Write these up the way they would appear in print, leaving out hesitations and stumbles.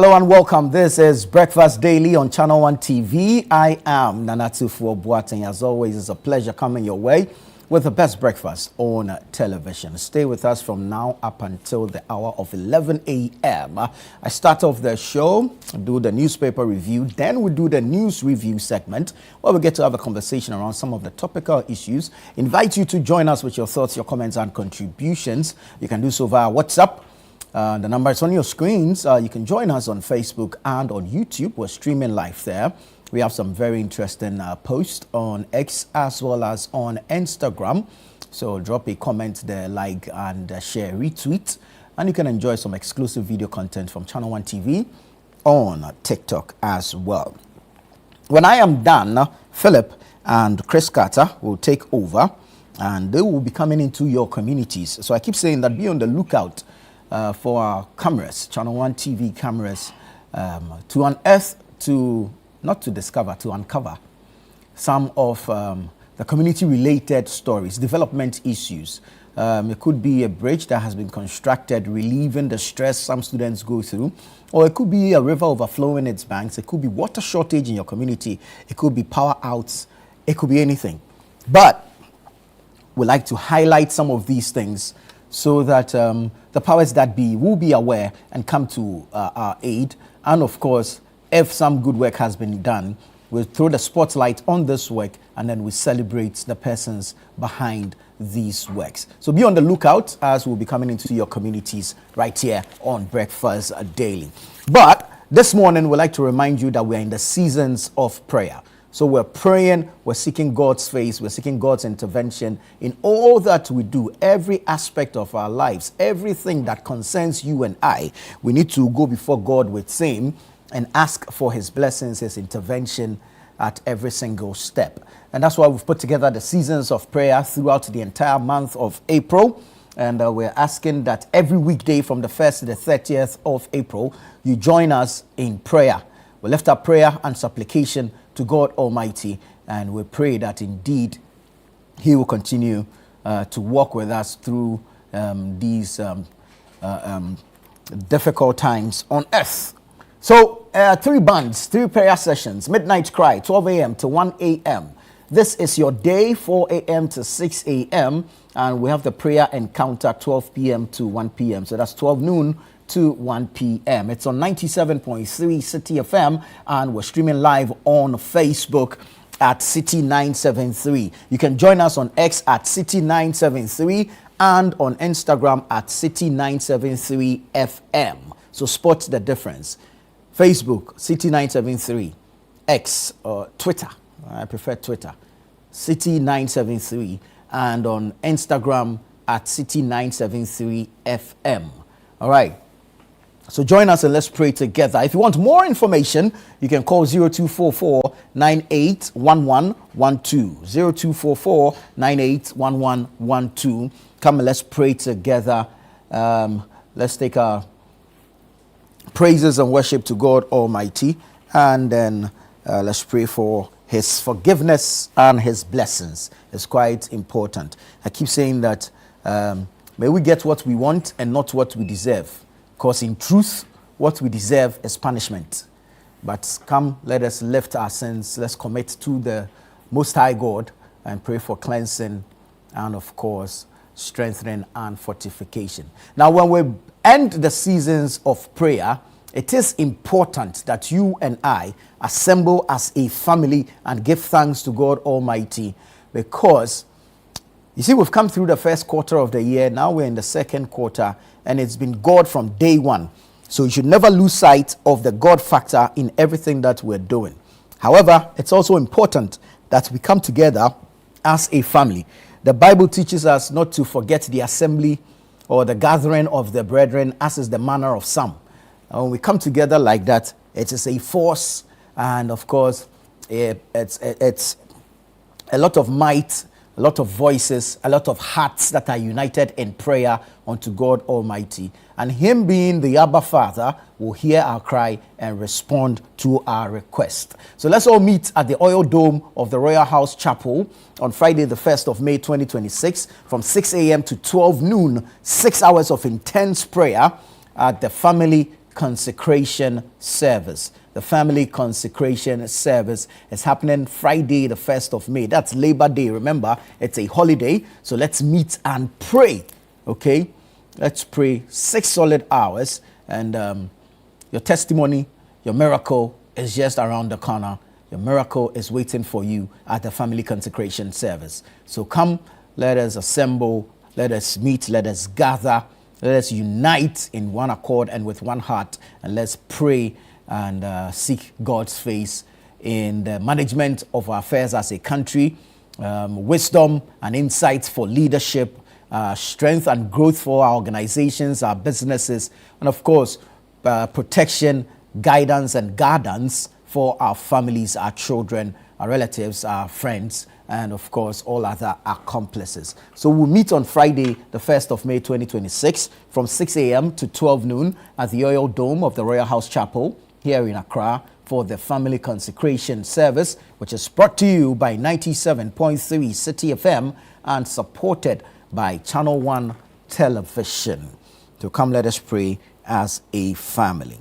Hello and welcome. This is Breakfast Daily on Channel One TV. I am Nanatufo Boateng. As always, it's a pleasure coming your way with the best breakfast on television. Stay with us from now up until the hour of 11 a.m. I start off the show, do the newspaper review, then we do the news review segment where we get to have a conversation around some of the topical issues. Invite you to join us with your thoughts, your comments and contributions. You can do so via WhatsApp. The number is on your screens. You can join us on Facebook and on YouTube. We're streaming live there. We have some very interesting posts on X as well as on Instagram. So drop a comment there, like and share, retweet. And you can enjoy some exclusive video content from Channel One TV on TikTok as well. When I am done, Philip and Chris Carter will take over and they will be coming into your communities. So I keep saying that be on the lookout for our cameras, Channel One TV cameras, to unearth, not to discover, to uncover some of the community-related stories, development issues. It could be a bridge that has been constructed, relieving the stress some students go through, or it could be a river overflowing its banks. It could be water shortage in your community. It could be power outs. It could be anything. But we like to highlight some of these things so that the powers that be will be aware and come to our aid. And of course, if some good work has been done, we'll throw the spotlight on this work and then we celebrate the persons behind these works. So be on the lookout as we'll be coming into your communities right here on Breakfast Daily. But this morning, we'd like to remind you that we're in the seasons of prayer. So we're praying, we're seeking God's face, we're seeking God's intervention in all that we do, every aspect of our lives, everything that concerns you and I. We need to go before God with same and ask for his blessings, his intervention at every single step. And that's why we've put together the seasons of prayer throughout the entire month of April. And we're asking that every weekday from the 1st to the 30th of April, you join us in prayer. We lift up prayer and supplication to God Almighty, and we pray that indeed he will continue to walk with us through these difficult times on earth. So 3 prayer sessions, midnight cry, 12 a.m. to 1 a.m. This is your day, 4 a.m. to 6 a.m. And we have the prayer encounter 12 p.m. to 1 p.m. So that's 12 noon to 1 p.m. It's on 97.3 City FM, and we're streaming live on Facebook at City 973. You can join us on X at City 973 and on Instagram at City 973 FM. So spot the difference. Facebook, City 973. X, Twitter, I prefer Twitter, City 973, and on Instagram at City 973 FM. All right. So join us and let's pray together. If you want more information, you can call 0244 981112. 0244 981112. Come and let's pray together. Let's take our praises and worship to God Almighty. And then let's pray for his forgiveness and his blessings. It's quite important. I keep saying that may we get what we want and not what we deserve. Because in truth, what we deserve is punishment. But come, let us lift our sins. Let's commit to the Most High God and pray for cleansing and, of course, strengthening and fortification. Now, when we end the seasons of prayer, it is important that you and I assemble as a family and give thanks to God Almighty, because you see, we've come through the first quarter of the year. Now we're in the second quarter, and it's been God from day one. So you should never lose sight of the God factor in everything that we're doing. However, it's also important that we come together as a family. The Bible teaches us not to forget the assembly or the gathering of the brethren, as is the manner of some. And when we come together like that, it is a force, and of course, it's a lot of might, a lot of voices, a lot of hearts that are united in prayer unto God Almighty. And him being the Abba Father will hear our cry and respond to our request. So let's all meet at the Oil Dome of the Royal House Chapel on Friday, the 1st of May, 2026, from 6 a.m. to 12 noon, 6 hours of intense prayer at the family consecration service. The family consecration service is happening Friday, the 1st of May. That's Labor Day. Remember, it's a holiday. So let's meet and pray. Okay? Let's pray 6 solid hours. And your testimony, your miracle is just around the corner. Your miracle is waiting for you at the family consecration service. So come, let us assemble, let us meet, let us gather, let us unite in one accord and with one heart, and let's pray and seek God's face in the management of our affairs as a country, wisdom and insights for leadership, strength and growth for our organizations, our businesses, and of course, protection, guidance, and guidance for our families, our children, our relatives, our friends, and of course, all other accomplices. So we'll meet on Friday, the 1st of May, 2026, from 6 a.m. to 12 noon at the Oil Dome of the Royal House Chapel here in Accra for the family consecration service, which is brought to you by 97.3 City FM and supported by Channel 1 Television. So come, let us pray as a family.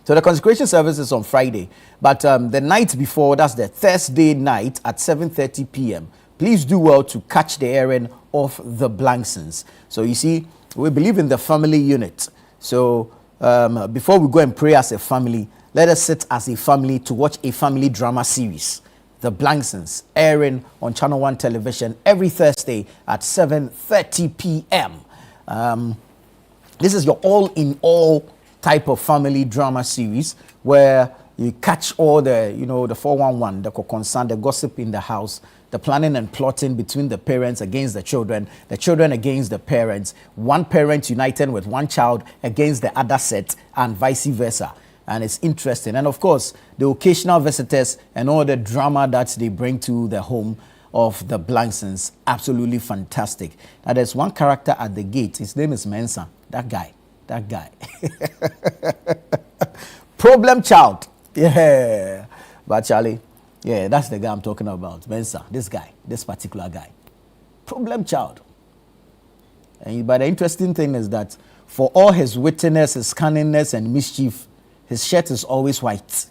So the consecration service is on Friday, but the night before, that's the Thursday night at 7:30 p.m. Please do well to catch the airing of the Blanksons. So you see, we believe in the family unit. So before we go and pray as a family, let us sit as a family to watch a family drama series, The Blanksons, airing on Channel 1 Television every Thursday at 7:30 p.m. This is your all-in-all type of family drama series where you catch all the, the 411, the concern, the gossip in the house, the planning and plotting between the parents against the children against the parents, one parent united with one child against the other set, and vice versa. And it's interesting. And of course, the occasional visitors and all the drama that they bring to the home of the Blanksons, absolutely fantastic. Now, there's one character at the gate. His name is Mensa. That guy. Problem child. Yeah. But Charlie, yeah, that's the guy I'm talking about. Mensa, this particular guy. Problem child. But the interesting thing is that for all his wittiness, his cunningness, and mischief, his shirt is always white.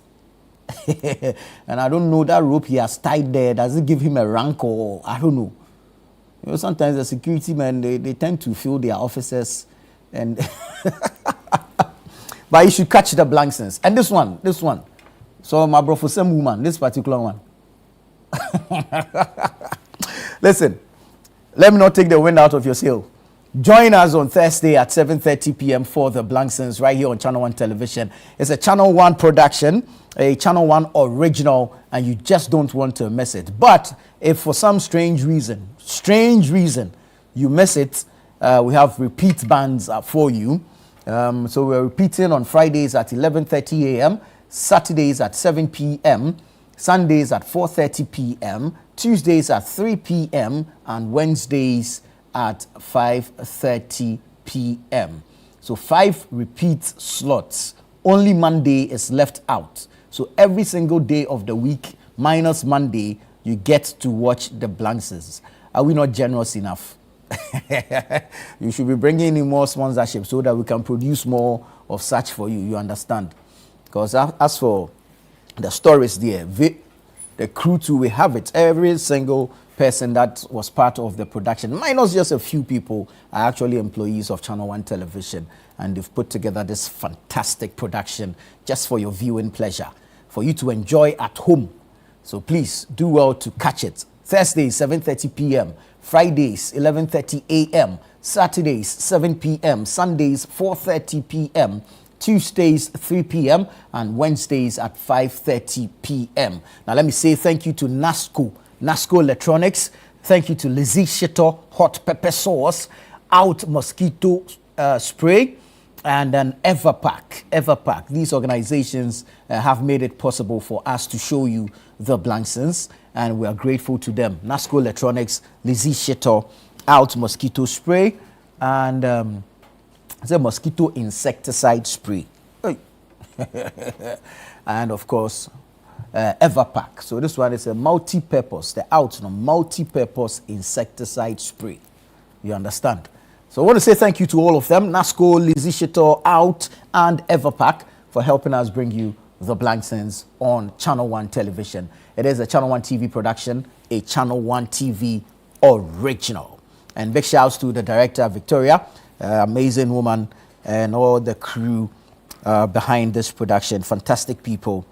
And I don't know, that rope he has tied there, does it give him a rank, or I don't know. Sometimes the security men, they tend to feel their officers and but you should catch the Blanksons. And this one. So my bro, for some woman, this particular one. Listen, let me not take the wind out of your sail. Join us on Thursday at 7:30 p.m. for the Blanksons right here on Channel 1 Television. It's a Channel 1 production, a Channel 1 original, and you just don't want to miss it. But if for some strange reason, you miss it, we have repeat bands for you. So we're repeating on Fridays at 11:30 a.m., Saturdays at 7 p.m., Sundays at 4:30 p.m., Tuesdays at 3 p.m., and Wednesdays at 5:30 p.m. So 5 repeat slots. Only Monday is left out. So every single day of the week, minus Monday, you get to watch the Blanksons. Are we not generous enough? You should be bringing in more sponsorship so that we can produce more of such for you. You understand? Because as for the stories there, the crew too, we have it. Every single person that was part of the production, minus just a few people, are actually employees of Channel 1 Television, and they've put together this fantastic production just for your viewing pleasure, for you to enjoy at home. So please do well to catch it. Thursdays, 7:30 p.m., Fridays, 11:30 a.m., Saturdays, 7 p.m., Sundays, 4:30 p.m., Tuesdays, 3 p.m., and Wednesdays at 5:30 p.m. Now, let me say thank you to NASCO Electronics. Thank you to Lizzie Shito Hot Pepper Sauce, Out Mosquito Spray, and an Everpack. These organizations have made it possible for us to show you the Blanksons, and we are grateful to them. NASCO Electronics, Lizzie Shito, Out Mosquito Spray, and the mosquito insecticide spray. And of course, Everpack. So this one is a multi-purpose, the multi-purpose insecticide spray. You understand? So I want to say thank you to all of them, NASCO, Lizzie Shito, Out, and Everpack for helping us bring you The Blanksons on Channel One Television. It is a Channel One TV production, a Channel One TV original. And big shouts to the director, Victoria, amazing woman, and all the crew behind this production. Fantastic people.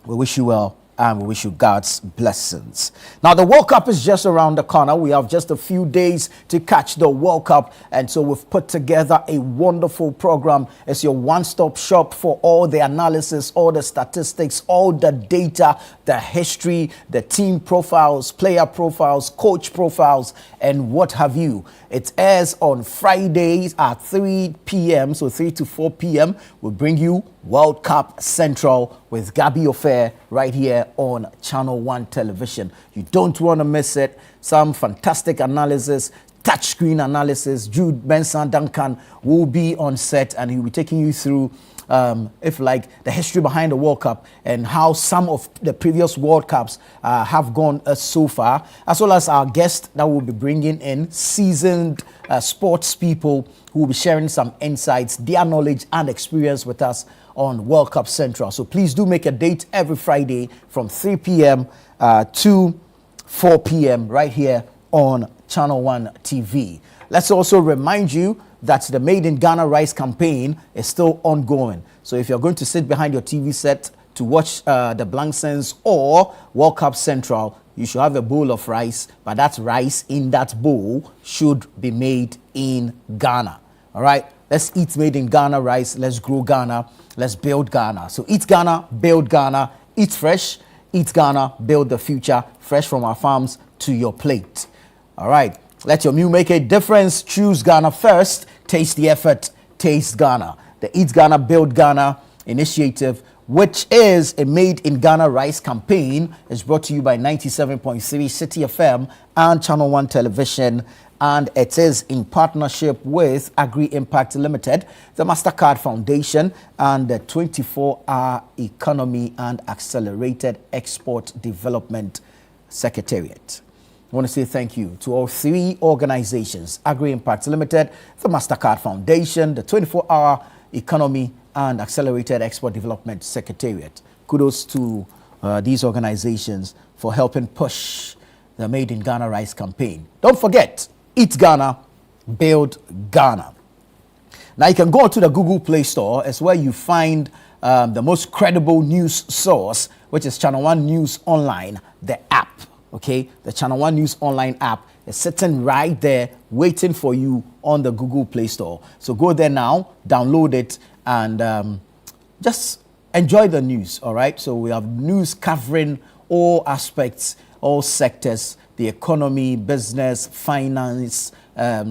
We wish you well, and we wish you God's blessings. Now, the World Cup is just around the corner. We have just a few days to catch the World Cup, and so we've put together a wonderful program. It's your one-stop shop for all the analysis, all the statistics, all the data, the history, the team profiles, player profiles, coach profiles, and what have you. It airs on Fridays at 3 p.m., so 3 to 4 p.m. We'll bring you World Cup Central with Gabby Ofair right here on Channel One Television. You don't want to miss it. Some fantastic analysis, touchscreen analysis. Jude Benson Duncan will be on set, and he'll be taking you through the history behind the World Cup and how some of the previous World Cups have gone so far, as well as our guest that we'll be bringing in, seasoned sports people who will be sharing some insights, their knowledge and experience with us on World Cup Central. So please do make a date every Friday from 3 p.m. To 4 p.m. right here on Channel One TV. Let's also remind you that the Made in Ghana Rice campaign is still ongoing. So if you're going to sit behind your TV set to watch the Blanksons or World Cup Central, you should have a bowl of rice, but that rice in that bowl should be made in Ghana. All right, let's eat Made in Ghana rice. Let's grow Ghana. Let's build Ghana. So eat Ghana, build Ghana, eat fresh, eat Ghana, build the future, fresh from our farms to your plate. All right. Let your meal make a difference. Choose Ghana first. Taste the effort. Taste Ghana. The Eat Ghana, Build Ghana initiative, which is a Made in Ghana Rice campaign, is brought to you by 97.3 City FM and Channel One Television. And it is in partnership with Agri Impact Limited, the MasterCard Foundation, and the 24-Hour Economy and Accelerated Export Development Secretariat. I want to say thank you to all three organizations, Agri Impact Limited, the MasterCard Foundation, the 24-Hour Economy and Accelerated Export Development Secretariat. Kudos to these organizations for helping push the Made in Ghana Rice campaign. Don't forget, eat Ghana, build Ghana. Now you can go to the Google Play Store. It's where you find the most credible news source, which is Channel One News Online, the app. Okay, the Channel One News Online app is sitting right there waiting for you on the Google Play Store. So go there now, download it, and just enjoy the news, all right? So we have news covering all aspects, all sectors, the economy, business, finance,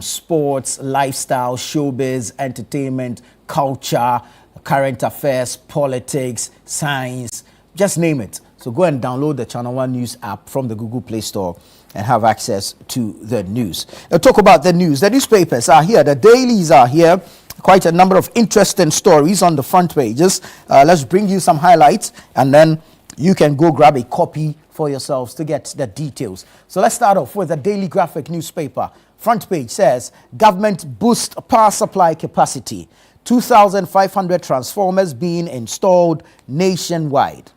sports, lifestyle, showbiz, entertainment, culture, current affairs, politics, science, just name it. So go and download the Channel One News app from the Google Play Store and have access to the news. I'll talk about the news. The newspapers are here. The dailies are here. Quite a number of interesting stories on the front pages. Let's bring you some highlights, and then you can go grab a copy for yourselves to get the details. So let's start off with the Daily Graphic newspaper. Front page says, government boost power supply capacity. 2,500 transformers being installed nationwide.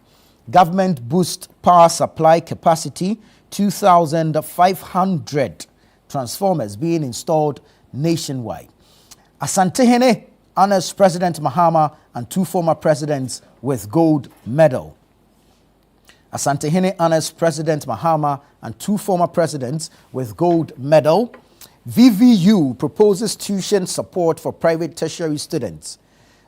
Government boost power supply capacity, 2,500 transformers being installed nationwide. Asantehene honors President Mahama and two former presidents with gold medal. Asantehene honors President Mahama and two former presidents with gold medal. VVU proposes tuition support for private tertiary students.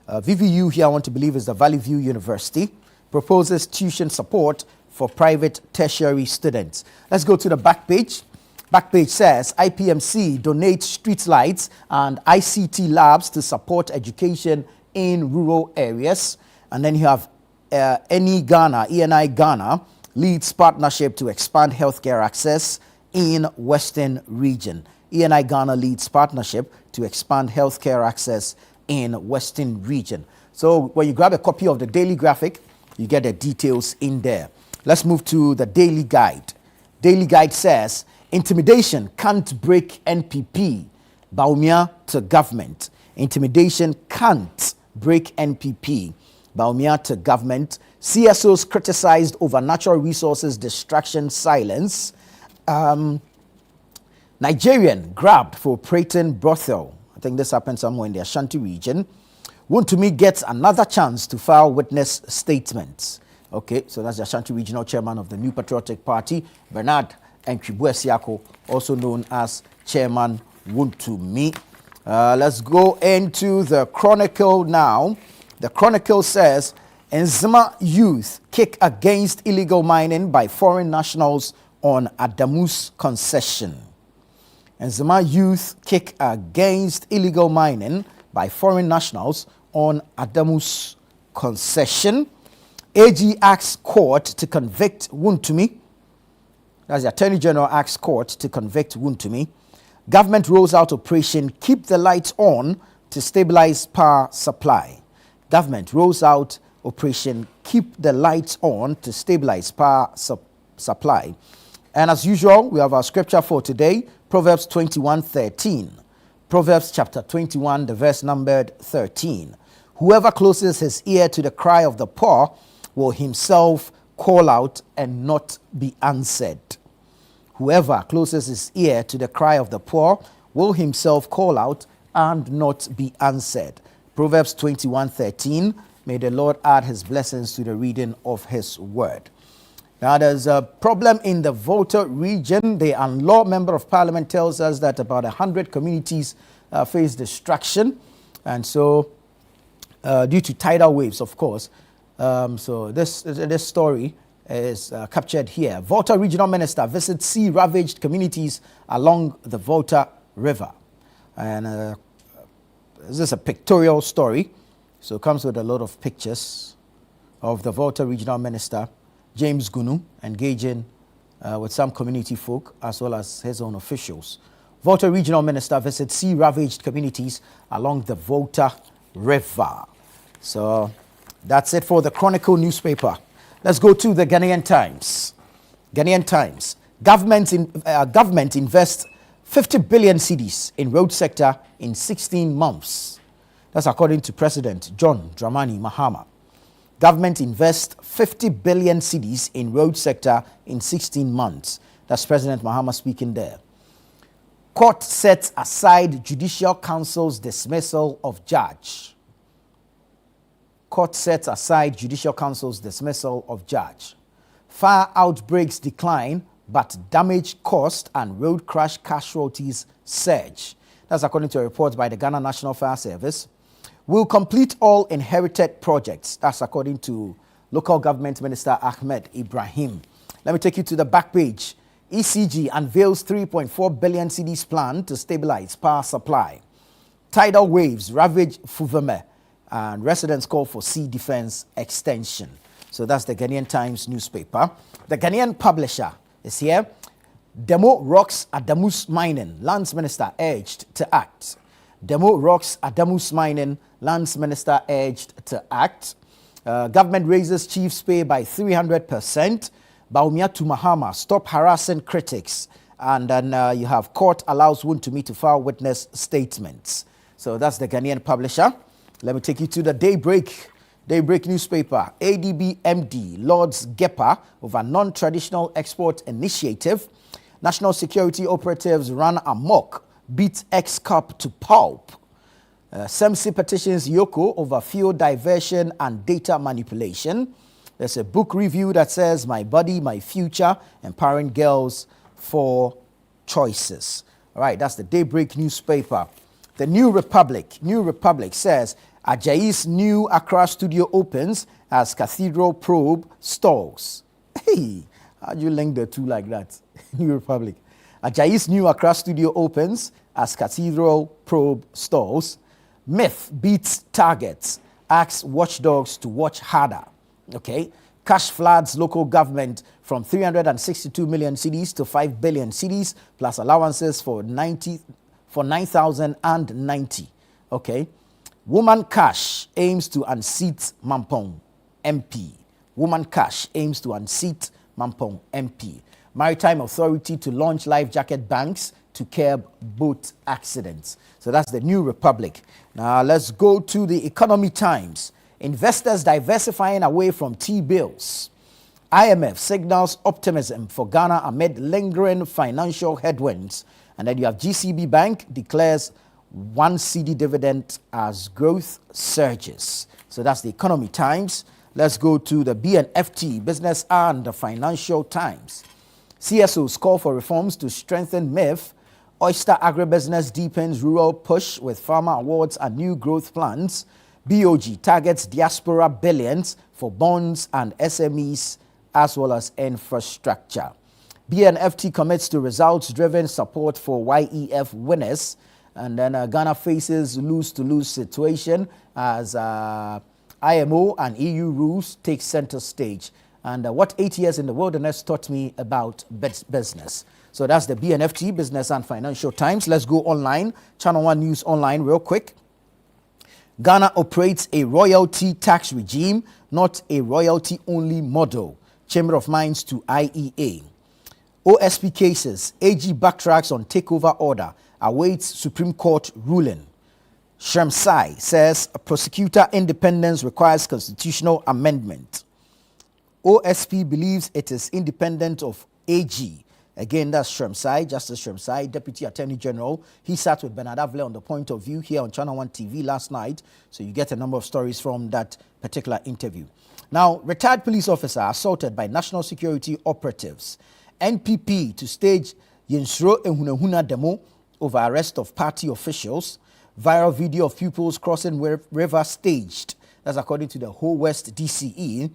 VVU here, I want to believe, is the Valley View University. Proposes tuition support for private tertiary students. Let's go to the back page. Back page says IPMC donates street lights and ICT labs to support education in rural areas. And then you have ENI Ghana leads partnership to expand healthcare access in Western region. ENI Ghana leads partnership to expand healthcare access in Western region. So when you grab a copy of the Daily Graphic, you get the details in there. Let's move to the Daily Guide. Daily Guide says, intimidation can't break NPP. Bawumia to government. Intimidation can't break NPP. Bawumia to government. CSOs criticized over natural resources distraction silence. Nigerian grabbed for operating brothel. I think this happened somewhere in the Ashanti region. Wontumi gets another chance to file witness statements. Okay, so that's the Ashanti Regional Chairman of the New Patriotic Party, Bernard Enchibuesiako, also known as Chairman Wontumi. Let's go into the Chronicle now. The Chronicle says, Enzima youth kick against illegal mining by foreign nationals on Adamu's concession. Enzima youth kick against illegal mining by foreign nationals on Adamu's concession. AG asks court to convict Wontumi. That's the Attorney General asks court to convict Wontumi. Government rolls out operation Keep the Lights On to stabilize power supply. Government rolls out operation Keep the Lights On to stabilize power supply. And as usual, we have our scripture for today, Proverbs 21:13. Proverbs chapter 21, the verse numbered 13. Whoever closes his ear to the cry of the poor will himself call out and not be answered. Whoever closes his ear to the cry of the poor will himself call out and not be answered. Proverbs 21:13. May the Lord add his blessings to the reading of his word. Now, there's a problem in the Volta region. The Anlaw Member of Parliament tells us that about 100 communities face destruction. And so, due to tidal waves, of course. So this story is captured here. Volta Regional Minister visits sea-ravaged communities along the Volta River. And this is a pictorial story. So it comes with a lot of pictures of the Volta Regional Minister, James Gunu, engaging with some community folk as well as his own officials. Volta Regional Minister visits sea-ravaged communities along the Volta River. So that's it for the Chronicle newspaper. Let's go to the Ghanaian Times. Ghanaian Times. Government invests 50 billion cedis in road sector in 16 months. That's according to President John Dramani Mahama. Government invests 50 billion cedis in road sector in 16 months. That's President Mahama speaking there. Court sets aside Judicial Council's dismissal of judge. Court sets aside Judicial Council's dismissal of judge. Fire outbreaks decline, but damage cost and road crash casualties surge. That's according to a report by the Ghana National Fire Service. Will complete all inherited projects. That's according to Local Government Minister Ahmed Ibrahim. Let me take you to the back page. ECG unveils 3.4 billion cedis plan to stabilize power supply. Tidal waves ravage Fuveme, and residents call for sea defense extension. So that's the Ghanaian Times newspaper. The Ghanaian Publisher is here. Demo rocks Adamu's mining. Lands Minister urged to act. Demo rocks Adamu's mining. Lands Minister urged to act. Government raises chief's pay by 300%. Bawumia to Mahama, stop harassing critics. And then you have court allows Wontumi to file witness statements. So that's the Ghanaian Publisher. Let me take you to the Daybreak newspaper. ADB MD Lords Gepa over non-traditional export initiative. National security operatives run amok, beat ex-cop to pulp. SEMSI petitions Yoko over fuel diversion and data manipulation. There's a book review that says My Body, My Future, Empowering Girls for Choices. All right, that's the Daybreak newspaper. The New Republic says Ajayi's new Accra studio opens as Cathedral Probe stalls. Hey, how do you link the two like that? New Republic. Ajayi's new Accra studio opens as Cathedral Probe stalls. Myth beats targets, asks watchdogs to watch harder. Okay, cash floods local government from 362 million cedis to 5 billion cedis, plus allowances for 9,090. Okay, Woman Cash aims to unseat Mampong MP. Woman Cash aims to unseat Mampong MP. Maritime Authority to launch life jacket banks to curb boat accidents. So that's the New Republic. Now let's go to the Economy Times. Investors diversifying away from T-bills. IMF signals optimism for Ghana amid lingering financial headwinds. And then you have GCB Bank declares 1 cedi dividend as growth surges. So that's the Economy Times. Let's go to the BNFT, Business and the Financial Times. CSOs call for reforms to strengthen MIF. Oyster Agribusiness deepens rural push with farmer awards and new growth plans. BOG targets diaspora billions for bonds and SMEs as well as infrastructure. BNFT commits to results-driven support for YEF winners. And then Ghana faces lose-to-lose situation as IMO and EU rules take center stage. And what 8 years in the wilderness taught me about business. So that's the BNFT, Business and Financial Times. Let's go online, Channel One News Online real quick. Ghana operates a royalty tax regime, not a royalty-only model. Chamber of Mines to IEA. OSP cases, AG backtracks on takeover order, awaits Supreme Court ruling. Shremsai says prosecutor independence requires constitutional amendment. OSP believes it is independent of AG. Again, that's Shremsai, Justice Shremsai, Deputy Attorney General. He sat with Bernard Avle on The Point of View here on Channel One TV last night. So you get a number of stories from that particular interview. Now, retired police officer assaulted by national security operatives. NPP to stage Yensro Ehunahuna demo over arrest of party officials. Viral video of pupils crossing river staged. That's according to the Whole West DCE.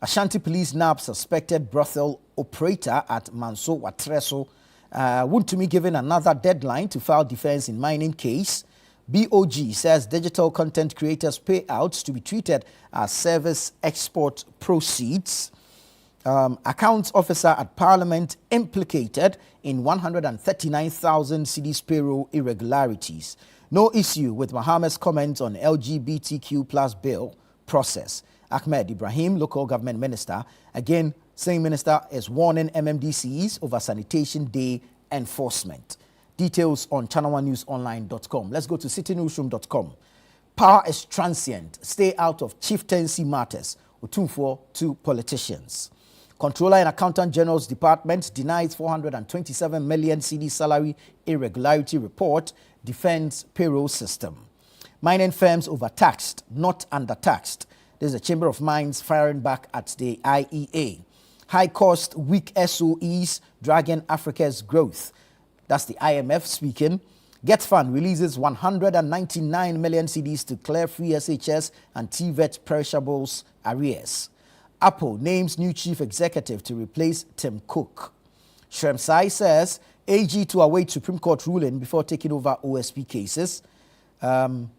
Ashanti police nab suspected brothel operator at Manso Watreso. Wontumi given another deadline to file defense in mining case. BOG says digital content creators payouts to be treated as service export proceeds. Accounts officer at Parliament implicated in 139,000 cedis payroll irregularities. No issue with Mohammed's comments on LGBTQ plus bill process. Ahmed Ibrahim, local government minister, again, same minister is warning MMDCs over Sanitation Day enforcement. Details on channel1newsonline.com. Let's go to citynewsroom.com. Power is transient. Stay out of chieftaincy matters. Otumfuo to politicians. Comptroller and Accountant General's Department denies 427 million cedi salary irregularity report, defends payroll system. Mining firms overtaxed, not undertaxed. There's a Chamber of Mines firing back at the IEA. High cost, weak SOEs dragging Africa's growth. That's the IMF speaking. GetFund releases 199 million cedis to clear free SHS and TVET perishables arrears. Apple names new chief executive to replace Tim Cook. Shremsai says AG to await Supreme Court ruling before taking over OSP cases. Again,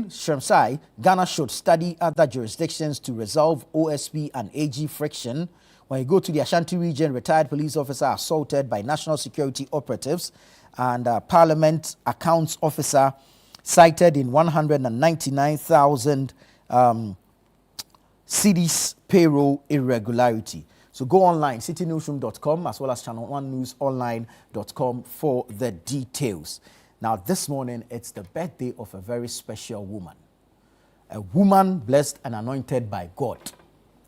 Shremsai, Ghana should study other jurisdictions to resolve OSP and AG friction. When you go to the Ashanti region, retired police officer assaulted by national security operatives, and Parliament accounts officer cited in 199,000 cedis payroll irregularity. So go online, citynewsroom.com as well as channel1newsonline.com for the details. Now, this morning, it's the birthday of a very special woman. A woman blessed and anointed by God.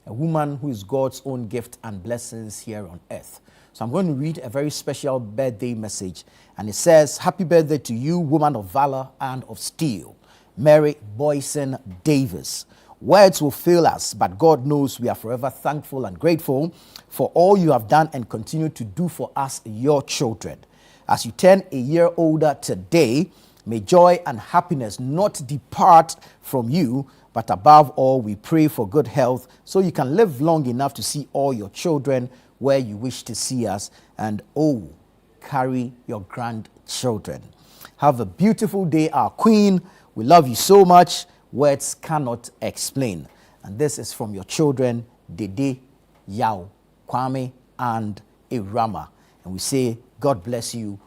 A woman who is God's own gift and blessings here on earth. So I'm going to read a very special birthday message. And it says, happy birthday to you, woman of valor and of steel, Mary Boyson Davis. Words will fail us, but God knows we are forever thankful and grateful for all you have done and continue to do for us, your children. As you turn a year older today, may joy and happiness not depart from you, but above all, we pray for good health so you can live long enough to see all your children where you wish to see us, and carry your grandchildren. Have a beautiful day, our queen. We love you so much. Words cannot explain. And this is from your children, Dede, Yao, Kwame, and Irama. And we say, God bless you,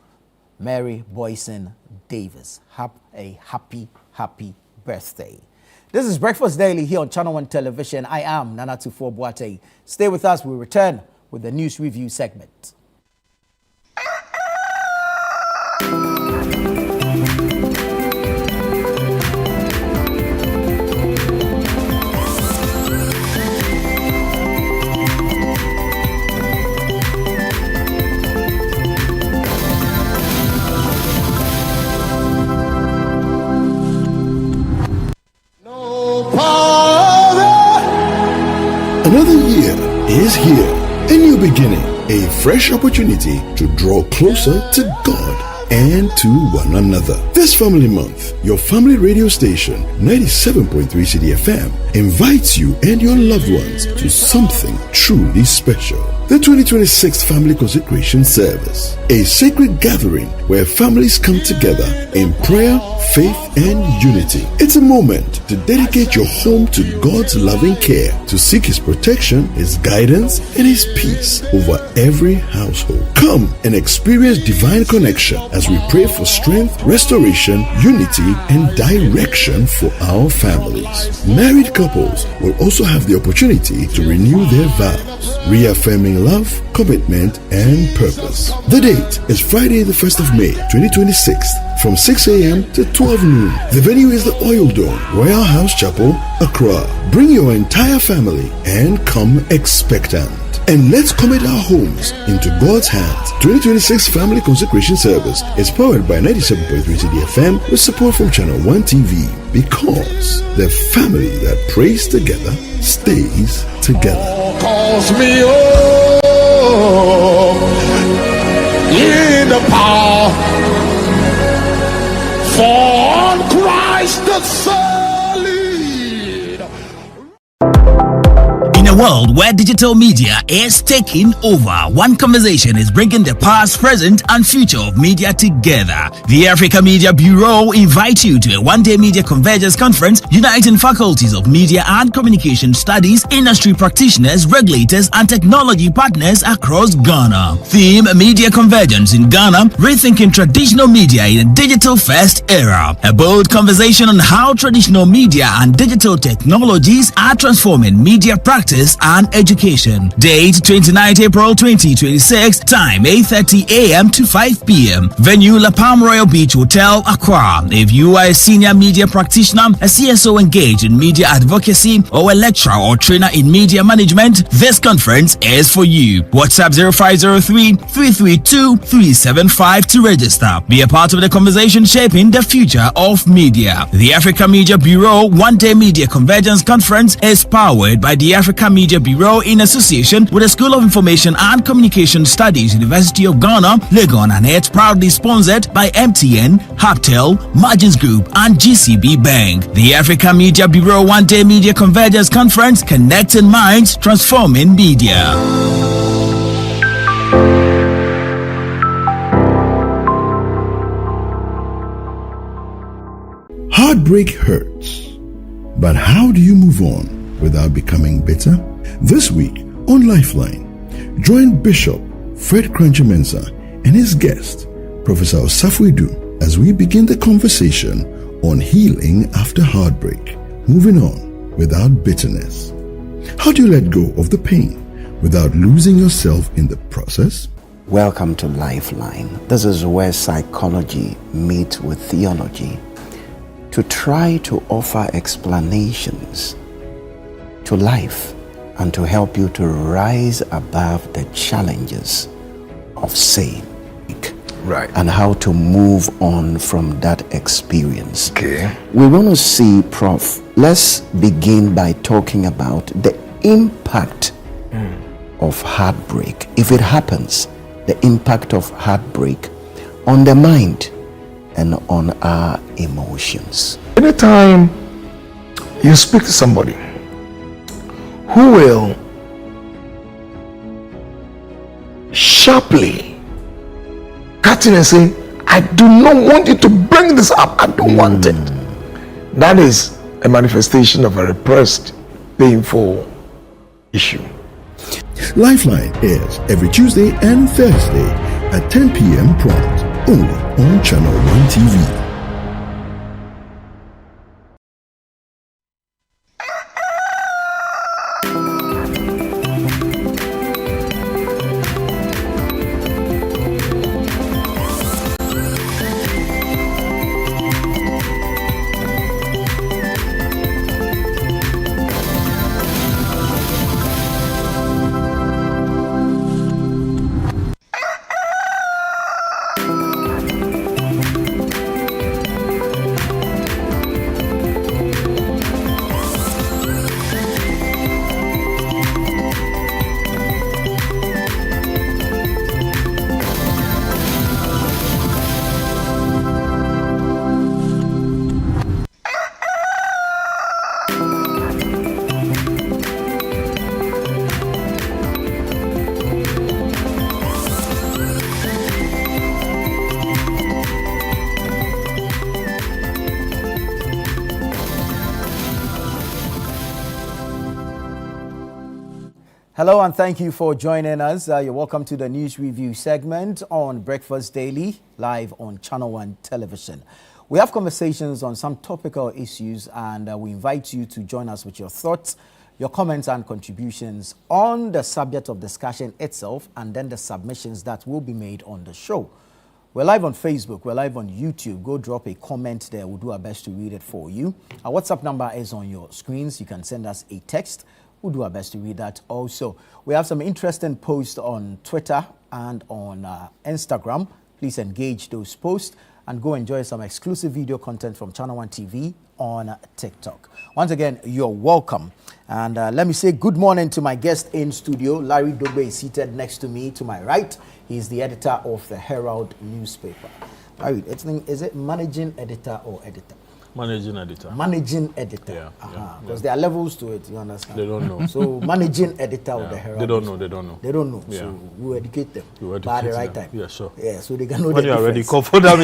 Mary Boyson Davis. Have a happy, happy birthday. This is Breakfast Daily here on Channel One Television. I am Nana Tufo Boateng. Stay with us. We'll return with the news review segment. Another year is here, a new beginning, a fresh opportunity to draw closer to God and to one another. This family month, your family radio station, 97.3 CDFM, invites you and your loved ones to something truly special. The 2026 Family Consecration Service, a sacred gathering where families come together in prayer, faith, and unity. It's a moment to dedicate your home to God's loving care, to seek His protection, His guidance, and His peace over every household. Come and experience divine connection as we pray for strength, restoration, unity, and direction for our families. Married couples will also have the opportunity to renew their vows, reaffirming love, commitment, and purpose. The date is Friday, the 1st of May, 2026, from 6 a.m. to 12 noon. The venue is the Oil Dome, Royal House Chapel, Accra. Bring your entire family and come expectant. And let's commit our homes into God's hands. 2026 Family Consecration Service is powered by 97.3 CDFM with support from Channel 1 TV, because the family that prays together stays together. Calls me in the power for Christ the solid. In a world where digital media is taking over, one conversation is bringing the past, present, and future of media together. The Africa Media Bureau invites you to a one-day media convergence conference uniting faculties of media and communication studies, industry practitioners, regulators, and technology partners across Ghana. Theme: Media Convergence in Ghana, rethinking traditional media in a digital-first era. A bold conversation on how traditional media and digital technologies are transforming media practice and education. Date: 29th April 2026. Time: 8:30 a.m. to 5 p.m. Venue: La Palm Royal Beach Hotel, Accra. If you are a senior media practitioner, a CSO engaged in media advocacy, or a lecturer or trainer in media management, this conference is for you. WhatsApp 0503-332-375 to register. Be a part of the conversation shaping the future of media. The Africa Media Bureau One-Day Media Convergence Conference is powered by the Africa Media Bureau in association with the School of Information and Communication Studies, University of Ghana, Legon, and it's proudly sponsored by MTN, Haptel, Margins Group, and GCB Bank. The Africa Media Bureau One-Day Media Convergence Conference, connecting minds, transforming media. Heartbreak hurts, but how do you move on without becoming bitter? This week on Lifeline, join Bishop Fred Kranchi-Mensah and his guest, Professor Osafo Edu, as we begin the conversation on healing after heartbreak, moving on without bitterness. How do you let go of the pain without losing yourself in the process? Welcome to Lifeline. This is where psychology meets with theology to try to offer explanations to life and to help you to rise above the challenges of sin. Right. And how to move on from that experience. Okay. We want to see, Prof, let's begin by talking about the impact of heartbreak. If it happens, the impact of heartbreak on the mind and on our emotions. Anytime you speak to somebody who will sharply cut in and say, I do not want you to bring this up, I don't want it. That is a manifestation of a repressed, painful issue. Lifeline airs every Tuesday and Thursday at 10 p.m. prompt, only on Channel 1 TV. Hello and thank you for joining us. You're welcome to the News Review segment on Breakfast Daily, live on Channel One Television. We have conversations on some topical issues and we invite you to join us with your thoughts, your comments and contributions on the subject of discussion itself and then the submissions that will be made on the show. We're live on Facebook, we're live on YouTube. Go drop a comment there. We'll do our best to read it for you. Our WhatsApp number is on your screens. You can send us a text. We'll do our best to read that also. We have some interesting posts on Twitter and on Instagram. Please engage those posts and go enjoy some exclusive video content from Channel One TV on TikTok. Once again, you're welcome. And let me say good morning to my guest in studio. Larry Dogbe is seated next to me to my right. He's the editor of the Herald newspaper. Larry, is it managing editor or editor? Managing editor. Managing editor. Yeah. Because there are levels to it, you understand? They don't know. So managing editor of the Herald. They don't know. They don't know. Yeah. So we'll educate them. You But at the educate right them. time. Yeah, sure. Yeah, so they can know When the you are ready, difference. call for them.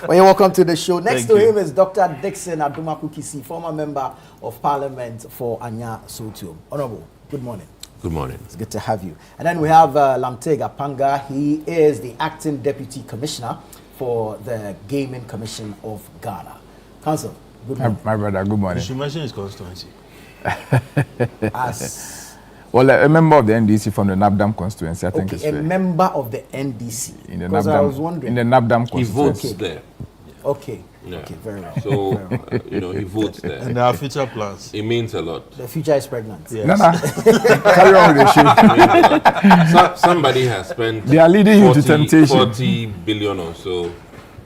Well, you're welcome to the show. Next Thank to you. him is Dr. Dixon Adumaku Kisi, former member of Parliament for Anya Sotium. Honorable, good morning. Good morning. It's good to have you. And then we have Lamtega Panga. He is the acting deputy commissioner for the Gaming Commission of Ghana. Council, good morning. My brother, good You morning. should mention his constituency. As Well, a member of the NDC from the Nabdam constituency, I think it's a fair. member of the NDC. In the Because I was wondering. in the Nabdam He votes constituency. there. Okay. Yeah. Okay, very well. So, he votes And there. there are future plans. It means a lot. The future is pregnant. Yes. No, carry on with the show. It means a lot. Somebody has spent They are leading you to temptation. 40 billion or so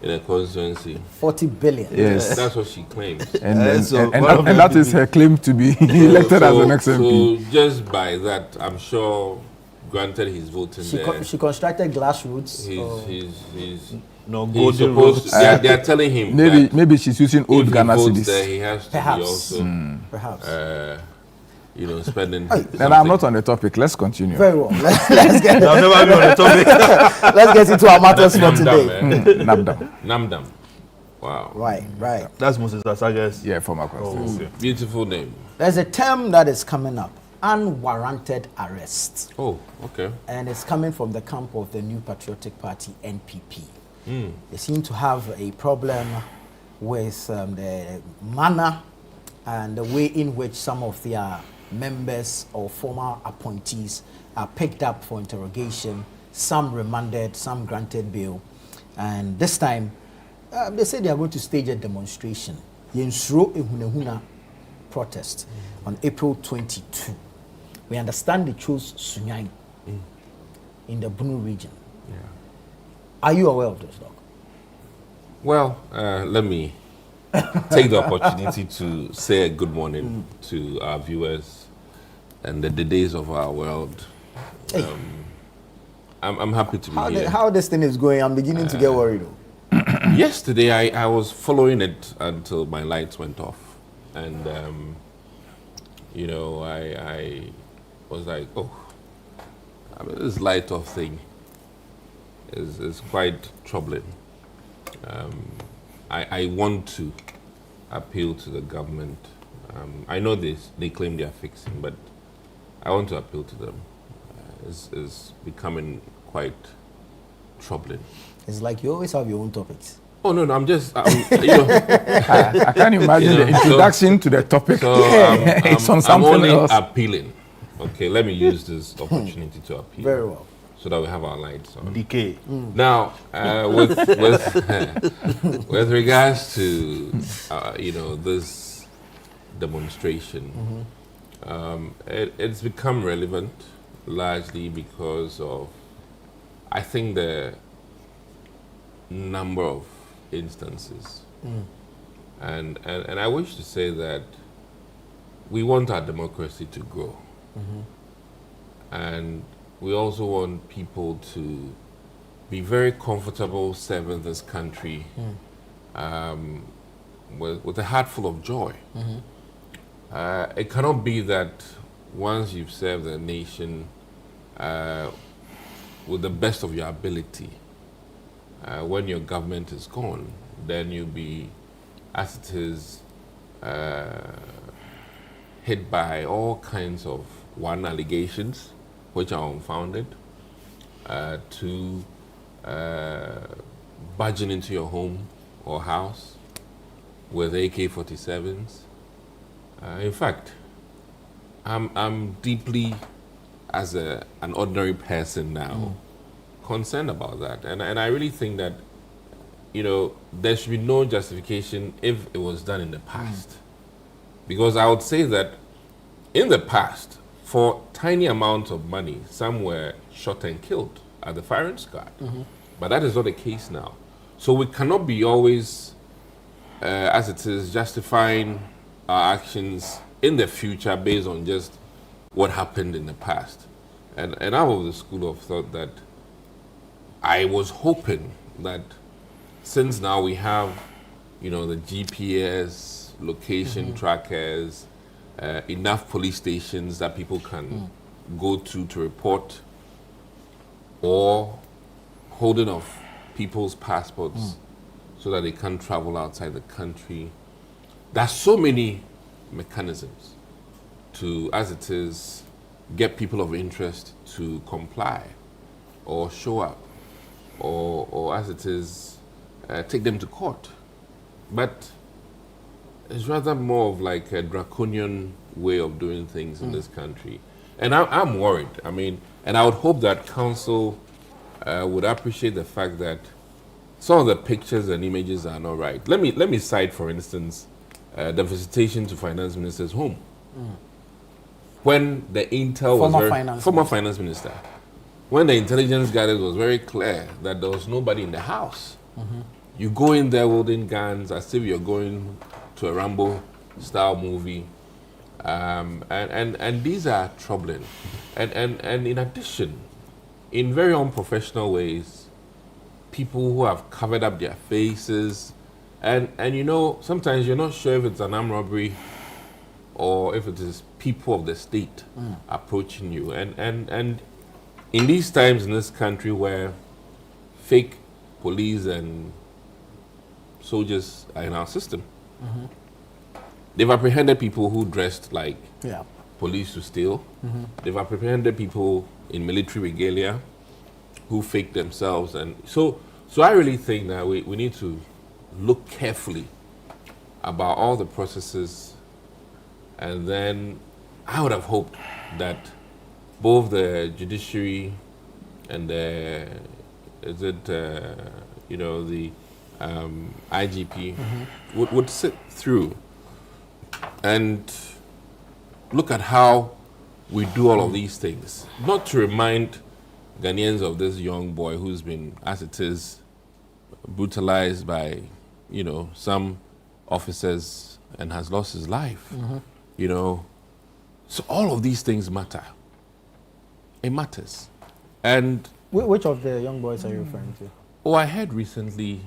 in a constituency. 40 billion. Yes. That's what she claims. And, then, So and, one of and that is her claim to be elected as an XMP. So just by that, I'm sure, granted he's voting She, there, she constructed glass roads. he's No he's golden supposed. roads. They are telling him Maybe that maybe she's using if old he Ghana votes cedis. there, he has to Perhaps. be also, Perhaps. spending. And I'm not on the topic. Let's continue. Very well. Let's get I've never been on the topic. let's get into our matters for Namdam, today. eh? Nabdam. Namdam. Wow. Right. That's Moses Asaga's. Yeah, former constituency. Okay. Beautiful name. There's a term that is coming up: unwarranted arrest, Oh, okay. and it's coming from the camp of the New Patriotic Party (NPP). They seem to have a problem with the manner and the way in which some of their members or former appointees are picked up for interrogation, some remanded, some granted bail. And this time, they say they are going to stage a demonstration. Yensro Ehunehuna protest on April 22. We understand they chose Sunyani in the Bunu region. Yeah. Are you aware of this, Doc? Well, let me take the opportunity to say a good morning to our viewers and the days of our world. Hey. I'm happy to be here. How this thing is going, I'm beginning to get worried. Yesterday, I was following it until my lights went off. And, I was like, this light off thing is quite troubling. I want to appeal to the government. I know they claim they are fixing, but I want to appeal to them. It's becoming quite troubling. It's like you always have your own topics. Oh no, I'm just I can't imagine the introduction to the topic. So It's on I'm something only else. appealing. Okay, let me use this opportunity to appeal. Very well. So that we have our lights on. Decay. Now, with with regards to this demonstration, it's become relevant largely because of, I think, the number of instances, and I wish to say that we want our democracy to grow, and we also want people to be very comfortable serving this country with a heart full of joy. It cannot be that once you've served the nation with the best of your ability, when your government is gone, then you'll be, as it is, hit by all kinds of one, allegations, which are unfounded, two, barging into your home or house with AK-47s. In fact, I'm deeply, as an ordinary person now, concerned about that. And I really think that, there should be no justification if it was done in the past. Because I would say that in the past, for tiny amounts of money, some were shot and killed at the firing squad. But that is not the case now. So we cannot be always, as it is, justifying our actions in the future based on just what happened in the past. And I'm of the school of thought that I was hoping that since now we have, the GPS, location trackers, enough police stations that people can go to report or holding of people's passports so that they can't travel outside the country. There's so many mechanisms to, as it is, get people of interest to comply or show up or as it is, take them to court. But it's rather more of like a draconian way of doing things in this country. And I'm worried. I mean, and I would hope that council would appreciate the fact that some of the pictures and images are not right. Let me cite, for instance, the visitation to Finance Minister's home. When the intel was former finance minister, when the intelligence guidance was very clear that there was nobody in the house. You go in there holding guns as if you're going to a Rambo-style movie, and these are troubling. And in addition, in very unprofessional ways, people who have covered up their faces, and sometimes you're not sure if it's an armed robbery or if it is people of the state approaching you. And in these times in this country where fake police and soldiers are in our system, they've apprehended people who dressed like police to steal. They've apprehended people in military regalia who fake themselves. And so I really think that we need to look carefully about all the processes. And then I would have hoped that both the judiciary and the IGP would sit through and look at how we do all of these things. Not to remind Ghanaians of this young boy who's been, as it is, brutalized by, some officers and has lost his life. So all of these things matter. It matters. And which of the young boys are you referring to? Oh, I heard recently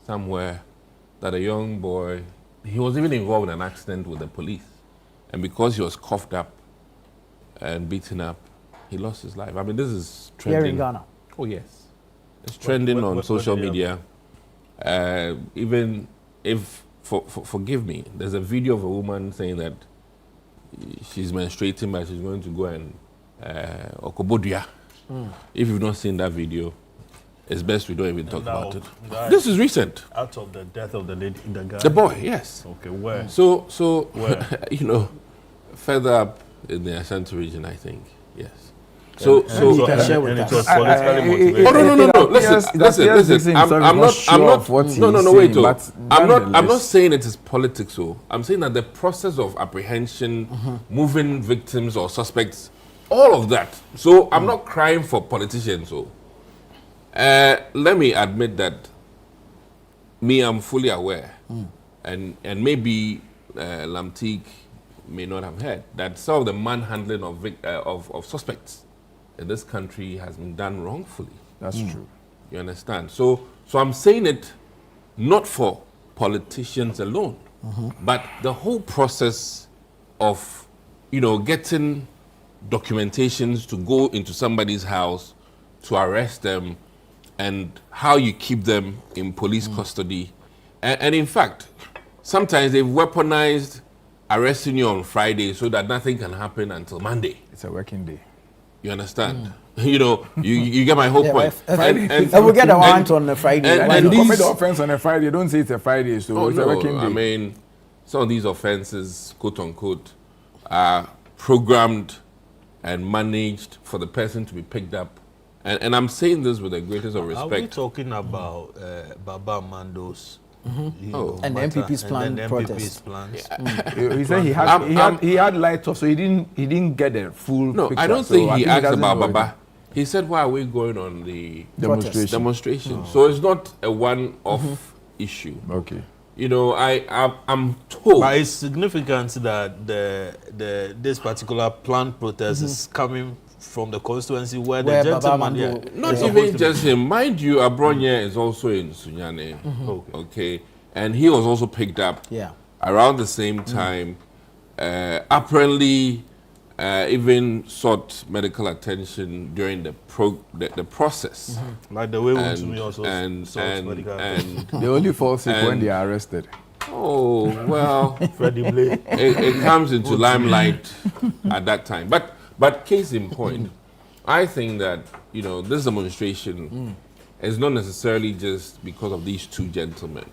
somewhere that a young boy, he was even involved in an accident with the police. And because he was coughed up and beaten up, he lost his life. I mean, this is trending. Here in Ghana? Oh, yes. It's trending on social media. Even if, forgive me, there's a video of a woman saying that she's menstruating, but she's going to go and Okobodia. If you've not seen that video, it's best we don't even talk about it. This is recent. Out of the death of the lady, the guy? The boy, yes. Okay, where? So Where? further up in the Ashanti region, I think, yes. So you can share with us. It was politically motivated. Oh no! Listen. I'm not. Wait. I'm not saying it is politics. So I'm saying that the process of apprehension, moving victims or suspects, all of that. So I'm not crying for politicians. So let me admit that I'm fully aware, and maybe Lamtic may not have heard that some of the manhandling of suspects in this country has been done wrongfully. That's true. You understand? So I'm saying it not for politicians alone, but the whole process of, getting documentations to go into somebody's house to arrest them and how you keep them in police custody. And in fact, sometimes they've weaponized arresting you on Friday so that nothing can happen until Monday. It's a working day. You understand? You know, you get my whole point. And we'll get a warrant on a Friday. and When you commit these- the offense on a Friday, don't say it's a Friday, so Oh, it's a working day. I mean, some of these offenses, quote unquote, are programmed and managed for the person to be picked up. And I'm saying this with the greatest of Are we respect. talking about Baba Mando's you know, And the matter, MPP's planned and then protest. MPP's plans? He said he had light off, so he didn't get the full No, picture. I don't So think he asked doesn't about know Baba. He said, why are we going on the demonstration. demonstration? So it's not a one-off issue. Okay. You know, I'm told. But it's significant that this particular planned protest is coming from the constituency where the Where Baba gentleman Mando- yeah, Not is even supposed to just him. Mind you, Abronye is also in Sunyane. Okay. And he was also picked up Yeah. around the same time. Apparently, even sought medical attention during the process. be. Like the way we And, to me also and, sought and, medical and, They only fall sick when And- they are arrested. oh, well, Freddie Blake. it comes into limelight at that time. But case in point, I think that, you know, this demonstration is not necessarily just because of these two gentlemen.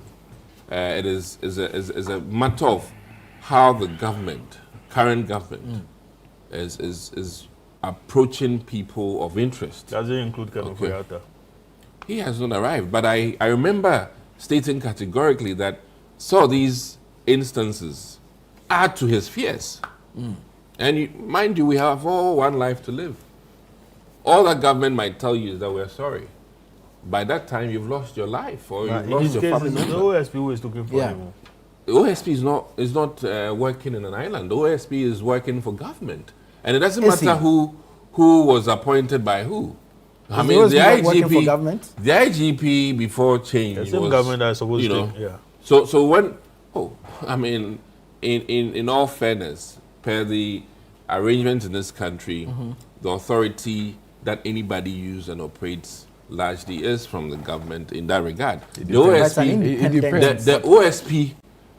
It is a matter of how the government, current government, is approaching people of interest. Does it include Kanu Okay. Koyata? He has not arrived, but I remember stating categorically that some of these instances add to his fears. And mind you, we have all one life to live. All that government might tell you is that we're sorry. By that time, you've lost your life or you've In lost this your case, family it's the member. OSP who is looking for Yeah. him. The OSP is not working in an island. The OSP is working for government, and it doesn't Is matter he? who was appointed by who. I Is mean, the the OSP not working for IGP, government? the IGP before change The same was, government that is supposed you to know. take, yeah. So when I mean, in all fairness, per the arrangements in this country, the authority that anybody uses and operates largely is from the government in that regard. The That's an OSP, independent. the OSP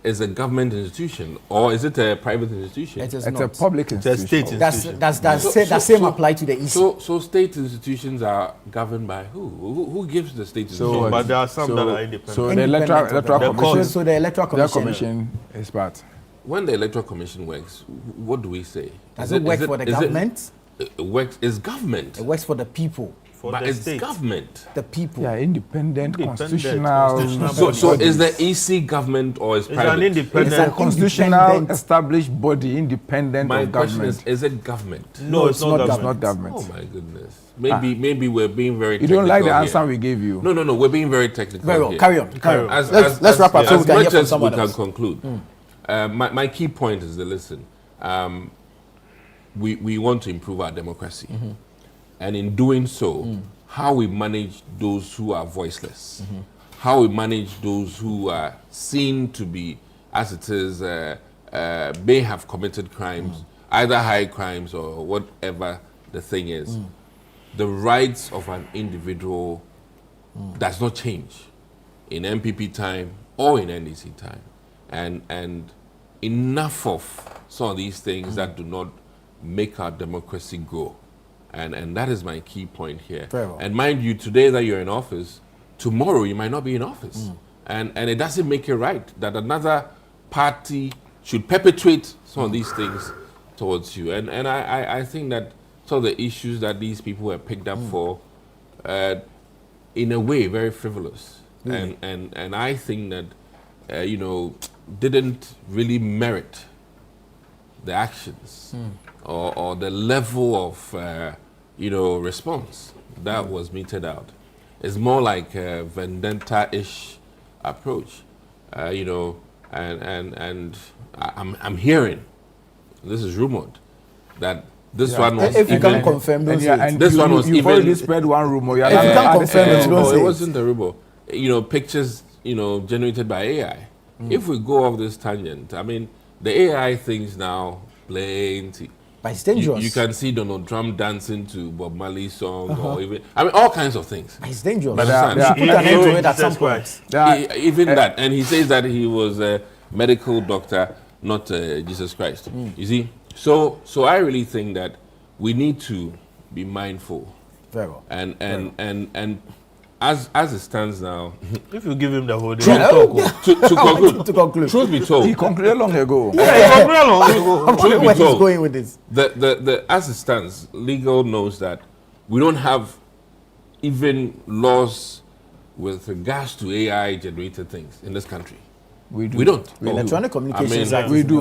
is a government institution, or is it a private institution? It is It's a not. public It's a institution. state That's institution. that same apply to the EC. So state institutions are governed by who? Who gives the state institutions? But there are some that are independent. So the Independent electoral of the electoral government. commission, So the electoral their commission. commission is part. When the electoral commission works, what do we say? Does it work for the government? It works. It's government, It works for the people. For but the it's state. government. The people. Yeah, independent, Constitutional constitutional. So is the EC government or is It's private? an independent. It's an constitutional independent- established body, independent My of question government. is it government? No, it's not It's government. not government. Oh my goodness. Maybe we're being very. You don't like the technical answer here. we gave you. No. We're being very technical. Very well. here. Carry on. Carry on. As, Let's wrap up so we as can hear much from as we someone can else. conclude. My key point is that listen, we want to improve our democracy, and in doing so, how we manage those who are voiceless, how we manage those who are seen to be, as it is, may have committed crimes, either high crimes or whatever the thing is. The rights of an individual does not change in MPP time or in NDC time, and enough of some of these things that do not make our democracy grow, and that is my key point here. Very well. And mind you, today that you're in office, tomorrow you might not be in office, and it doesn't make it right that another party should perpetuate some of these things towards you. And I think that some of the issues that these people were picked up for, in a way, very frivolous. And I think that, didn't really merit the actions or the level of, response that was meted out. It's more like a vendetta-ish approach, and I'm hearing, this is rumored, that this one was If you even, can confirm those things. And This one was you've even- already spread one rumor. You're If you not can't add- confirm it, you don't no, say it it. wasn't a rumor. Pictures, generated by AI. If we go off this tangent, I mean, the AI things now plenty. But it's dangerous. You can see Donald Trump dancing to Bob Marley's song, or even, all kinds of things. But it's dangerous. But You there are- should put an end to it at Jesus some point. Christ. There are- Even that, and he says that he was a medical doctor. not Jesus Christ. You see, so I really think that we need to be mindful. Very well. And as it stands now, If you give him the whole day, to conclude, truth be told, He concluded long ago. truth be Where he's told, going with this? the as it stands, legal knows that we don't have even laws with regards to AI generated things in this country. We do. We don't. Electronic Communications Act. We do.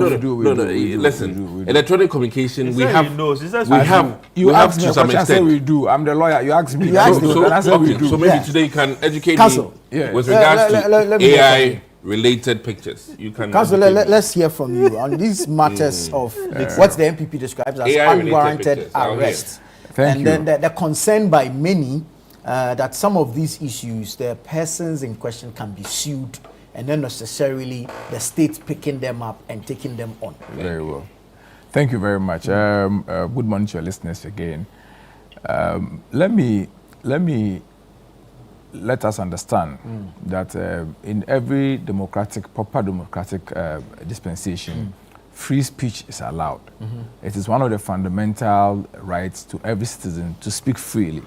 Listen, electronic communication, we He have. knows. He says We have. You we have asked me to a some question, I said extent. we do. I'm the lawyer. You asked me. You asked me. And I said we do. So maybe today you can educate Counsel. me Yeah. with regards Let to me hear from AI related pictures. You can. Council, educate me. let's hear from you on these matters of what the MPP describes as AI-related unwarranted pictures. I'll hear. arrest. Thank you. And then the concern by many that some of these issues, the persons in question can be sued and not necessarily the state picking them up and taking them on. Very well. Thank you very much. Good morning to your listeners again. Let us understand that in every proper democratic dispensation, free speech is allowed. It is one of the fundamental rights to every citizen to speak freely.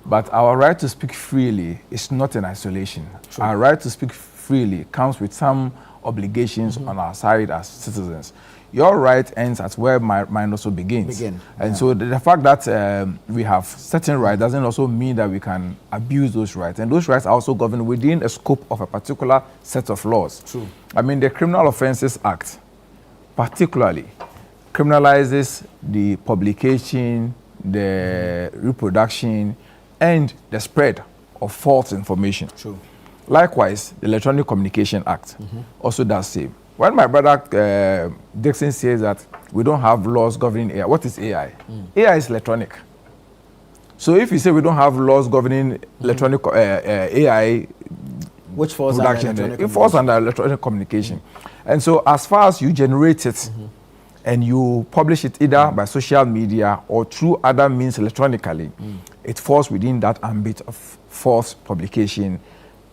But our right to speak freely is not in isolation. True. Our right to speak freely comes with some obligations on our side as citizens. Your right ends at where mine also begins. And so the fact that we have certain rights doesn't also mean that we can abuse those rights. And those rights are also governed within a scope of a particular set of laws. True. I mean, the Criminal Offences Act particularly criminalizes the publication, the reproduction, and the spread of false information. True. Likewise, the Electronic Communication Act also does same. When my brother Dixon says that we don't have laws governing AI, what is AI? AI is electronic. So if you say we don't have laws governing electronic AI, which falls production, under it falls under electronic communication. And so as far as you generate it and you publish it either by social media or through other means electronically, it falls within that ambit of false publication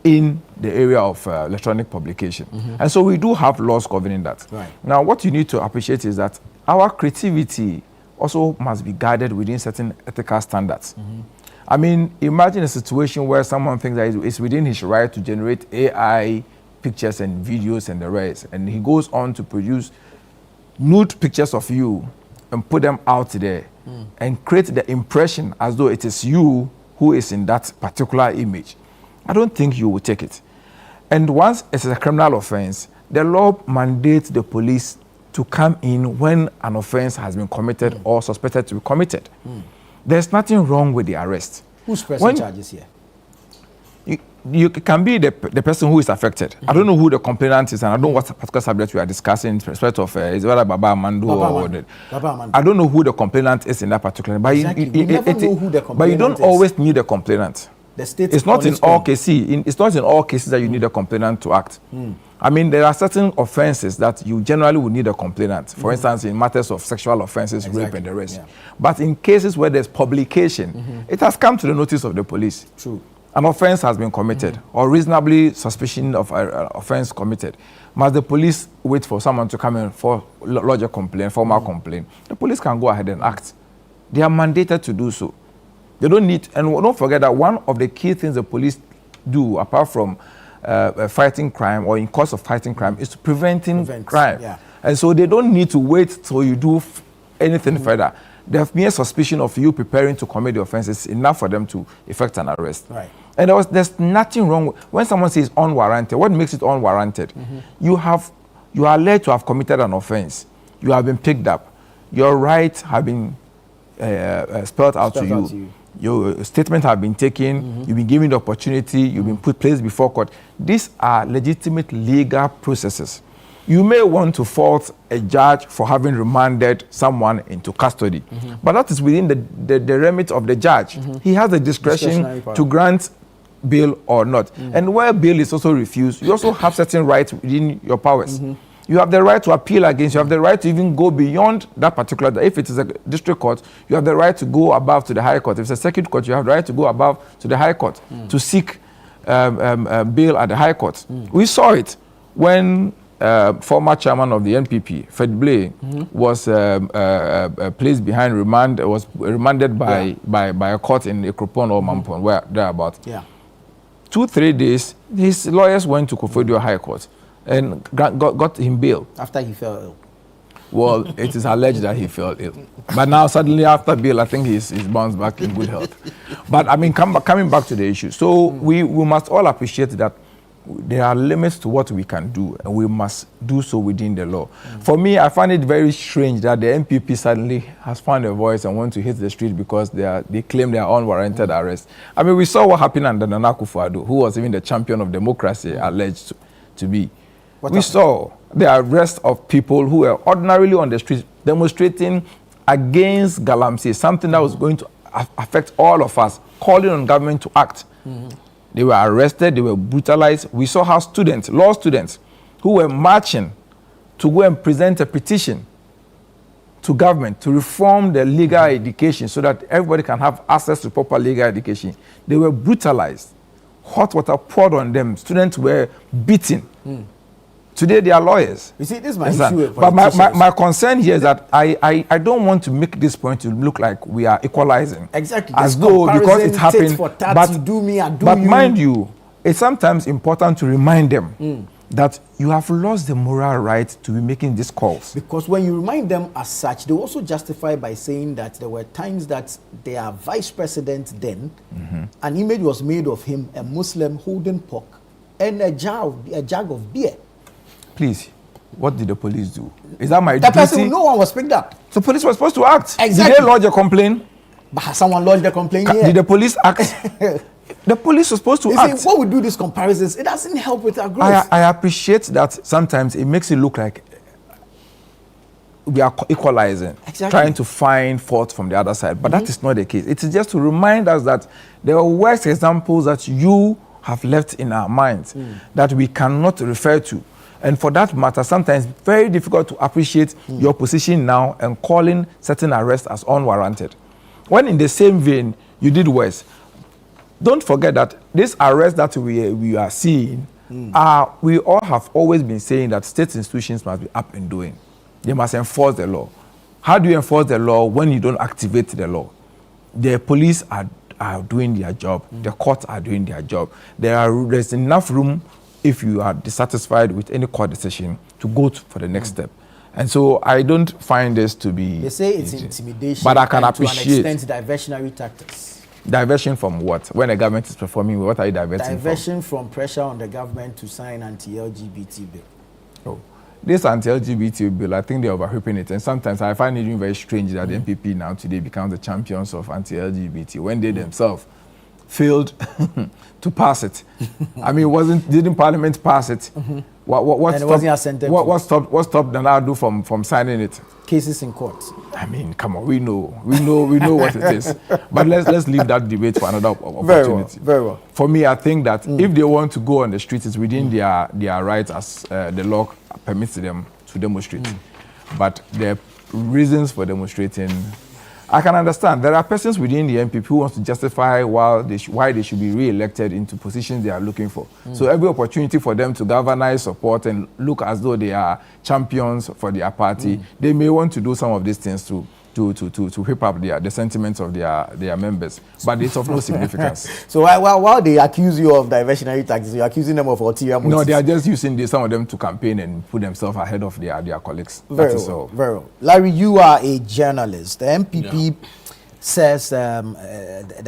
in the area of electronic publication. And so we do have laws governing that. Right. Now, what you need to appreciate is that our creativity also must be guided within certain ethical standards. I mean, imagine a situation where someone thinks that it's within his right to generate AI pictures and videos and the rest, and he goes on to produce nude pictures of you and put them out there and create the impression as though it is you who is in that particular image. I don't think you will take it. And once it's a criminal offense, the law mandates the police to come in when an offense has been committed or suspected to be committed. There's nothing wrong with the arrest. Who's pressing charges here? You can be the person who is affected. I don't know who the complainant is, and I don't know what particular subject we are discussing in respect of is whether Baba Amando or Baba Amando. I don't know who the complainant is in that particular. But Exactly. We never know who the but you don't complainant is. always need a complainant. The state It's not on in its all own. cases. It's not in all cases that you need a complainant to act. I mean, there are certain offenses that you generally would need a complainant. For instance, in matters of sexual offenses, rape, and the rest. Yeah. But in cases where there's publication, it has come to the notice of the police. True. An offense has been committed or reasonably suspicion of an offense committed. Must the police wait for someone to come in for lodge a complaint, formal complaint? The police can go ahead and act. They are mandated to do so. They don't need, and don't forget that one of the key things the police do, apart from fighting crime or in course of fighting crime, is to preventing crime. Yeah. And so they don't need to wait till you do anything further. The mere suspicion of you preparing to commit the offense is enough for them to effect an arrest. Right. And there's nothing wrong when someone says unwarranted. What makes it unwarranted? You are alleged to have committed an offense. You have been picked up. Your rights have been spelled out to you. Your statement have been taken. You've been given the opportunity. You've been placed before court. These are legitimate legal processes. You may want to fault a judge for having remanded someone into custody, but that is within the remit of the judge. He has the discretion to grant bail or not. And where bail is also refused, you also have certain rights within your powers. You have the right to appeal against, you have the right to even go beyond that particular, if it is a district court, you have the right to go above to the high court. If it's a circuit court, you have the right to go above to the high court to seek bail at the high court. We saw it when former chairman of the NPP, Fred Blay, was placed behind remand, was remanded by a court in Ekropon or Mampon, where thereabout. Yeah. 2-3 days, his lawyers went to Koforidua High Court and got him bail. After he fell ill. Well, it is alleged that he fell ill. But now, suddenly, after bail, I think he's bounced back in good health. But, I mean, coming back to the issue. So, we must all appreciate that there are limits to what we can do, and we must do so within the law. For me, I find it very strange that the NPP suddenly has found a voice and want to hit the street because they claim their unwarranted arrest. I mean, we saw what happened under Nana Akufo-Addo, who was even the champion of democracy, alleged to be. We saw the arrest of people who were ordinarily on the streets demonstrating against Galamsey, something that was going to affect all of us, calling on government to act. They were arrested, they were brutalized. We saw how students, law students, who were marching to go and present a petition to government to reform the legal education so that everybody can have access to proper legal education. They were brutalized. Hot water poured on them. Students were beaten. Today they are lawyers. You see, this is my issue. But my concern here is that I don't want to make this point to look like we are equalizing. Exactly. As though because it happened. But you do me, I do but you. Mind you, it's sometimes important to remind them that you have lost the moral right to be making these calls. Because when you remind them as such, they also justify by saying that there were times that their vice president then, an image was made of him, a Muslim holding pork, and a jug of beer. Please, what did the police do? Is that my duty? Person, no one was picked up. So police was supposed to act. Exactly. Did they lodge a complaint? But someone lodged a complaint here. Did the police act? The police was supposed to act. See, when we do these comparisons, it doesn't help with our growth. I appreciate that sometimes it makes it look like we are equalizing, trying to find fault from the other side. But that is not the case. It is just to remind us that there are worst examples that you have left in our minds that we cannot refer to. And for that matter, sometimes it's very difficult to appreciate your position now and calling certain arrests as unwarranted. When in the same vein, you did worse. Don't forget that this arrest that we are seeing, we all have always been saying that state institutions must be up and doing. They must enforce the law. How do you enforce the law when you don't activate the law? The police are doing their job. The courts are doing their job. There's enough room if you are dissatisfied with any court decision to go for the next step. And so I don't find this to be... They say it's intimidation, but I can appreciate... to an extent, diversionary tactics. Diversion from what? When the government is performing, what are you diverting Diversion from pressure on the government to sign anti-LGBT bill. Oh. This anti-LGBT bill, I think they're overhyping it. And sometimes I find it even very strange that the NPP now today becomes the champions of anti-LGBT when they themselves failed to pass it. I mean, didn't Parliament pass it? What stopped Nana from signing it? Cases in court. I mean, come on, we know what it is. But let's leave that debate for another opportunity. Very well. For me, I think that if they want to go on the streets, it's within their rights as the law permits them to demonstrate. But the reasons for demonstrating, I can understand. There are persons within the NPP who want to justify why they should be re-elected into positions they are looking for. So every opportunity for them to galvanize support and look as though they are champions for their party, they may want to do some of these things to whip up the sentiments of their members. But it's of no significance. So while they accuse you of diversionary tactics, you're accusing them of ulterior motives? No, they are just using some of them to campaign and put themselves ahead of their colleagues. Very well. Larry, you are a journalist. The MPP says there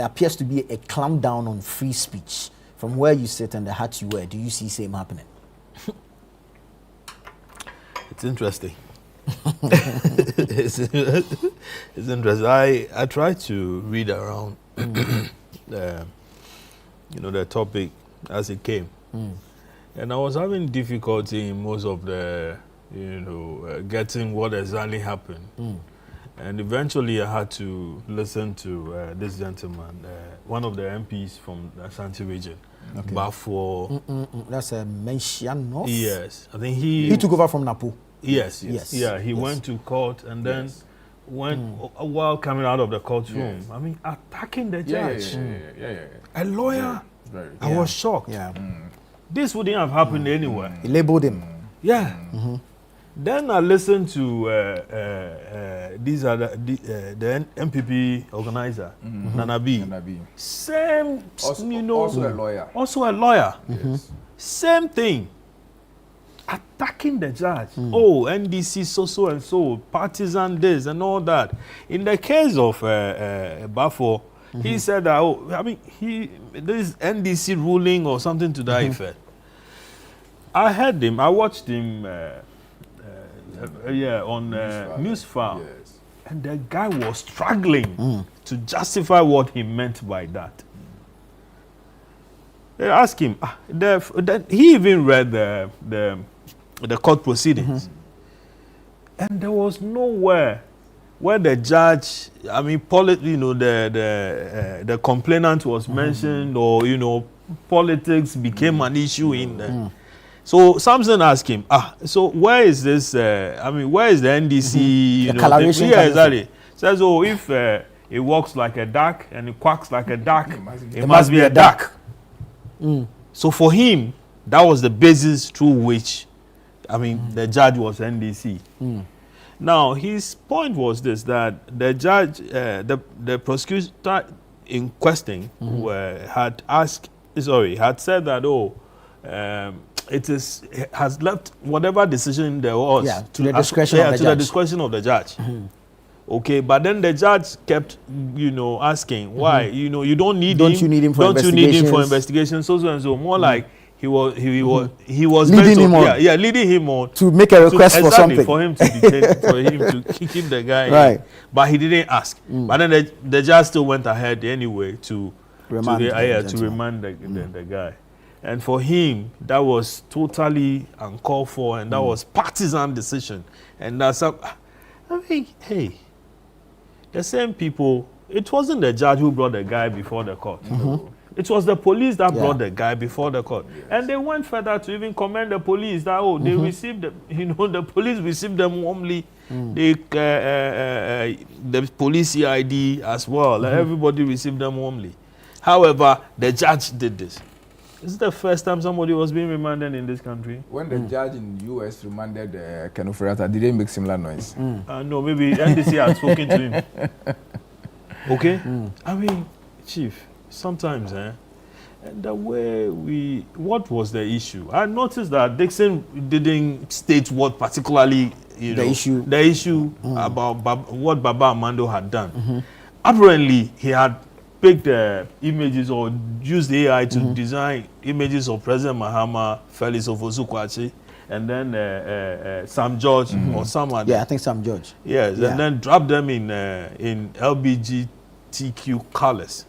appears to be a clampdown on free speech. From where you sit and the hat you wear, do you see same happening? It's interesting. It's interesting. I try to read around the topic as it came, and I was having difficulty in most of the getting what exactly happened, and eventually I had to listen to this gentleman, one of the MPs from the Ashanti region. Okay. Bafo. That's a Mention North. Yes, I think he took over from Napo. Yes. Yeah, he went to court and then while coming out of the courtroom, I mean, attacking the judge. A lawyer. I was shocked. This wouldn't have happened anywhere. He labeled him. Yeah. Then I listened to these are the NPP organizer, Nanabi. Same, Also a lawyer. Also a lawyer. Yes. Same thing. Attacking the judge. Oh, NDC so and so, partisan this and all that. In the case of Bafo, he said that, this NDC ruling or something to that effect. I heard him, I watched him on Newsfile. Yes. And the guy was struggling to justify what he meant by that. They asked him, he even read the court proceedings. And there was nowhere where the judge, the complainant was mentioned, or, politics became an issue in there. So Samson asked him, so where is this, where is the NDC, The coloration yeah, kind of exactly. Says, if it walks like a duck and it quacks like a duck, it must be a duck. So for him, that was the basis through which, the judge was NDC. Now, his point was this, that the judge, the prosecutor in question had said that, it has left whatever decision there was to the discretion of the to the discretion of the judge. Okay, but then the judge kept, asking why, you don't need him. You need him for don't you need him for investigation? So and so. More like he was leading him on. Leading him on To make a request for something. for him to detain, for him to keep the guy. Right. But he didn't ask. But then the judge still went ahead anyway to remand the guy. And for him, that was totally uncalled for, and that was partisan decision. And that's hey, the same people. It wasn't the judge who brought the guy before the court. It was the police that brought the guy before the court. Yes. And they went further to even commend the police that, they received them, the police received them warmly. The police CID as well. Everybody received them warmly. However, the judge did this. This is the first time somebody was being remanded in this country. When the judge in the US remanded Ken Ofori-Atta, did they make similar noise? No, maybe NDC had spoken to him. Okay? Chief, sometimes, the way what was the issue? I noticed that Dixon didn't state what particularly, the issue about what Baba Amando had done. Apparently, he had picked images or used AI to design images of President Mahama, Felix Ofosu-Kwakye, and then Sam George or someone. Yeah, I think Sam George. Yes, and then drop them in LGBTQ colors.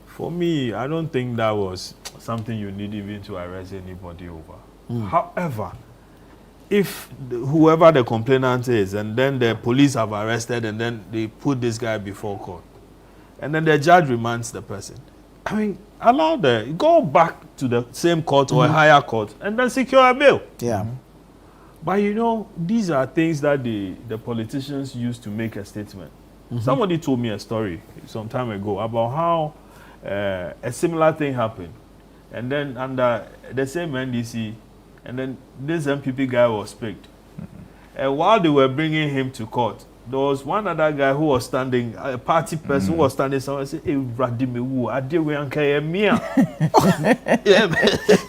For me, I don't think that was something you need even to arrest anybody over. However, if whoever the complainant is, and then the police have arrested, and then they put this guy before court, and then the judge remands the person, go back to the same court or a higher court, and then secure a bail. Yeah. But these are things that the politicians use to make a statement. Somebody told me a story some time ago about how a similar thing happened, and then under the same NDC, and then this MPP guy was picked. And while they were bringing him to court, there was one other guy who was standing, a party person who was standing somewhere and said, "Hey, Radimewu,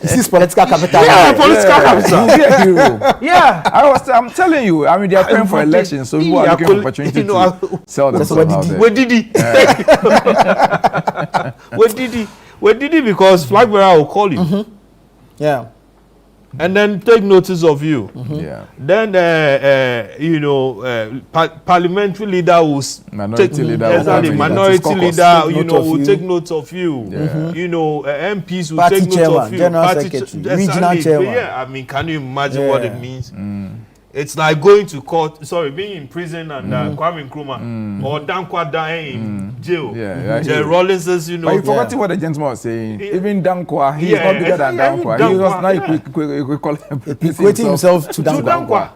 This is political capital. Yeah, political capital. Yeah, I'm telling you. They are praying for elections, so people are looking for opportunity to sell themselves out there. Where did he? Because flag bearer will call you. Yeah. And then take notice of you. Yeah. Then parliamentary leader will minority leader will take note of you. Yeah. MPs will Party take note chairman, of you. general secretary, regional chairman. Yeah, can you imagine what it means? It's like going to court, being in prison and Kwame Nkrumah or Dankwa Dae in jail. The Rollins says, But you forgot what the gentleman was saying. Even Dankwa, he is not bigger than Dankwa. He was not equating himself to Dankwa.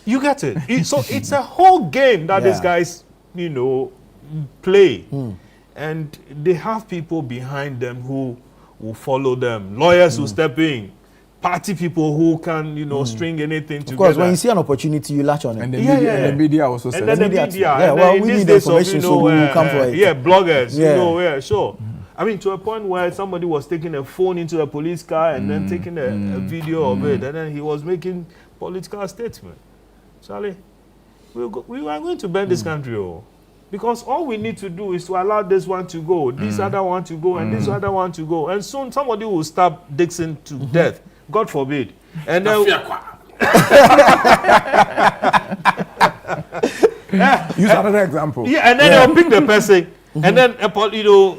You get it? So it's a whole game that these guys, play. And they have people behind them who will follow them. Lawyers will step in. party people who can, string anything together. Of course, when you see an opportunity, you latch on it. And the media also says. And then the media. Yeah, well, we need the information, so we will come for it. Yeah, bloggers. Sure. I mean, to a point where somebody was taking a phone into a police car and then taking a video of it, and then he was making political statement. Charlie, we are going to burn this country, because all we need to do is to allow this one to go, this other one to go, and this other one to go, and soon somebody will stab Dixon to death. God forbid. And then use another example. Yeah, and then they'll pick the person, and then a political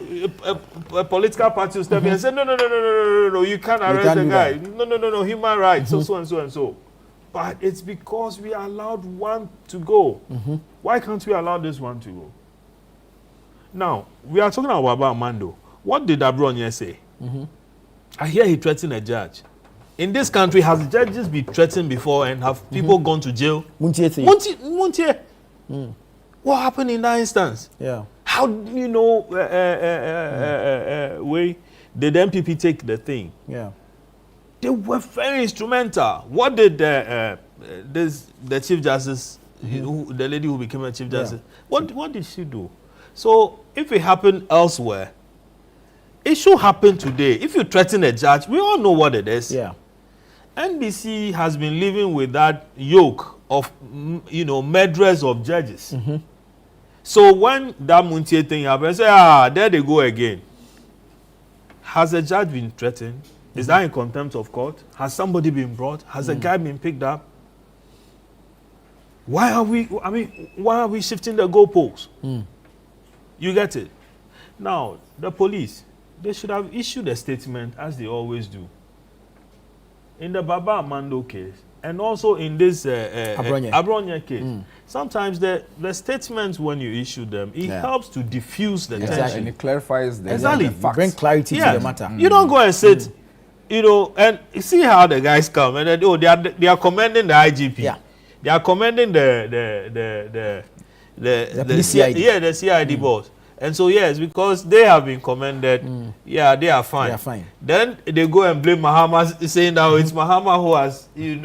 party will step in and say, no, you can't arrest the guy. No, human rights, so and so. But it's because we allowed one to go. Why can't we allow this one to go? Now, we are talking about Amando. What did Abronye say? I hear he threatened a judge. In this country, has judges been threatened before and have people gone to jail? Muntie. What happened in that instance? Yeah. How did the MPP take the thing? Yeah. They were very instrumental. What did the Chief Justice, the lady who became a Chief Justice, what did she do? So if it happened elsewhere, it should happen today. If you threaten a judge, we all know what it is. Yeah. NBC has been living with that yoke of, murderers of judges. So when that Muntie thing happened, I say, there they go again. Has a judge been threatened? Is that in contempt of court? Has somebody been brought? Has a guy been picked up? Why are we shifting the goalposts? You get it? Now, the police, they should have issued a statement as they always do. In the Baba Amando case, and also in this Abronye case, sometimes the statements, when you issue them, it helps to diffuse the tension. And it clarifies the facts. Bring clarity to the matter. You don't go and sit, and you see how the guys come, and then, they are commending the IGP. Yeah. They are commending the CID. the CID boss. And so, yes, because they have been commended, they are fine. They are fine. Then they go and blame Mahama, saying that it's Mahama who has, you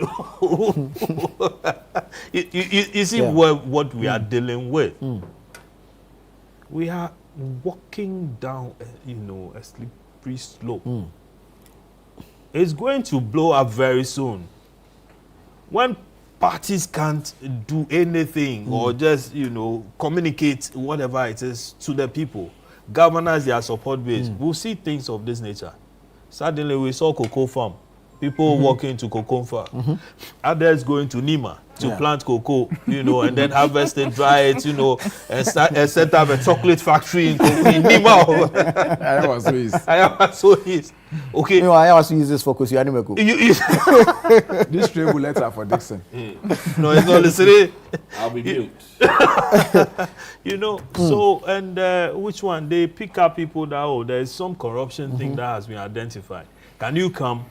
see what we are dealing with. We are walking down, a slippery slope. It's going to blow up very soon. When parties can't do anything or just, communicate whatever it is to the people, governors, their support base, we'll see things of this nature. Suddenly, we saw cocoa farm. People walking to cocoa farm. Others going to Nima to plant cocoa, and then harvest it, dry it, and set up a chocolate factory in Nima. I so his. Okay. I also use this for Kosianimeku. This tribute letter for Dixon. No, it's not listening. I'll be mute. So, and which one? They pick up people that, there is some corruption thing that has been identified. Can you come?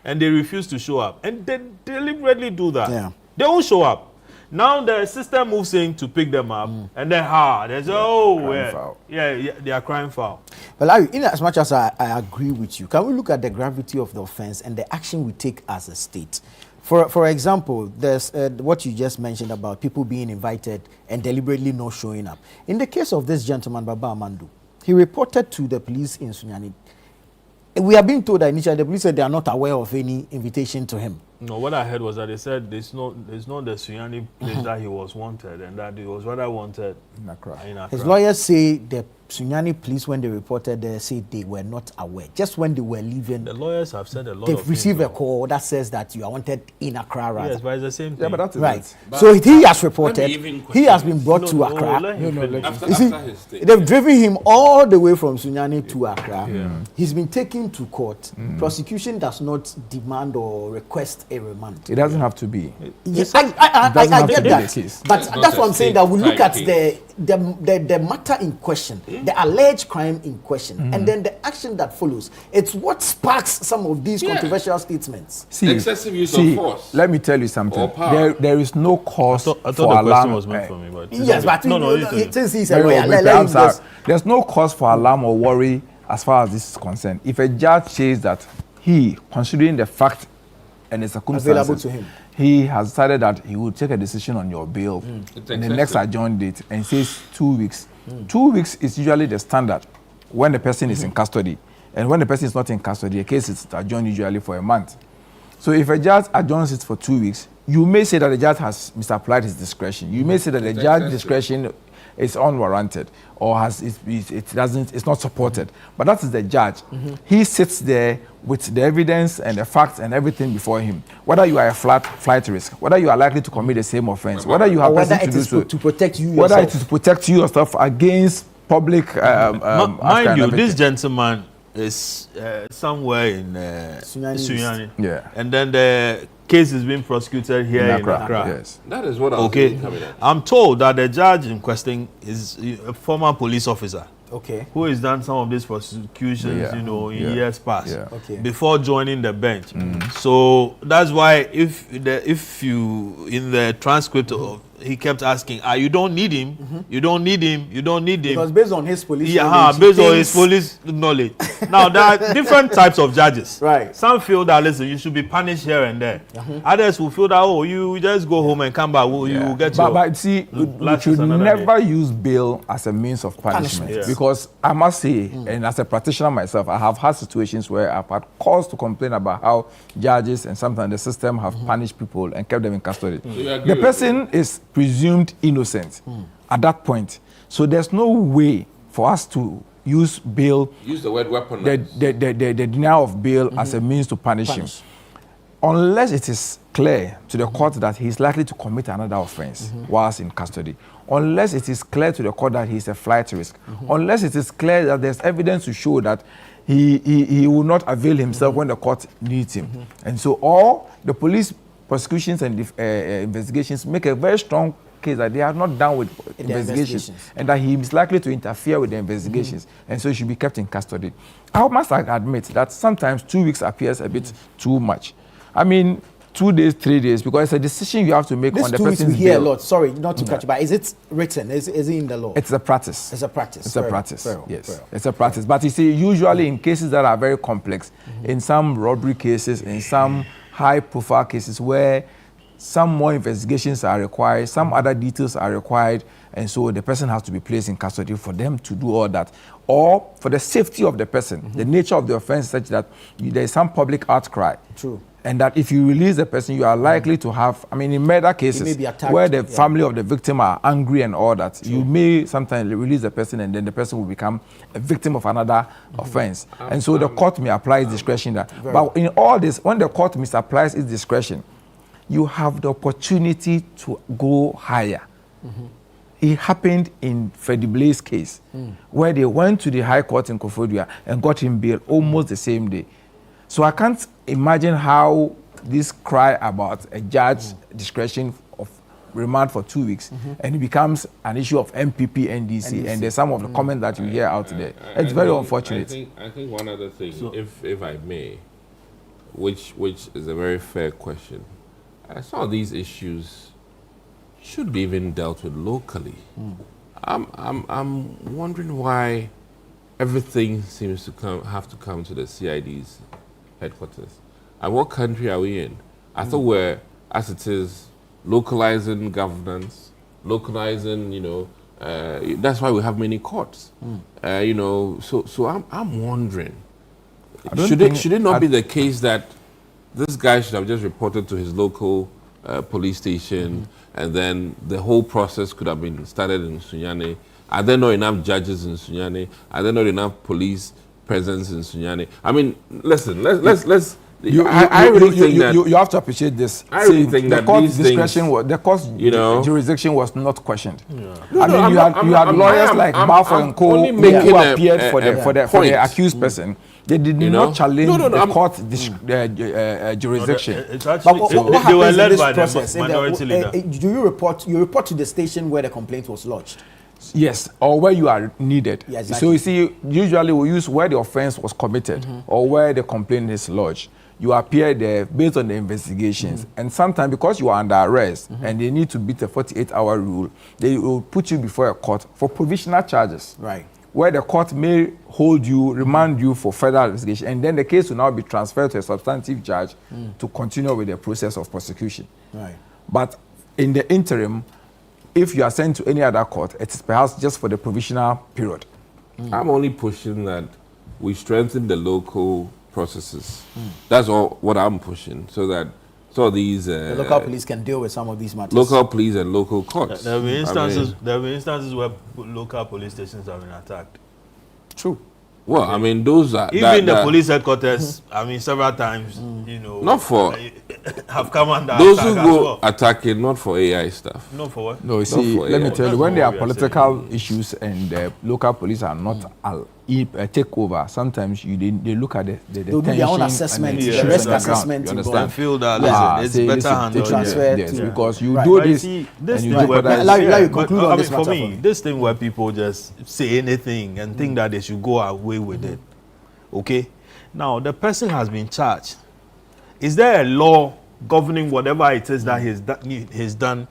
And they refuse to show up. And they deliberately do that. Yeah. They won't show up. Now the system moves in to pick them up. And then, they say, they are crying foul. But Larry, in as much as I agree with you, can we look at the gravity of the offense and the action we take as a state? For example, there's what you just mentioned about people being invited and deliberately not showing up. In the case of this gentleman, Baba Amando, he reported to the police in Sunyani. We are being told that initially the police said they are not aware of any invitation to him. No, what I heard was that they said there's not the Sunyani place that he was wanted, and that he was rather wanted in Accra. His lawyers say the Sunyani police, when they reported, they said they were not aware. Just when they were leaving, the lawyers have said a lot. They've received a call that says that you are wanted in Accra. Rather. Yes, but it's the same thing. Yeah, but that's right. So he has reported. He has been brought to Accra. You see, they've driven him all the way from Sunyani to Accra. He's been taken to court. Prosecution does not demand or request a remand. It doesn't have to be. Yes, I get that. But that's what I'm saying. That we look at the matter in question, the alleged crime in question, and then the action that follows. It's what sparks some of these controversial statements. Excessive use of force. Let me tell you something. There is no cause I thought for the alarm. question was meant for me, but Yes, but since he's a Very lawyer, well, let him just. there's no cause for alarm or worry as far as this is concerned. If a judge says that he, considering the fact and the circumstances available to him, he has decided that he will take a decision on your bail It's in the excessive. next adjourned date and says 2 weeks. 2 weeks is usually the standard when the person is in custody. And when the person is not in custody, the case is adjourned usually for a month. So if a judge adjourns it for 2 weeks, you may say that the judge has misapplied his discretion. You may say that the It's judge's excessive. discretion is unwarranted or it's not supported. But that is the judge. He sits there with the evidence and the facts and everything before him. Whether you are a flight risk, whether you are likely to commit the same offense, whether you have or whether person it to do is so, to protect you whether yourself. it is to protect you yourself against public. Mind you, everything. this gentleman is somewhere in Sunyani East. Sunyani. Yeah. And then the case is being prosecuted here in Accra. Yes. That is what I was Okay. even coming at. I'm told that the judge in question is a former police officer Okay. who has done some of these prosecutions, Yeah. in Yeah. years past, Yeah. Okay. before joining the bench. So that's why if you in the transcript of, he kept asking, you don't need him, you don't need him, you don't need him. Because based on his police Yeah, knowledge, based he on his thinks- police knowledge. Now, there are different types of judges. Right. Some feel that, listen, you should be punished here and there. Others will feel that, you just go home and come back. You will get your... But see, we life should is another never use bail as a means of punishment. Punishment. Yeah. Because I must say, and as a practitioner myself, I have had situations where I've had cause to complain about how judges and sometimes the system have punished people and kept them in custody. you agree The with person is presumed innocent at that point. So there's no way for us to use bail, Use the word weapon. the denial of bail as a means to punish him. Unless it is clear to the court that he is likely to commit another offense whilst in custody, unless it is clear to the court that he is a flight risk, unless it is clear that there's evidence to show that he will not avail himself when the court needs him. And so all the police prosecutions and investigations make a very strong case that they are not done with investigations and that he is likely to interfere with the investigations and so he should be kept in custody. I must admit that sometimes 2 weeks appears a bit too much. I mean, 2 days, 3 days, because it's a decision you have to make This on the 2 weeks person's we hear a bail. lot. Sorry, not to catch you, but is it written? Is it in the law? It's a practice. It's a practice. It's a Fair practice. enough. Fair Yes, enough. it's a practice. But you see, usually in cases that are very complex, in some robbery cases, in some high-profile cases where some more investigations are required, some other details are required, and so the person has to be placed in custody for them to do all that. Or for the safety of the person, the nature of the offense is such that there is some public outcry. True. And that if you release the person, you are likely to have, I mean, in murder may cases, be attacked, where the yeah. family of the victim are angry and all that, you may sometimes release the person and then the person will become a victim of another offense. And so the court may apply its discretion. But in all this, when the court misapplies its discretion, you have the opportunity to go higher. It happened in Freddie Blaze case, where they went to the High Court in Koforidua and got him bail almost the same day. So I can't imagine how this cry about a judge's discretion of remand for 2 weeks and it becomes an issue of MPP, NDC, and there's some of the comments that you hear out there. It's very unfortunate. I think one other thing, if I may, which is a very fair question. Some of these issues should be even dealt with locally. I'm wondering why everything seems to have to come to the CID's headquarters. And what country are we in? I thought we're, as it is, localizing governance, localizing, that's why we have many courts. So I'm wondering, should it not be the case that this guy should have just reported to his local police station, and then the whole process could have been started in Sunyani? Are there not enough judges in Sunyani? Are there not enough police presence in Sunyani? I mean, listen, let's. I really think that you have to appreciate this. I really think that court's these discretion things, the court's jurisdiction was not questioned. No, I mean, you had lawyers like Balfour and Co. only who making appeared a for the point. accused person. They did not challenge the court jurisdiction. It's But actually, what they were happens in led this by process? the minority leader. Do you report to the station where the complaint was lodged? Yes, or where you are needed. Yeah, exactly. So you see, usually we use where the offense was committed or where the complaint is lodged. You appear there based on the investigations. And sometimes because you are under arrest and they need to beat the 48-hour rule, they will put you before a court for provisional charges. Right. where the court may hold you, remand you for further investigation, and then the case will now be transferred to a substantive judge to continue with the process of prosecution. Right. But in the interim, if you are sent to any other court, it is perhaps just for the provisional period. I'm only pushing that we strengthen the local processes. That's all what I'm pushing, so that these The local police can deal with some of these matters. local police and local courts. There will be instances. There will be instances where local police stations have been attacked. True. Well, I mean, those are Even the police headquarters. I mean, several times. You know, Not for- have come under those attack who as go well. attacking, not for AI stuff. Not for what? No, you see, for let me AI. tell you, That's when not there are what we are political issues and the local police are not take over, sometimes they look at the They'll do their own tension assessment, and the issues risk on the ground, assessment you to go. understand? And feel that it's say, better handled. transfer yes, to- because you Right. do But you this see, this and you thing do where that. people- Allow you but, conclude on I mean, this for matter me, for me. this thing where people just say anything and think that they should go away with it. Okay, now the person has been charged. Is there a law governing whatever it is that he's done?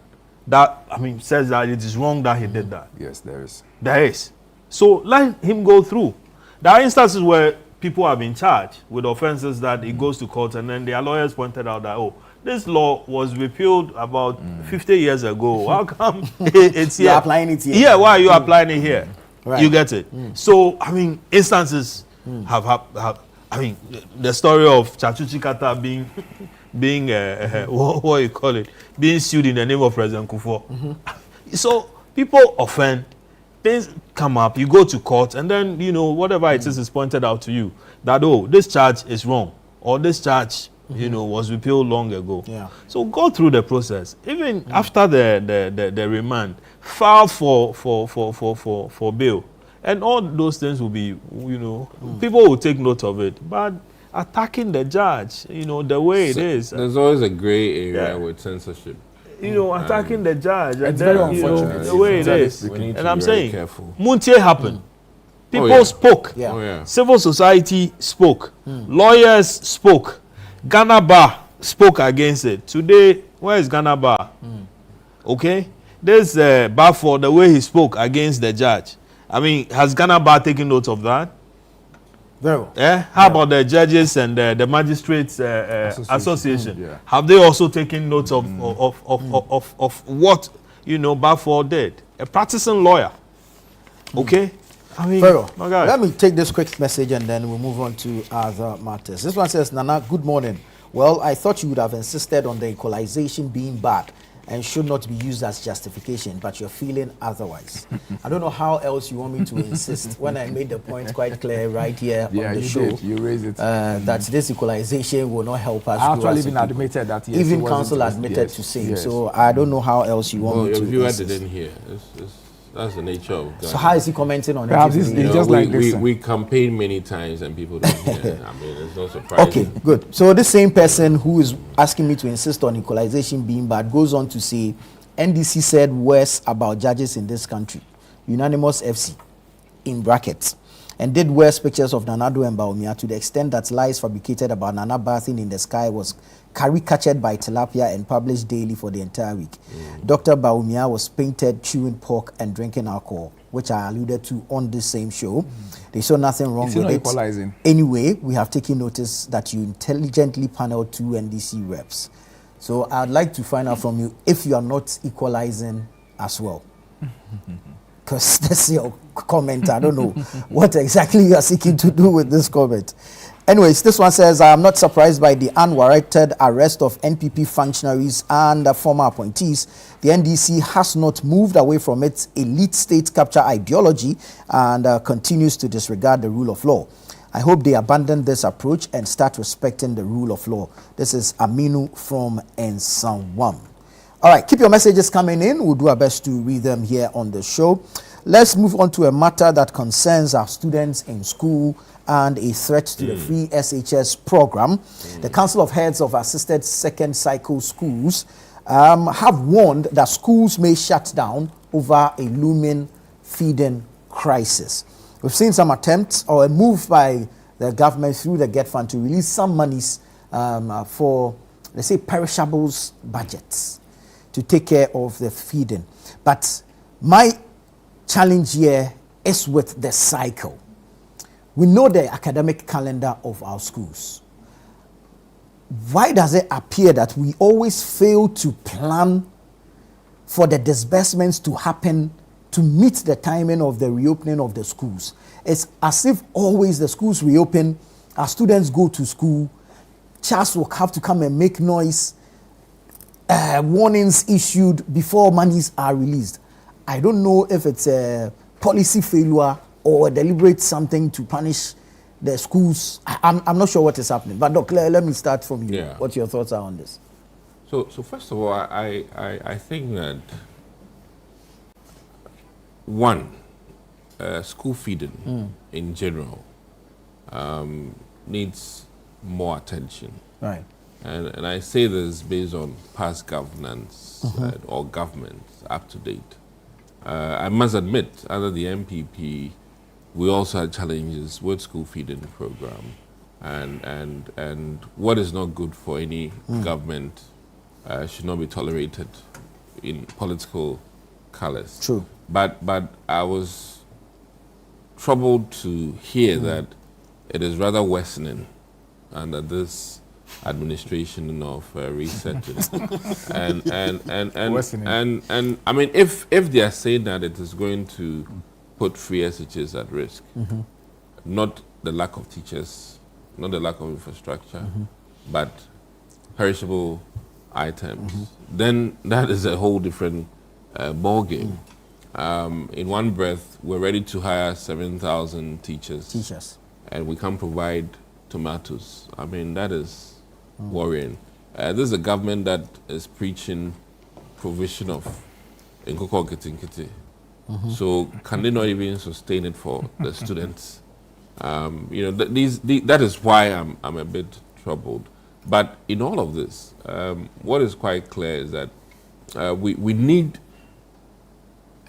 That, I mean, says that it is wrong that he did that. Yes, there is. There is. So let him go through. There are instances where people have been charged with offenses that it goes to court, and then their lawyers pointed out that, oh, this law was repealed about 50 years ago. How come it's here? You're applying it here. Yeah, why are you applying it here? Right. You get it? So, I mean, instances have, I mean, the story of Chachuchi Kata being what you call it, being sued in the name of President Kufuor. So people offend, things come up, you go to court, and then, you know, whatever it is pointed out to you that, oh, this charge is wrong, or this charge, you know, was repealed long ago. Yeah. So go through the process. Even after the remand, file for bail, and all those things will be, you know, people will take note of it. But attacking the judge, you know, the way it is, There's always a gray area Yeah. with censorship. you know, attacking the judge, and It's then, very you know, unfortunate. the way it Sincerely is. speaking. We need And to I'm be very saying, careful. Muntie happened. People yeah. spoke. Yeah. Oh yeah. Civil society spoke. Lawyers spoke. Ghana Bar spoke against it. Today, where is Ghana Bar? Okay? This Bar for the way he spoke against the judge. I mean, has Ghana Bar taken note of that? Very well. How about the judges and the magistrates association? Yeah. Have they also taken note of what, you know, Balfour did? A practicing lawyer. Okay? I mean, Very well. my God. Let me take this quick message and then we'll move on to other matters. This one says, Nana, good morning. Well, I thought you would have insisted on the equalization being bad and should not be used as justification, but you're feeling otherwise. I don't know how else you want me to insist when I made the point quite clear right here Yeah, on the you show did. You raised it. that this equalization will not help us. I grow actually as a even people. admitted that. Yes, Even it wasn't- council admitted yes, to same. yes. So I don't know how else you want Well, me to if you insist. didn't hear, that's the nature of Ghana. So how is he commenting on Perhaps it? it's- You it's know, just we, like this. we campaign many times and people don't hear. I mean, it's not surprising. Okay, good. So this same person who is asking me to insist on equalization being bad goes on to say, NDC said worse about judges in this country. Unanimous FC, in brackets, and did worse pictures of Nana Addo and Bawumia to the extent that lies fabricated about Nana bathing in the sky was caricatured by Tilapia and published daily for the entire week. Dr. Bawumia was painted chewing pork and drinking alcohol, which I alluded to on this same show. They saw nothing wrong Is he with not it. equalizing? Anyway, we have taken notice that you intelligently paneled 2 NDC reps. So I'd like to find out from you if you are not equalizing as well. Because that's your comment. I don't know what exactly you are seeking to do with this comment. Anyways, this one says, I am not surprised by the unwarranted arrest of NPP functionaries and former appointees. The NDC has not moved away from its elite state capture ideology and continues to disregard the rule of law. I hope they abandon this approach and start respecting the rule of law. This is Aminu from Nsawam. All right, keep your messages coming in. We'll do our best to read them here on the show. Let's move on to a matter that concerns our students in school and a threat to the free SHS program. The Council of Heads of Assisted Second Cycle Schools have warned that schools may shut down over a looming feeding crisis. We've seen some attempts or a move by the government through the Get Fund to release some monies for, let's say, perishables budgets to take care of the feeding. But my challenge here is with the cycle. We know the academic calendar of our schools. Why does it appear that we always fail to plan for the disbursements to happen to meet the timing of the reopening of the schools? It's as if always the schools reopen, our students go to school, CHAS will have to come and make noise, warnings issued before monies are released. I don't know if it's a policy failure or a deliberate something to punish the schools. I'm not sure what is happening. But Doc, let me start from you. Yeah. What your thoughts are on this? So first of all, I think that one, school feeding in general needs more attention. Right. And I say this based on past governance or governments up to date. I must admit, under the MPP, we also had challenges with school feeding program, and what is not good for any government should not be tolerated in political colors. True. But I was troubled to hear that it is rather worsening under this administration of resetting. and I mean, if they are saying that it is going to put free SHs at risk, not the lack of teachers, not the lack of infrastructure, but perishable items, then that is a whole different ball game. In one breath, we're ready to hire 7,000 teachers, and we can't provide tomatoes. I mean, that is worrying. This is a government that is preaching provision of Nkoko Kitinkiti. So can they not even sustain it for the students? That is why I'm a bit troubled. But in all of this, what is quite clear is that we need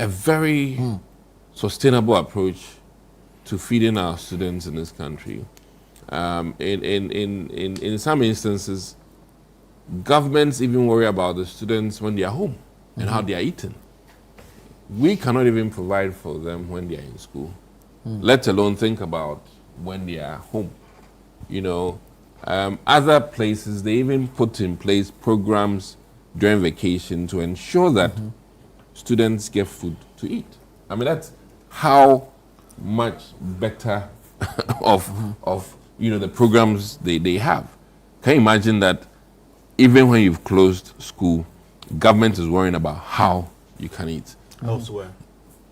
a very sustainable approach to feeding our students in this country. In some instances, governments even worry about the students when they are home and how they are eating. We cannot even provide for them when they are in school, let alone think about when they are home. Other places, they even put in place programs during vacation to ensure that students get food to eat. I mean, that's how much better of the programs they have. Can you imagine that even when you've closed school, government is worrying about how you can eat? Elsewhere.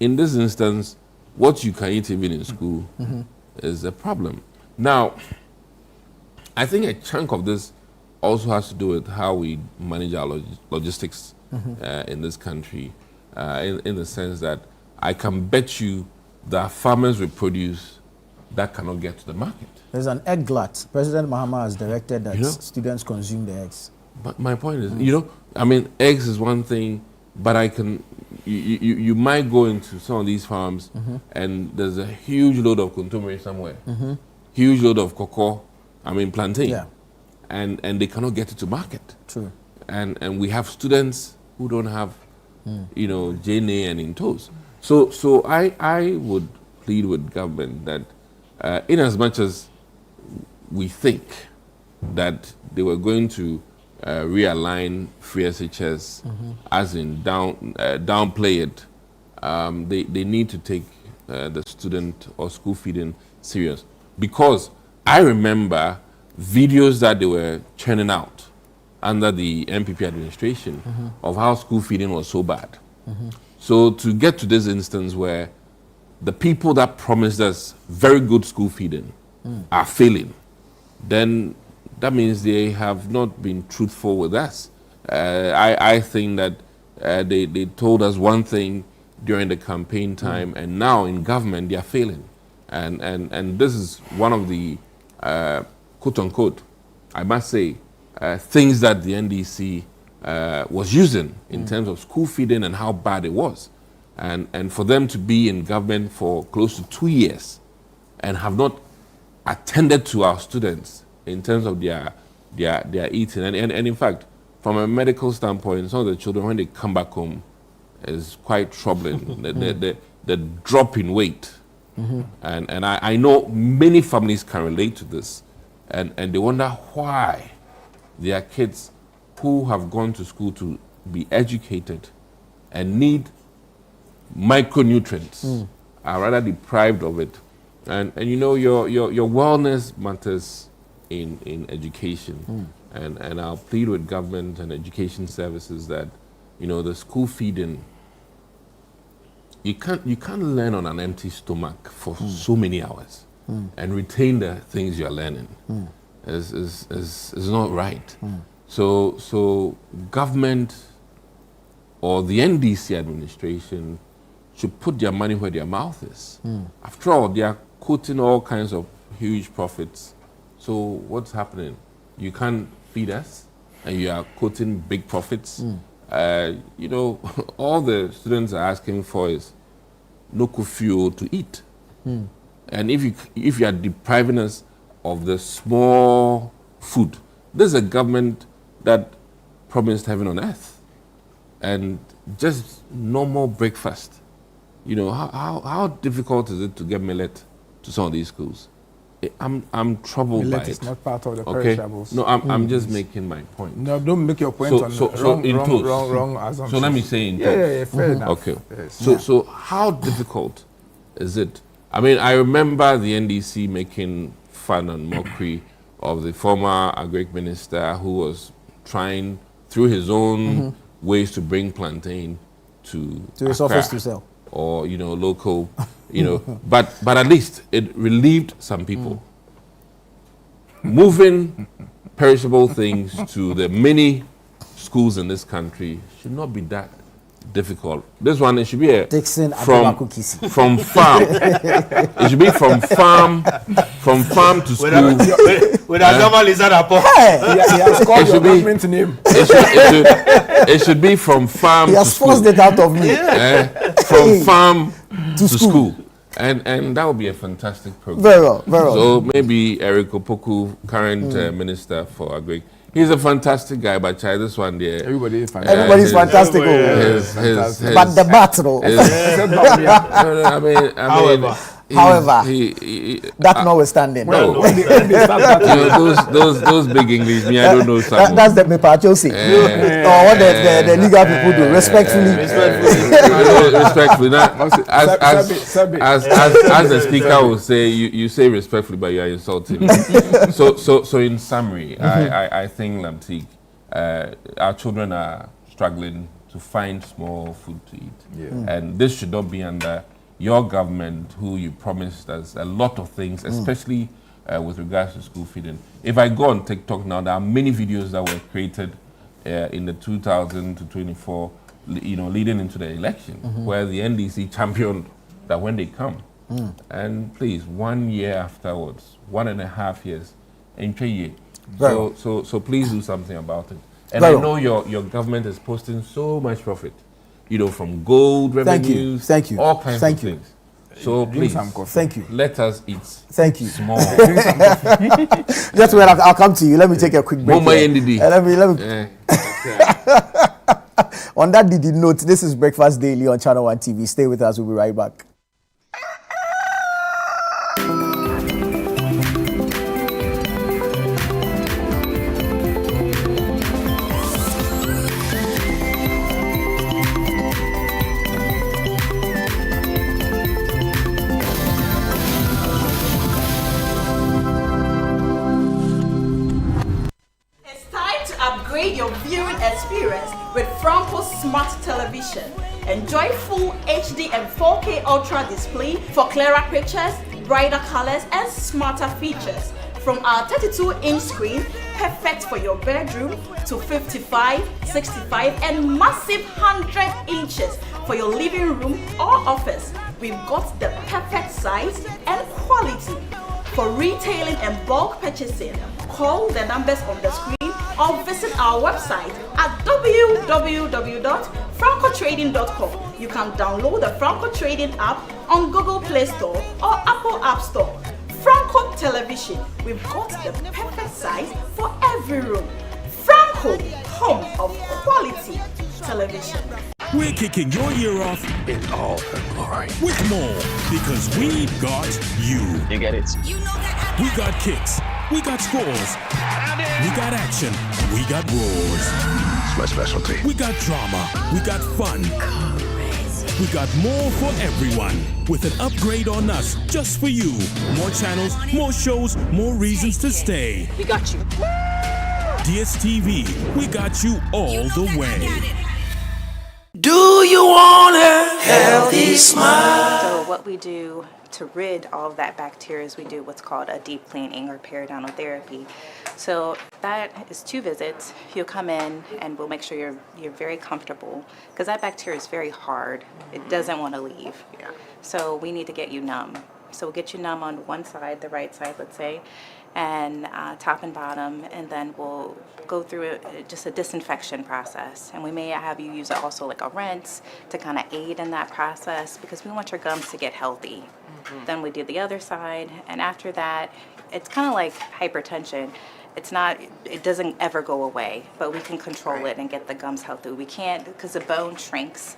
In this instance, what you can eat even in school is a problem. Now, I think a chunk of this also has to do with how we manage our logistics in this country, in the sense that I can bet you that farmers will produce that cannot get to the market. There's an egg glut. President Mahama has directed that students consume the eggs. But my point is, I mean, eggs is one thing, but you might go into some of these farms and there's a huge load of contomere somewhere, huge load of cocoa, plantain, and they cannot get it to market. True. And we have students who don't have, JNA and in toes. So I would plead with government that in as much as we think that they were going to realign free SHS, as in downplay it, they need to take the student or school feeding serious. Because I remember videos that they were churning out under the MPP administration of how school feeding was so bad. So to get to this instance where the people that promised us very good school feeding are failing, then that means they have not been truthful with us. I think that they told us one thing during the campaign time, and now in government they are failing. And this is one of the quote unquote, I must say, things that the NDC was using in terms of school feeding and how bad it was. And for them to be in government for close to 2 years and have not attended to our students in terms of their eating. And in fact, from a medical standpoint, some of the children, when they come back home, is quite troubling. the drop in weight. And I know many families can relate to this, and they wonder why their kids who have gone to school to be educated and need micronutrients are rather deprived of it. And you know, your wellness matters in education. And I'll plead with government and education services that, you know, the school feeding, you can't learn on an empty stomach for so many hours and retain the things you're learning. It's not right. So government or the NDC administration should put their money where their mouth is. After all, they are quoting all kinds of huge profits. So what's happening? You can't feed us, and you are quoting big profits. You know, all the students are asking for is no fuel to eat. And if you are depriving us of the small food, this is a government that promised heaven on earth, and just normal breakfast. You know, how difficult is it to get millet to some of these schools? I'm troubled Millet by it. is not part of the Okay? perishables. No, I'm just making my point. No, don't make your point on wrong assumptions. So let me say in Yeah, fair enough. Okay. Yes. So how difficult is it? I mean, I remember the NDC making fun and mockery of the former agric minister who was trying through his own ways to bring plantain to his Accra, office to sell. or, you know, local, you know, but at least it relieved some people. Moving perishable things to the many schools in this country should not be that difficult. This one, it should be Dixon from Abubakar farm. It should be from farm to school. With a normal lizard apple. He has called It your should be- government name. It should be from farm He to has school. forced it out of me. From farm To to school. school. And that would be a fantastic program. Very well, very well. So maybe Eric Opoku, current Minister for Agri, he's a fantastic guy, but child, this one there. Everybody is fantastic. Everybody's his- fantastic. his- But the battle, However, that notwithstanding. No. When they start that, You know, those big English, me, I don't know some. That's the Mepacho say. Or what the legal people do, respectfully. Respectfully. Now, Sabi. as the speaker will say, you say respectfully, but you are insulting me. So in summary, I think, Lamtik, our children are struggling to find small food to eat. And this should not be under your government, who you promised us a lot of things, especially with regards to school feeding. If I go on TikTok now, there are many videos that were created in the 2000 to 24, you know, leading into the election, where the NDC championed that when they come, and please, 1 year afterwards, 1.5 years, so please do something about it. And I know your government is posting so much profit, you know, from gold revenues, Thank you. all kinds Thank of you. things. So please, Thank you. let us eat. Thank you. Small. Just wait, I'll come to you. Let me take a quick break. Mama here. NDD. Let me. On that DD note, this is Breakfast Daily on Channel One TV. Stay with us. We'll be right back. Upgrade your viewing experience with Franco Smart Television. Enjoy full HD and 4K Ultra display for clearer pictures, brighter colors, and smarter features. From our 32-inch screen, perfect for your bedroom, to 55, 65, and massive 100 inches for your living room or office. We've got the perfect size and quality. For retailing and bulk purchasing, call the numbers on the screen or visit our website at www.francotrading.com. You can download the Franco Trading app on Google Play Store or Apple App Store. Franco Television, we've got the perfect size for every room. Franco, home of quality television. we're kicking your year off in all her glory. with more because we got you. You get it? We got kicks, we got scores, we got action, we got roars. It's my specialty. We got drama, we got fun. We got more for everyone with an upgrade on us just for you. More channels, more shows, more reasons to stay. We got you. DSTV, we got you all the way. Do you want a healthy smile? So what we do to rid all of that bacteria is we do what's called a deep cleaning or periodontal therapy. So that is 2 visits. You'll come in and we'll make sure you're very comfortable because that bacteria is very hard. It doesn't want to leave. So we need to get you numb. So we'll get you numb on one side, the right side, let's say, and top and bottom, and then we'll go through just a disinfection process. And we may have you use also like a rinse to kind of aid in that process because we want your gums to get healthy. Then we do the other side, and after that, it's kind of like hypertension. It doesn't ever go away, but we can control it and get the gums healthy. We can't, because the bone shrinks,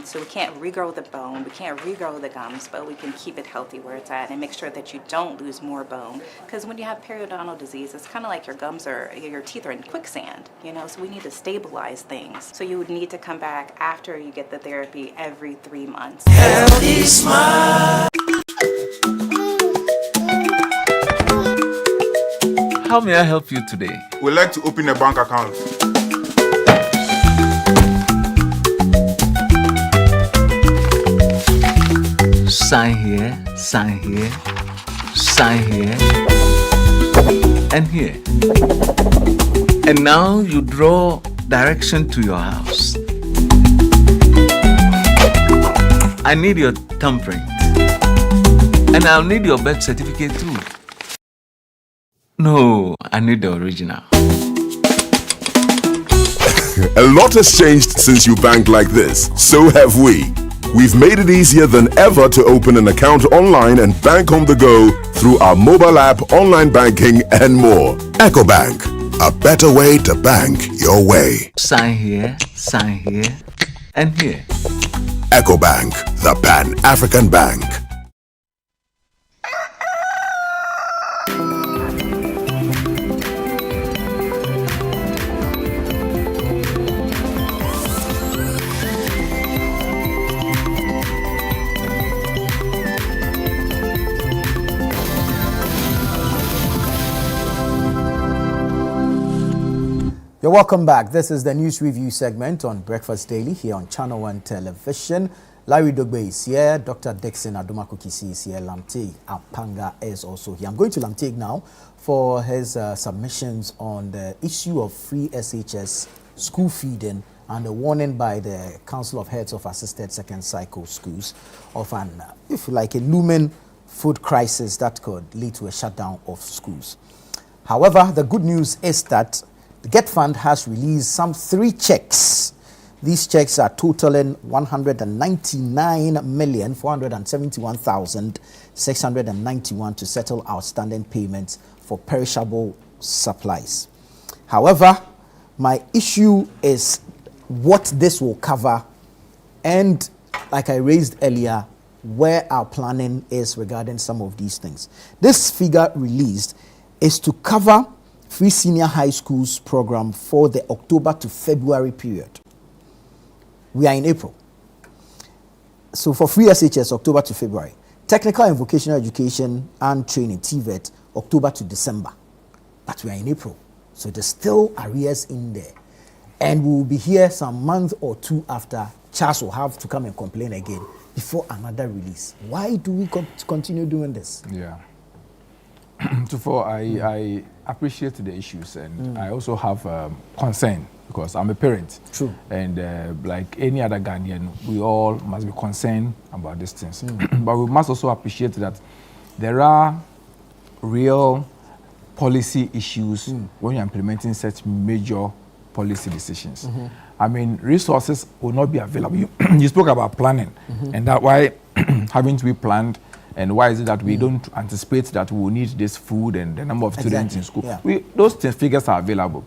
so we can't regrow the bone, we can't regrow the gums, but we can keep it healthy where it's at and make sure that you don't lose more bone. Because when you have periodontal disease, it's kind of like your teeth are in quicksand, so we need to stabilize things. So you would need to come back after you get the therapy every 3 months. Healthy smile. How may I help you today? We'd like to open a bank account. Sign here, sign here, sign here, and here. And now you draw direction to your house. I need your thumbprint. And I'll need your birth certificate too. No, I need the original. A lot has changed since you banked like this. So have we. We've made it easier than ever to open an account online and bank on the go through our mobile app, online banking, and more. EcoBank, a better way to bank your way. Sign here, and here. EcoBank, the Pan-African Bank. You're welcome back. This is the news review segment on Breakfast Daily here on Channel 1 Television. Larry Dogbe is here. Dr. Dixon Adumakukisi is here. Lamte Apanga is also here. I'm going to Lamte now for his submissions on the issue of free SHS school feeding and the warning by the Council of Heads of Assisted Second Cycle Schools of an, if you like, a looming food crisis that could lead to a shutdown of schools. However, the good news is that the Get Fund has released some 3 checks. These checks are totaling 199,471,691 to settle outstanding payments for perishable supplies. However, my issue is what this will cover and, like I raised earlier, where our planning is regarding some of these things. This figure released is to cover Free Senior High Schools program for the October to February period. We are in April. So for free SHS, October to February. Technical and Vocational Education and Training, TVET, October to December. But we are in April. So there's still arrears in there. And we will be here some month or 2 after Charles will have to come and complain again before another release. Why do we continue doing this? Yeah. So I appreciate the issues, and I also have concern because I'm a parent. True. And like any other Ghanaian, we all must be concerned about these things. But we must also appreciate that there are real policy issues when you're implementing such major policy decisions. I mean, resources will not be available. You spoke about planning, and that why having to be planned. And why is it that we don't anticipate that we will need this food and the number of students in school? Yeah. Those figures are available.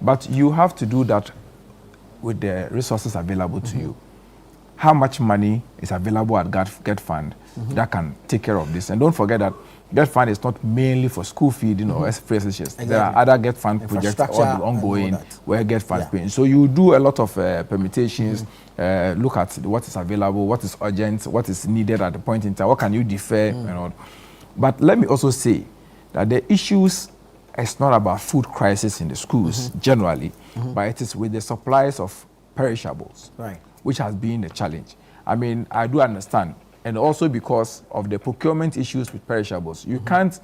But you have to do that with the resources available to you, how much money is available at Get Fund that can take care of this? And don't forget that Get Fund is not mainly for school feeding or free SHS. Exactly. There are other Get Fund projects ongoing where Get Fund is paying. So you do a lot of permutations, look at what is available, what is urgent, what is needed at the point in time, what can you defer and all. But let me also say that the issues is not about food crisis in the schools generally, but it is with the supplies of perishables, which has been a challenge. I mean, I do understand. And also because of the procurement issues with perishables. You can't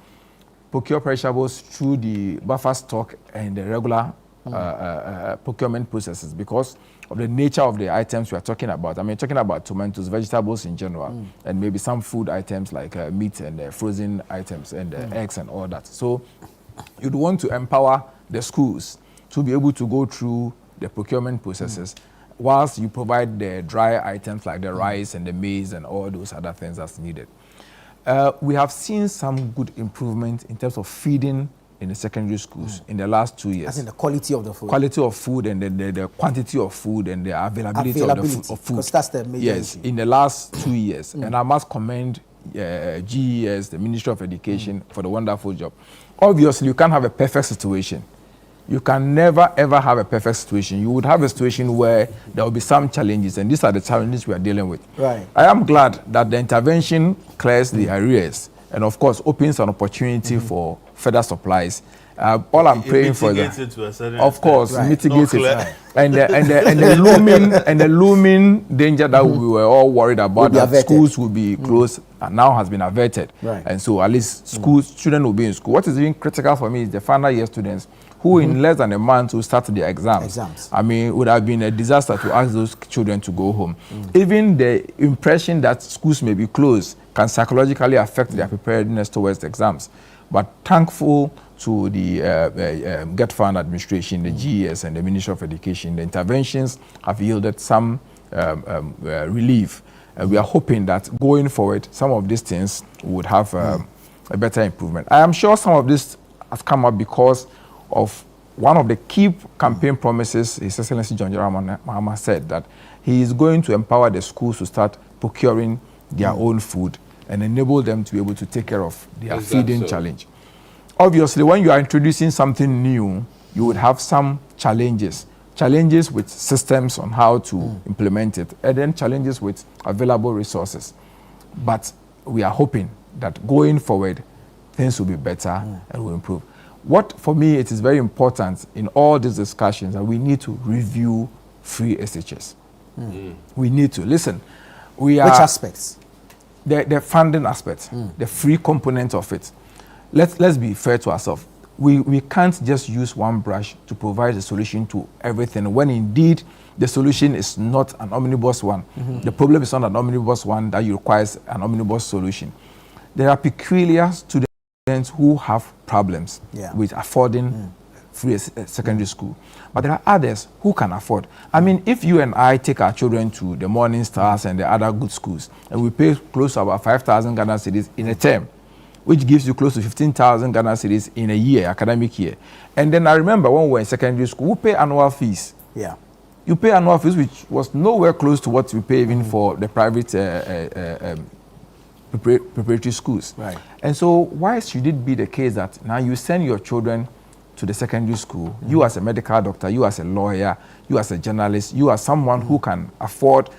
procure perishables through the buffer stock and the regular procurement processes because of the nature of the items we are talking about. I mean, talking about tomatoes, vegetables in general, and maybe some food items like meat and frozen items and eggs and all that. So you'd want to empower the schools to be able to go through the procurement processes whilst you provide the dry items like the rice and the maize and all those other things that's needed. We have seen some good improvement in terms of feeding in the secondary schools in the last 2 years. As in the quality of the food. Quality of food and the quantity of food and the availability of food. Because that's the major issue. In the last 2 years. And I must commend GES, the Ministry of Education, for the wonderful job. Obviously, you can't have a perfect situation. You can never, ever have a perfect situation. You would have a situation where there will be some challenges, and these are the challenges we are dealing with. Right. I am glad that the intervention clears the arrears and, of course, opens an opportunity for further supplies. All I'm praying for that, of course, mitigates it, and the looming danger that we were all worried about that schools will be closed now has been averted, and so at least students will be in school. What is even critical for me is the final year students who in less than a month will start their exams. I mean, it would have been a disaster to ask those children to go home. Even the impression that schools may be closed can psychologically affect their preparedness towards the exams. But thankful to the Get Fund administration, the GES and the Ministry of Education, the interventions have yielded some relief. We are hoping that going forward, some of these things would have a better improvement. I am sure some of this has come up because of one of the key campaign promises His Excellency John Jeremiah Mahama said that he is going to empower the schools to start procuring their own food and enable them to be able to take care of their feeding challenge. Obviously, when you are introducing something new, you would have some challenges with systems on how to implement it, and then challenges with available resources. But we are hoping that going forward, things will be better and will improve. What, for me, it is very important in all these discussions that we need to review free SHS. We need to. Listen, we are... Which aspects? The funding aspect, the free component of it. Let's be fair to ourselves. We can't just use one brush to provide a solution to everything when indeed the solution is not an omnibus one. The problem is not an omnibus one that requires an omnibus solution. There are peculiar students who have problems with affording free secondary school. But there are others who can afford. I mean, if you and I take our children to the Morning Stars and the other good schools, and we pay close to about 5,000 Ghana cedis in a term, which gives you close to 15,000 Ghana cedis in a year, academic year. And then I remember when we were in secondary school, we pay annual fees. Yeah. You pay annual fees, which was nowhere close to what we pay even for the private preparatory schools. Right. And so why should it be the case that now you send your children to the secondary school, you as a medical doctor, you as a lawyer, you as a journalist, you as someone who can afford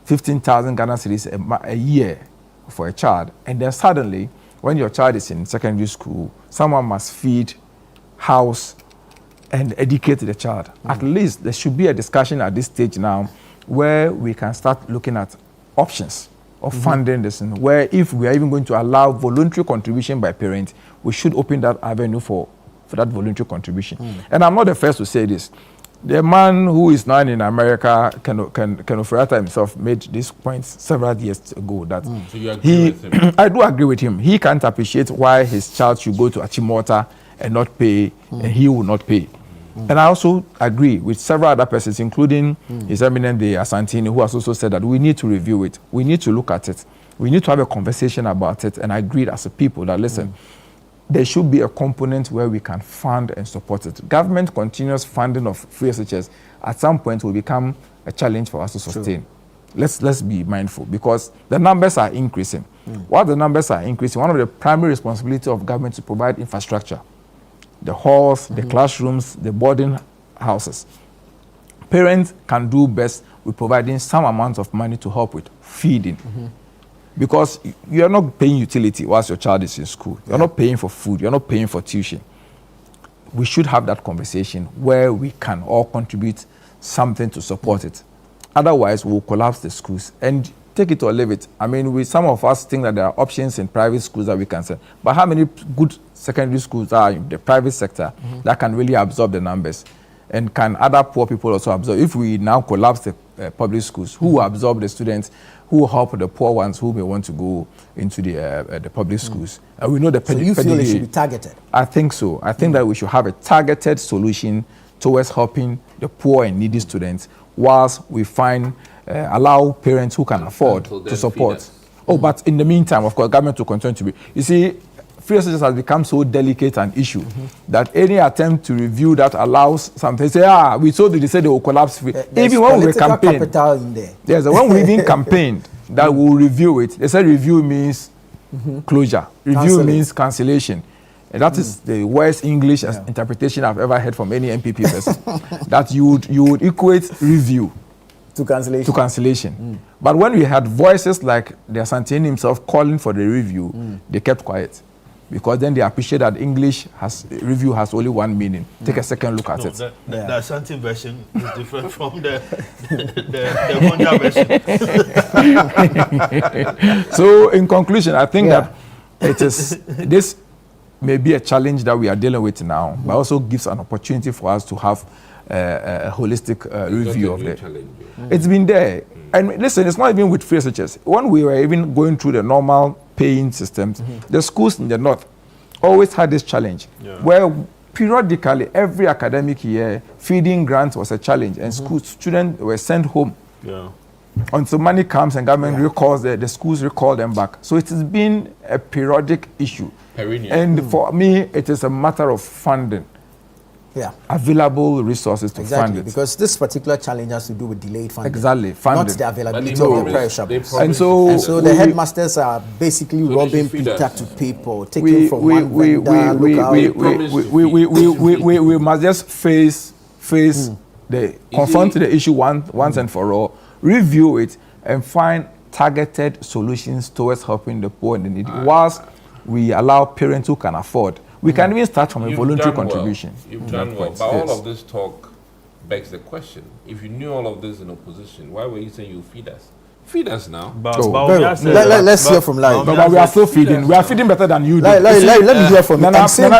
15,000 Ghana cedis a year for a child, and then suddenly, when your child is in secondary school, someone must feed, house, and educate the child. At least there should be a discussion at this stage now where we can start looking at options of funding this, and where if we are even going to allow voluntary contribution by parents, we should open that avenue for that voluntary contribution. And I'm not the first to say this. The man who is now in America, Ken Ofori-Atta himself, made this point several years ago that So you agree with him? I do agree with him. He can't appreciate why his child should go to Achimota and not pay, and he will not pay. And I also agree with several other persons, including His Eminence the Asantini, who has also said that we need to review it. We need to look at it. We need to have a conversation about it and agree as a people that, listen, there should be a component where we can fund and support it. Government continuous funding of free SHS at some point will become a challenge for us to sustain. Let's be mindful, because the numbers are increasing. While the numbers are increasing, one of the primary responsibilities of government is to provide infrastructure, the halls, the classrooms, the boarding houses. Parents can do best with providing some amount of money to help with feeding. Because you are not paying utility whilst your child is in school. You're not paying for food. You're not paying for tuition. We should have that conversation where we can all contribute something to support it. Otherwise, we'll collapse the schools. And take it or leave it. I mean, some of us think that there are options in private schools that we can send. But how many good secondary schools are in the private sector that can really absorb the numbers? And can other poor people also absorb? If we now collapse the public schools, who will absorb the students, who will help the poor ones who may want to go into the public schools? And we know the So you feel it should be targeted? I think so. I think that we should have a targeted solution towards helping the poor and needy students, whilst we allow parents who can afford to support. Oh, but in the meantime, of course, government will continue to be. You see, free SHS has become so delicate an issue that any attempt to review that allows something, say, we told you, they said they will collapse free. Even when we campaigned, capital in there. Yes, when we even campaigned that we'll review it, they said review means closure. Review means cancellation. And that is the worst English interpretation I've ever heard from any MPP person. That you would equate review to cancellation. But when we had voices like the Asantehene himself calling for the review, they kept quiet. Because then they appreciate that review has only one meaning. Take a second look at it. The Asante version is different from the Gonda version. So in conclusion, I think that this may be a challenge that we are dealing with now, but also gives an opportunity for us to have a holistic review of it. It's been there. And listen, it's not even with free SHS. When we were even going through the normal paying systems, the schools in the north always had this challenge, where periodically, every academic year, feeding grants was a challenge, and students were sent home. Until money comes and government recalls the schools recall them back. So it has been a periodic issue. And for me, it is a matter of funding. Available resources to fund it. Because this particular challenge has to do with delayed funding. Funding. Not the availability of the perishables. And so the headmasters are basically robbing Peter to people, taking from one vendor, we must just confront the issue once and for all, review it, and find targeted solutions towards helping the poor and the needy, whilst we allow parents who can afford. We can even start from a voluntary contribution. You've done well. But all of this talk begs the question. If you knew all of this in opposition, why were you saying you feed us? Feed us now. Let's hear from Larry. But we are still feeding. We are feeding better than you do. Let me hear from you.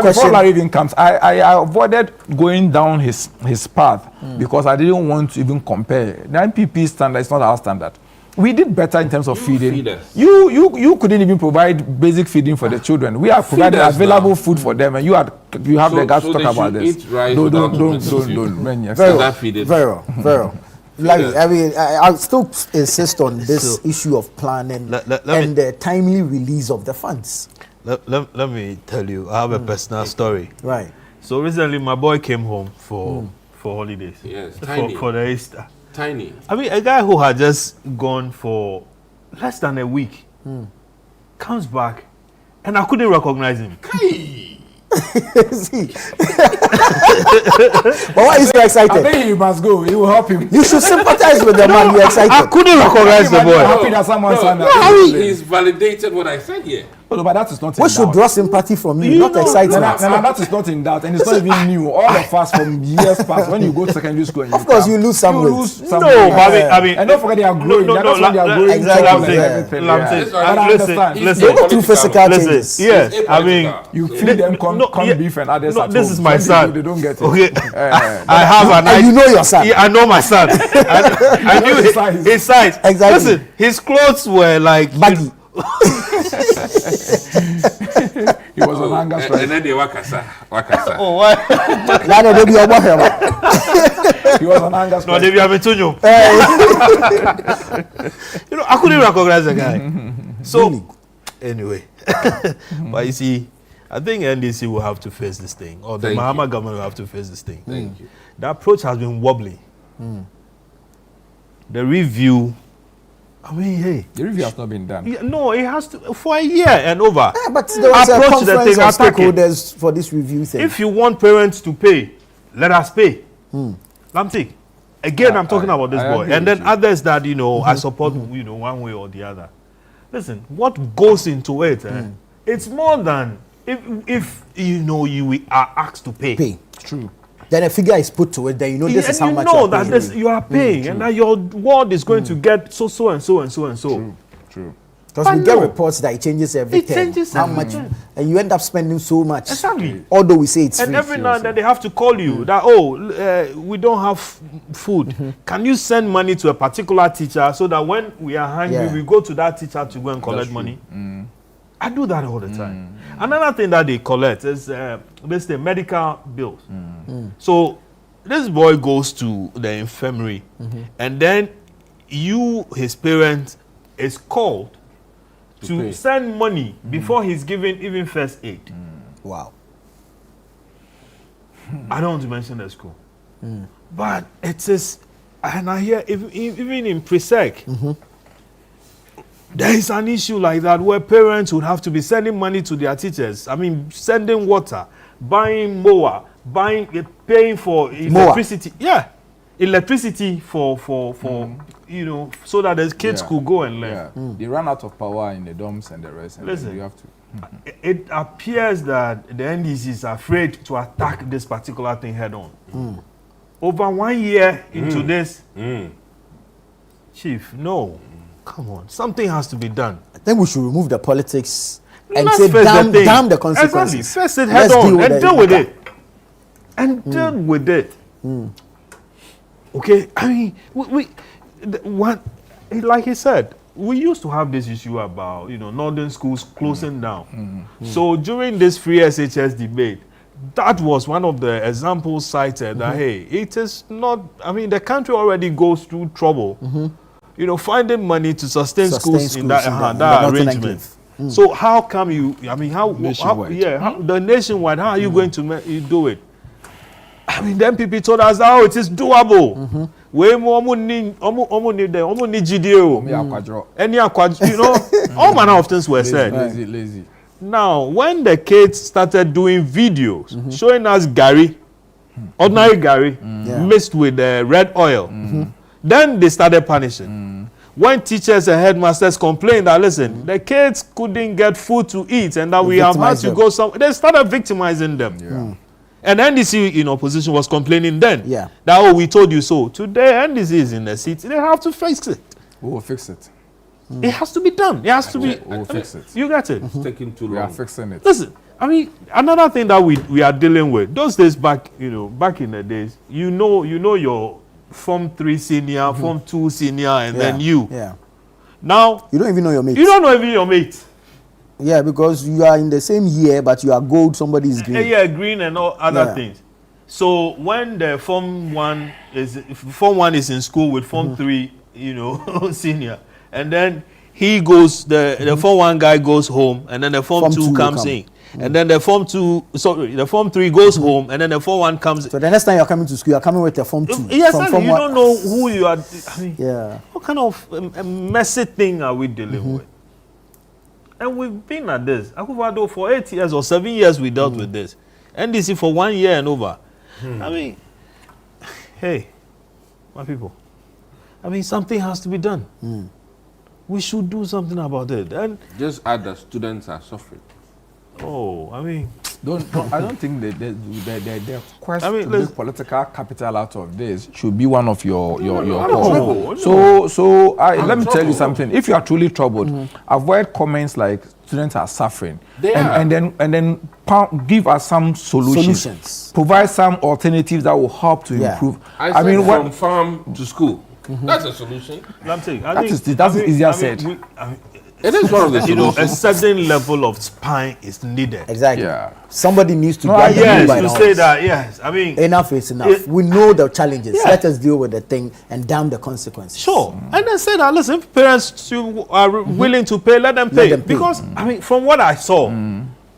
Before Larry even comes, I avoided going down his path because I didn't want to even compare. The MPP standard is not our standard. We did better in terms of feeding. You couldn't even provide basic feeding for the children. We are providing available food for them, and you have the guts to talk about this. Don't. Very well. Larry, I mean, I'll still insist on this issue of planning and the timely release of the funds. Let me tell you, I have a personal story. Right. So recently, my boy came home for holidays. Yes, for the Easter. Tiny. I mean, a guy who had just gone for less than a week comes back, and I couldn't recognize him. See. But why is he excited? I think he must go. He will help him. You should sympathize with the man. You're excited. I couldn't recognize the boy. Happy that someone signed He's validated what I said here. But that is not. We should draw sympathy from you, not excitement. That is not in doubt, and it's not even new. All of us from years past, when you go to secondary school, of course you lose some weight. No, I mean, and don't forget they are growing. That's when they are growing. Exactly. Listen. They go through physical changes. Yes, I mean, you feed them corn beef and others. This is my son. They don't get it. Okay, I have an. And you know your son. I know my son. I knew his size. Exactly. Listen, his clothes were like baggy. He was on anger strike. And then they wakasa. Oh, why? He was on anger strike. No, they be having tunyo. You know, I couldn't recognize the guy. So, anyway, but you see, I think NDC will have to face this thing, or the Thank Mahama you. government will have to face this thing. Thank you. The approach has been wobbly. The review, I mean, hey. The review has not been done. Yeah, no, it has to, for a year and over. Yeah, but there was a Approach the conference thing, of attack it. stakeholders for this review thing. If you want parents to pay, let us pay. Lamtic. Again, I'm talking about this I boy. agree And with then others that, you know, I support, you know, one way or the other. Listen, what goes into it, it's more than if you know you are asked to pay. Pay. True. Then a figure is put to it, then you know this and is how you much know you are that paying. this, you are paying and that your ward is going to get so and so and so and so. True. Because I we get know. reports that it changes every It term. changes how every much, term. and you end up spending so much. Exactly. Although we say it's And free. every now and then they have to call you that, we don't have food. Can you send money to a particular teacher so that when we are hungry, Yeah. we go to that teacher to go and collect money? I do that all the time. Another thing that they collect is this the medical bills. So this boy goes to the infirmary, and then his parents, is called to pay. send money before he's given even first aid. Wow. I don't want to mention the school. But it is, and I hear even in pre-sec, there is an issue like that where parents would have to be sending money to their teachers. I mean, sending water, buying mower, paying for electricity. Yeah, electricity for you know, so that the kids Yeah. could go and learn. Yeah. They run out of power in the dorms and the rest. And Listen. then you have to. It appears that the NDC is afraid to attack this particular thing head on. Over 1 year into this, Chief, no. Come on. Something has to be done. I think we should remove the politics and Let's say face the thing. damn the consequences. Exactly. Face it head Let's on deal with and the deal with matter. it. And deal with it. Okay? I mean, like he said, we used to have this issue about, you know, northern schools closing down. So during this free SHS debate, that was one of the examples cited that, hey, it is not, I mean, the country already goes through trouble, you know, finding money to sustain schools in that, that arrangement. So how come you, I mean, how the nationwide, how are you going to do it? I mean, then people told us, oh, it is doable. We more need GDO. Any you know, all manner of things were said. Lazy. Now, when the kids started doing videos showing us Gary, ordinary Gary, mixed with red oil, then they started punishing. When teachers and headmasters complained that, listen, the kids couldn't get food to eat and that we have had to go they started victimizing them. And NDC in opposition was complaining then that, we told you so. Today, NDC is in the seat. They have to fix it. We will fix it. It has to be done. It has to be. We'll fix it. You get it? It's taking too long. We are fixing it. Listen, I mean, another thing that we are dealing with, those days back, you know, back in the days, you know your Form 3 senior, Form 2 senior, and then you. Yeah. Now, you don't even know your mate. You don't know even your mate. Yeah, because you are in the same year, but you are gold, somebody is green. Yeah, green and all other things. So when the Form 1 is in school with Form 3, you know, senior, and then he goes, the Form 1 guy goes home, and then the Form 2 comes in. And then the Form 3 goes home, and then the Form 1 comes in. So the next time you're coming to school, you're coming with the Form 2. Yes, you don't know who you are. I mean, what kind of a messy thing are we dealing with? And we've been at this. Akufo-Addo, for 8 years or 7 years, we dealt with this. NDC for 1 year and over. I mean, hey, my people. I mean, something has to be done. We should do something about it. And just add that students are suffering. Oh, I mean, I don't think the quest to make political capital out of this should be one of your calls. So let me tell you something. If you are truly troubled, avoid comments like students are suffering, and then give us some solutions. Provide some alternatives that will help to improve. I mean, from farm to school. That's a solution. That's easier said. It is one of the solutions. A certain level of spine is needed. Exactly. Yeah. Somebody needs to guide them by the horse. Say that. Yes. I mean, enough is enough. We know the challenges. Let us deal with the thing and damn the consequences. Sure. And then say that, listen, if parents are willing to pay, let them pay. Because, I mean, from what I saw,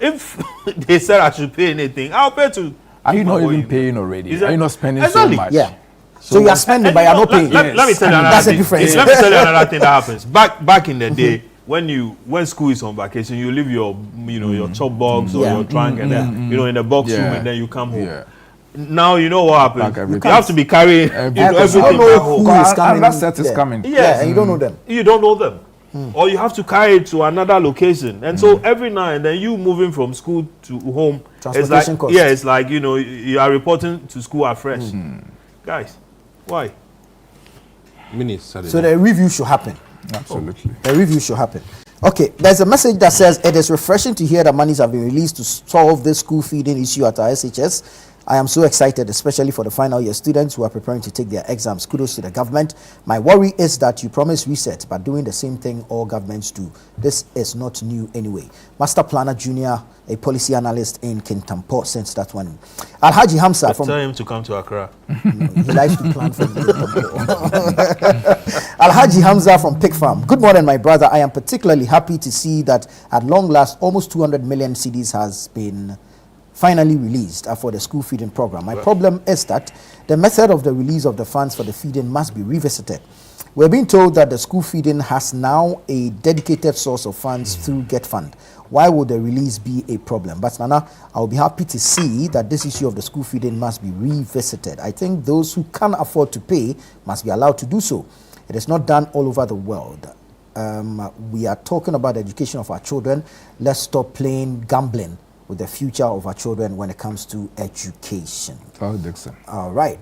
if they said I should pay anything, I'll pay to. Are you not even paying already? Is that- Are you not spending Exactly. so much? Yeah. So you are spending, but you are not paying. Let me tell you another That's the thing. difference. Let me tell you another thing that happens. Back in the day, when school is on vacation, you leave your your chop box or your trunk and then in the box room, and then you come home. Yeah. Now you know what happens. everything. You have to be carrying everything You don't know back home. who is coming. That set is Yeah. coming. Yes. And you don't know them. You don't know them. Or you have to carry it to another location. And so every now and then you moving from school to home, it's like, Transportation cost. yeah, it's like, you are reporting to school afresh. Guys, why? Minister. So the review should happen. Absolutely. The review should happen. Okay, there's a message that says it is refreshing to hear that monies have been released to solve this school feeding issue at our SHS. I am so excited, especially for the final year students who are preparing to take their exams. Kudos to the government. My worry is that you promise reset, but doing the same thing all governments do. This is not new anyway. Master Planner Junior, a policy analyst in Kintampo, sends that one. Alhaji Hamza from... Tell him to come to Accra. He likes to plan from Alhaji Hamza from Pig Farm. Good morning, my brother. I am particularly happy to see that at long last, almost 200 million cedis has been finally released for the school feeding program. My problem is that the method of the release of the funds for the feeding must be revisited. We're being told that the school feeding has now a dedicated source of funds through Get Fund. Why would the release be a problem? But Nana, I'll be happy to see that this issue of the school feeding must be revisited. I think those who can afford to pay must be allowed to do so. It is not done all over the world. We are talking about the education of our children. Let's stop playing gambling with the future of our children when it comes to education. Oh, Dixon. All right.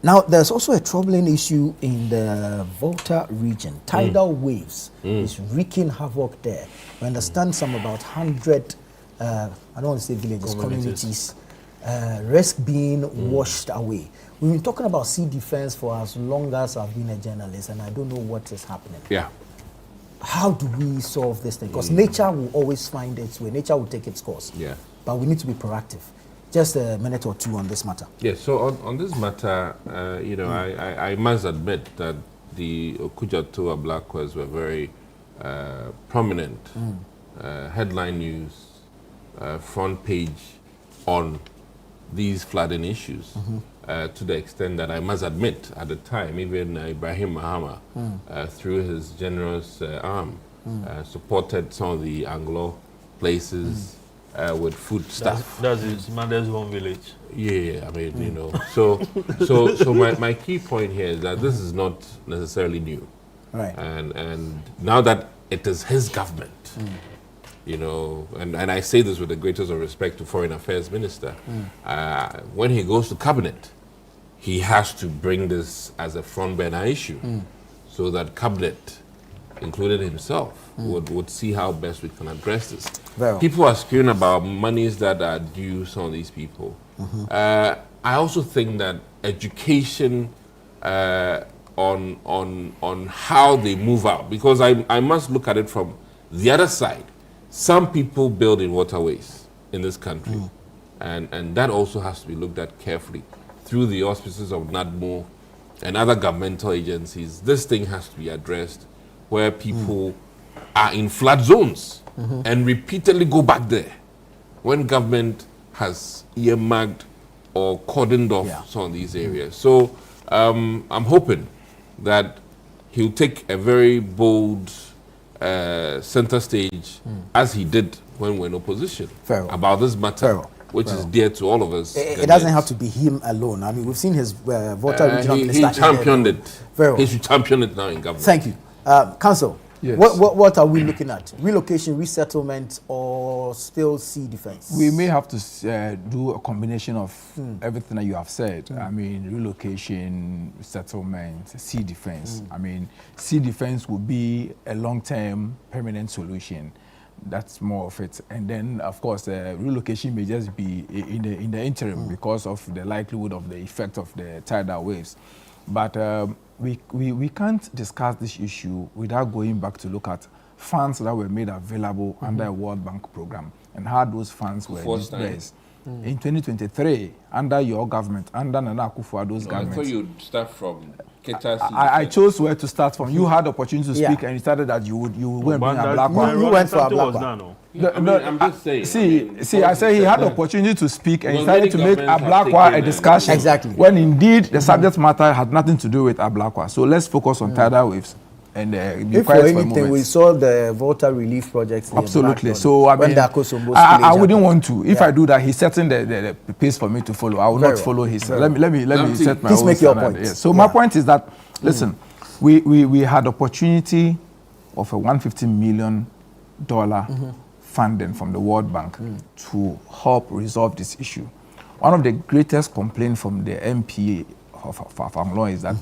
Now, there's also a troubling issue in the Volta region. Tidal waves is wreaking havoc there. We understand some about 100, I don't want to say villages, communities, risk being washed away. We've been talking about sea defense for as long as I've been a journalist, and I don't know what is happening. Yeah. How do we solve this thing? Because nature will always find its way. Nature will take its course. Yeah. But we need to be proactive. Just a minute or two on this matter. Yes, so on this matter, I must admit that the Okudjatoa Black Quays were very prominent headline news, front page on these flooding issues. To the extent that I must admit, at the time, even Ibrahim Mahama, through his generous arm, supported some of the Anglo places with food stuff. That's his mother's home village. Yeah, I mean, So my key point here is that this is not necessarily new. Right. And now that it is his government, and I say this with the greatest of respect to Foreign Affairs Minister, when he goes to cabinet, he has to bring this as a front burner issue so that cabinet, including himself, would see how best we can address this. People are screaming about monies that are due some of these people. I also think that education on how they move out, because I must look at it from the other side. Some people build in waterways in this country, and that also has to be looked at carefully through the auspices of NADMO and other governmental agencies. This thing has to be addressed where people are in flood zones and repeatedly go back there when government has earmarked or cordoned off some of these areas. So I'm hoping that he'll take a very bold center stage as he did when we're in opposition about this matter, which is dear to all of us. It doesn't have to be him alone. I mean, we've seen his Volta regional minister. He championed it. He should champion it now in government. Thank you. Council, yes. What are we looking at? Relocation, resettlement, or still sea defense? We may have to do a combination of everything that you have said. I mean, relocation, settlement, sea defense. I mean, sea defense will be a long-term permanent solution. That's more of it. And then, of course, relocation may just be in the interim because of the likelihood of the effect of the tidal waves. But we can't discuss this issue without going back to look at funds that were made available under a World Bank program and how those funds were dispersed. in 2023 under your government, under Nana Akufo-Addo's I government. thought you'd start from Keta. I chose where to start from. You had the opportunity to Yeah. speak and you decided that you would bring a black You one. went for a black one. I'm just saying. I say he had the opportunity to speak and Because decided to many make governments have Ablakwa a taken, discussion. Exactly. When indeed the subject matter had nothing to do with Ablakwa. So let's focus on tidal waves and be If for quiet for a anything, moment. we saw the water relief projects. in Absolutely. Blackburn So I when mean, the Akosombo I spillage wouldn't happened. want to. If Yeah. I do that, he's setting the pace for me to follow. I will Very not well. follow his. Very Let me set my Please own make your standard. point. Yes. So my point is that listen, we had opportunity of a $150 million funding from the World Bank to help resolve this issue. One of the greatest complaints from the MP of Anglong is that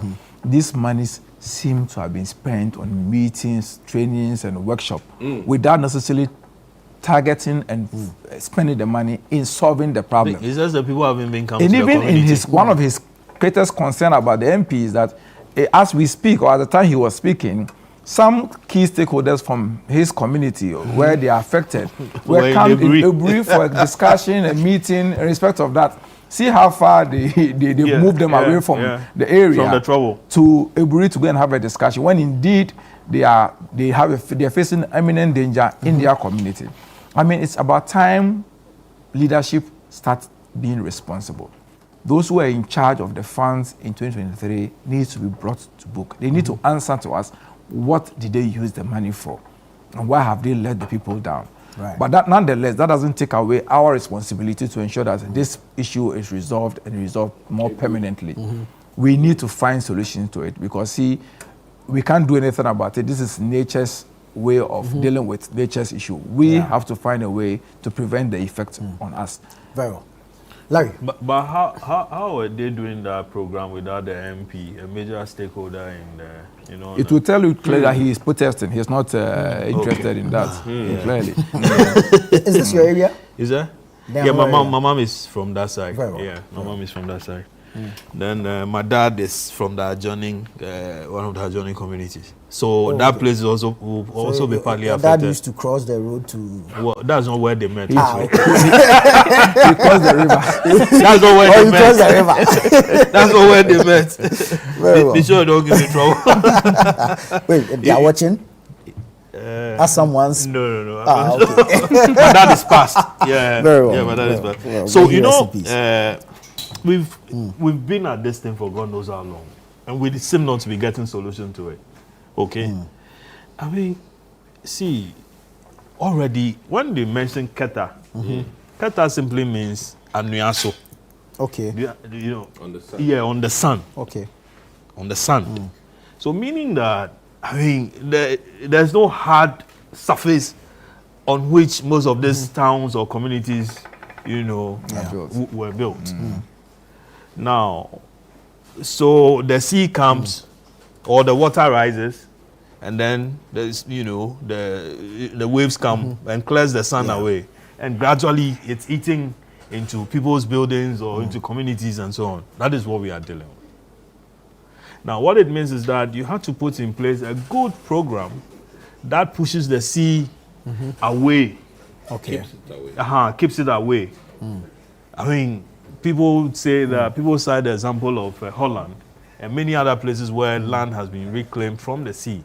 these monies seem to have been spent on meetings, trainings, and workshops without necessarily targeting and spending the money in solving the problem. It's just that people haven't been coming And to the even in community. one of his greatest concern about the MP is that as we speak, or at the time he was speaking, some key stakeholders from his community where they are affected were come in Eburi for a discussion, a meeting in respect of that. See how far they move them away from the area, from the trouble, to Eburi to go and have a discussion when indeed they are facing imminent danger in their community. I mean, it's about time leadership starts being responsible. Those who are in charge of the funds in 2023 need to be brought to book. They need to answer to us, what did they use the money for? And why have they let the people down? Right. But that, nonetheless, that doesn't take away our responsibility to ensure that this issue is resolved and resolved more permanently. We need to find solutions to it because, see, we can't do anything about it. This is nature's way of dealing with nature's issue. We have to find a way to prevent the effect on us. Very well. Larry. But how are they doing that program without the MP, a major stakeholder in the, It will tell you clearly that he is protesting. He's not interested in that, clearly. Is this your area? Is that? Then Yeah, my where mom is from that side. Very well. Yeah, my mom is from that side. Then my dad is from the adjoining, one of the adjoining communities. So that place is also will also be partly your affected. Dad used to cross the road to. Well, that's not where they met. Okay. He crossed the river. That's not where Oh, they you met. crossed the river. That's not where they met. Very well. Be sure you don't give me trouble. Wait, they are watching? As someone's. No. Okay. My dad is passed. Yeah. Very well. Yeah, my dad is Very passed. well. So May he rest in peace. we've been at this thing for God knows how long, and we seem not to be getting solution to it. Okay. I mean, see, already when they mention Keta, Keta simply means anuaso. Okay. You know, On the sun. yeah, on the sun. Okay. On the sun. So meaning that, I mean, there's no hard surface on which most of these towns or communities, were built. Now, so the sea comes or the water rises, and then there's, the waves come and clears the sun away, and gradually it's eating into people's buildings or into communities and so on. That is what we are dealing with. Now, what it means is that you have to put in place a good program that pushes the sea away. Okay. Keeps it away. Keeps it away. I mean, people say that, people cite the example of Holland and many other places where land has been reclaimed from the sea.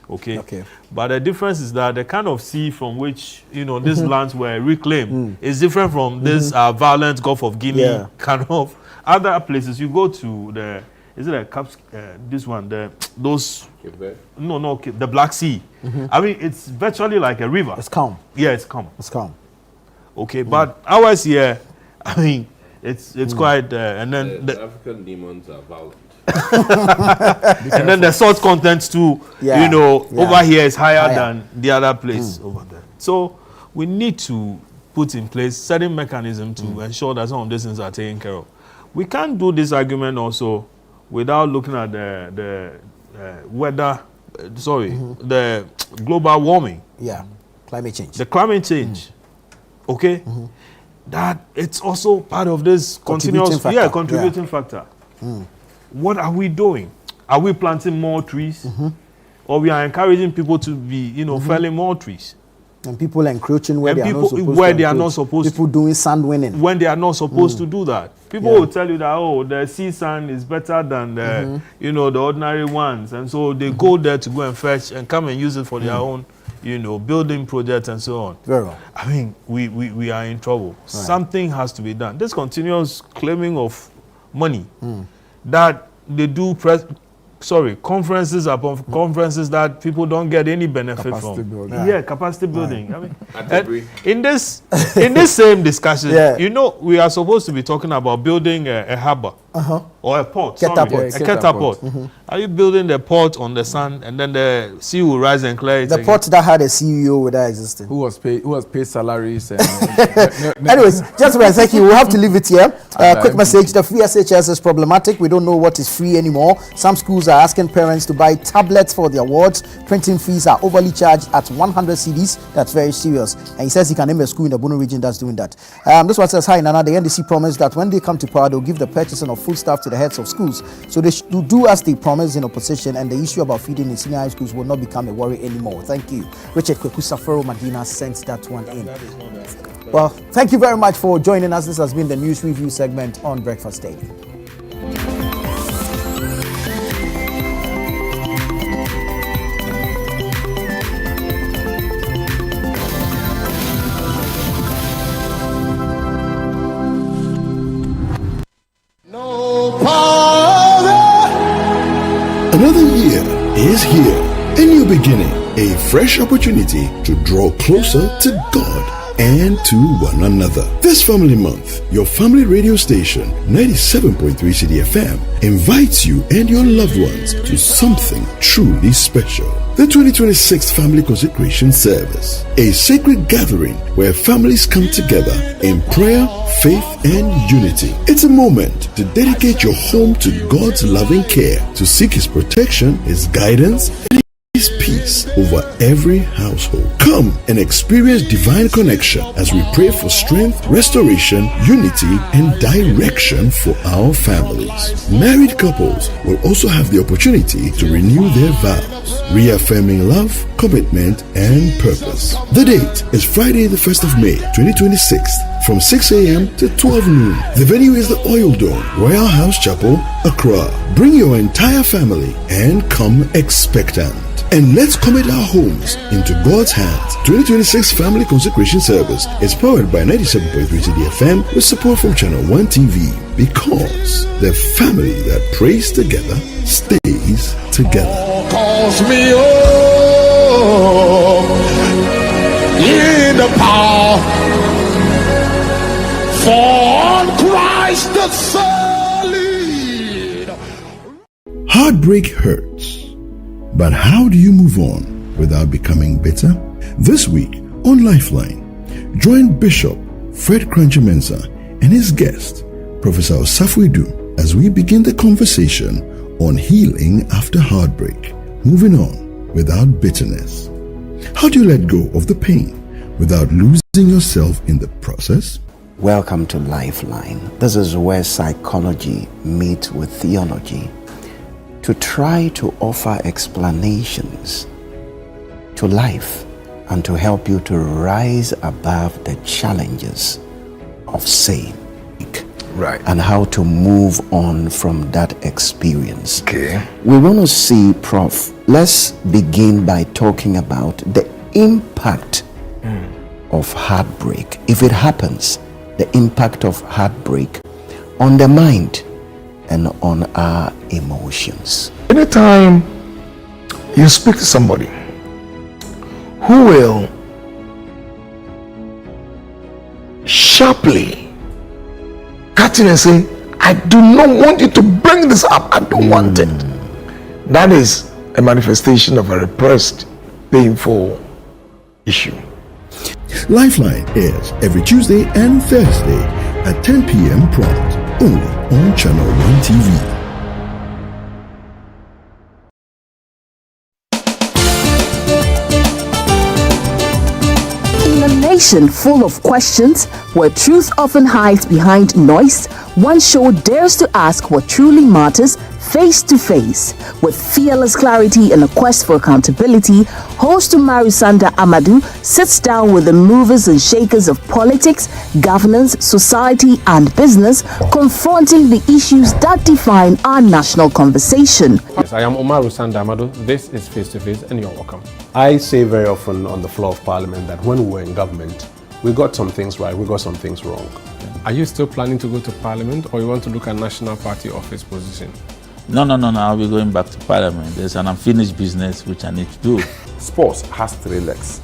Okay. But the difference is that the kind of sea from which, these lands were reclaimed is different from this violent Gulf of Guinea kind of other places. You go to the, is it a Caps, this one, the Black Sea. I mean, it's virtually like a river. It's calm. Yeah, it's calm. It's calm. Okay, but ours here, I mean, it's quite, and then The African demons are violent. and then the salt content too, over here is higher than the other place over there. So we need to put in place certain mechanism to ensure that some of these things are taken care of. We can't do this argument also without looking at the weather, the global warming. Yeah, climate change. The climate change, okay? That it's also part of this continuous contributing factor. What are we doing? Are we planting more trees? Or we are encouraging people to be, felling more trees? And people encroaching where and they people, are not supposed where to they are not encroach. supposed People doing sand winning. when they are not supposed to do that. People will tell you that, oh, the sea sand is better than the, you know, the ordinary ones. And so they go there to go and fetch and come and use it for their own, you know, building projects and so on. Very well. I mean, we are in trouble. Right. Something has to be done. This continuous claiming of money that they do conferences upon conferences that people don't get any benefit Capacity from. building. Yeah, capacity building. I mean, in this same discussion, you know, we are supposed to be talking about building a harbor or a port. Catapult. A catapult. Are you building the port on the sand and then the sea will rise and clear it? The port that had a CEO without existing. Who was paid salaries? And Anyways, just when I thank you, we'll have to leave it here. Quick message: the free SHS is problematic. We don't know what is free anymore. Some schools are asking parents to buy tablets for their wards. Printing fees are overly charged at 100 cedis. That's very serious. And he says he can name a school in the Bono region that's doing that. This one says, hi Nana, the NDC promised that when they come to power, they'll give the purchasing of food stuff to the heads of schools. So they should do as they promised in opposition, and the issue about feeding in senior high schools will not become a worry anymore. Thank you. Richard Kwekusafero Madina sent that one in. Well, thank you very much for joining us. This has been the News Review segment on Breakfast Daily. Another year is here. A new beginning, a fresh opportunity to draw closer to God and to one another. This family month, your family radio station, 97.3 CDFM, invites you and your loved ones to something truly special. The 2026 Family Consecration Service, a sacred gathering where families come together in prayer, faith, and unity. It's a moment to dedicate your home to God's loving care, to seek His protection, His guidance, and His peace over every household. Come and experience divine connection as we pray for strength, restoration, unity, and direction for our families. Married couples will also have the opportunity to renew their vows, reaffirming love, commitment, and purpose. The date is Friday, the 1st of May, 2026, from 6 a.m. to 12 noon. The venue is the Oil Dome, Royal House Chapel, Accra. Bring your entire family and come expectant. And let's commit our homes into God's hands. 2026 Family Consecration Service is powered by 97.3 CDFM with support from Channel 1 TV, because the family that prays together stays together. Calls me in the power for Christ the solid. Heartbreak hurts. But how do you move on without becoming bitter? This week on Lifeline, join Bishop Fred Kranchemensa and his guest, Professor Osafo-Edu, as we begin the conversation on healing after heartbreak, moving on without bitterness. How do you let go of the pain without losing yourself in the process? Welcome to Lifeline. This is where psychology meets with theology, to try to offer explanations to life and to help you to rise above the challenges of sin. Right. And how to move on from that experience. Okay. We want to see, Prof, let's begin by talking about the impact of heartbreak. If it happens, the impact of heartbreak on the mind and on our emotions. Anytime you speak to somebody who will sharply cut in and say, I do not want you to bring this up, I don't want it, that is a manifestation of a repressed, painful issue. Lifeline airs every Tuesday and Thursday at 10 p.m. prompt, only on Channel 1 TV. In a nation full of questions, where truth often hides behind noise, one show dares to ask what truly matters Face to Face. With fearless clarity and a quest for accountability, host Umaru-Sanda Amadou sits down with the movers and shakers of politics, governance, society, and business, confronting the issues that define our national conversation. Yes, I am Umaru-Sanda Amadou. This is Face to Face, and you're welcome. I say very often on the floor of Parliament that when we were in government, we got some things right, we got some things wrong. Are you still planning to go to Parliament, or you want to look at National Party office position? No, I'll be going back to Parliament. There's an unfinished business which I need to do. Sports has 3 legs: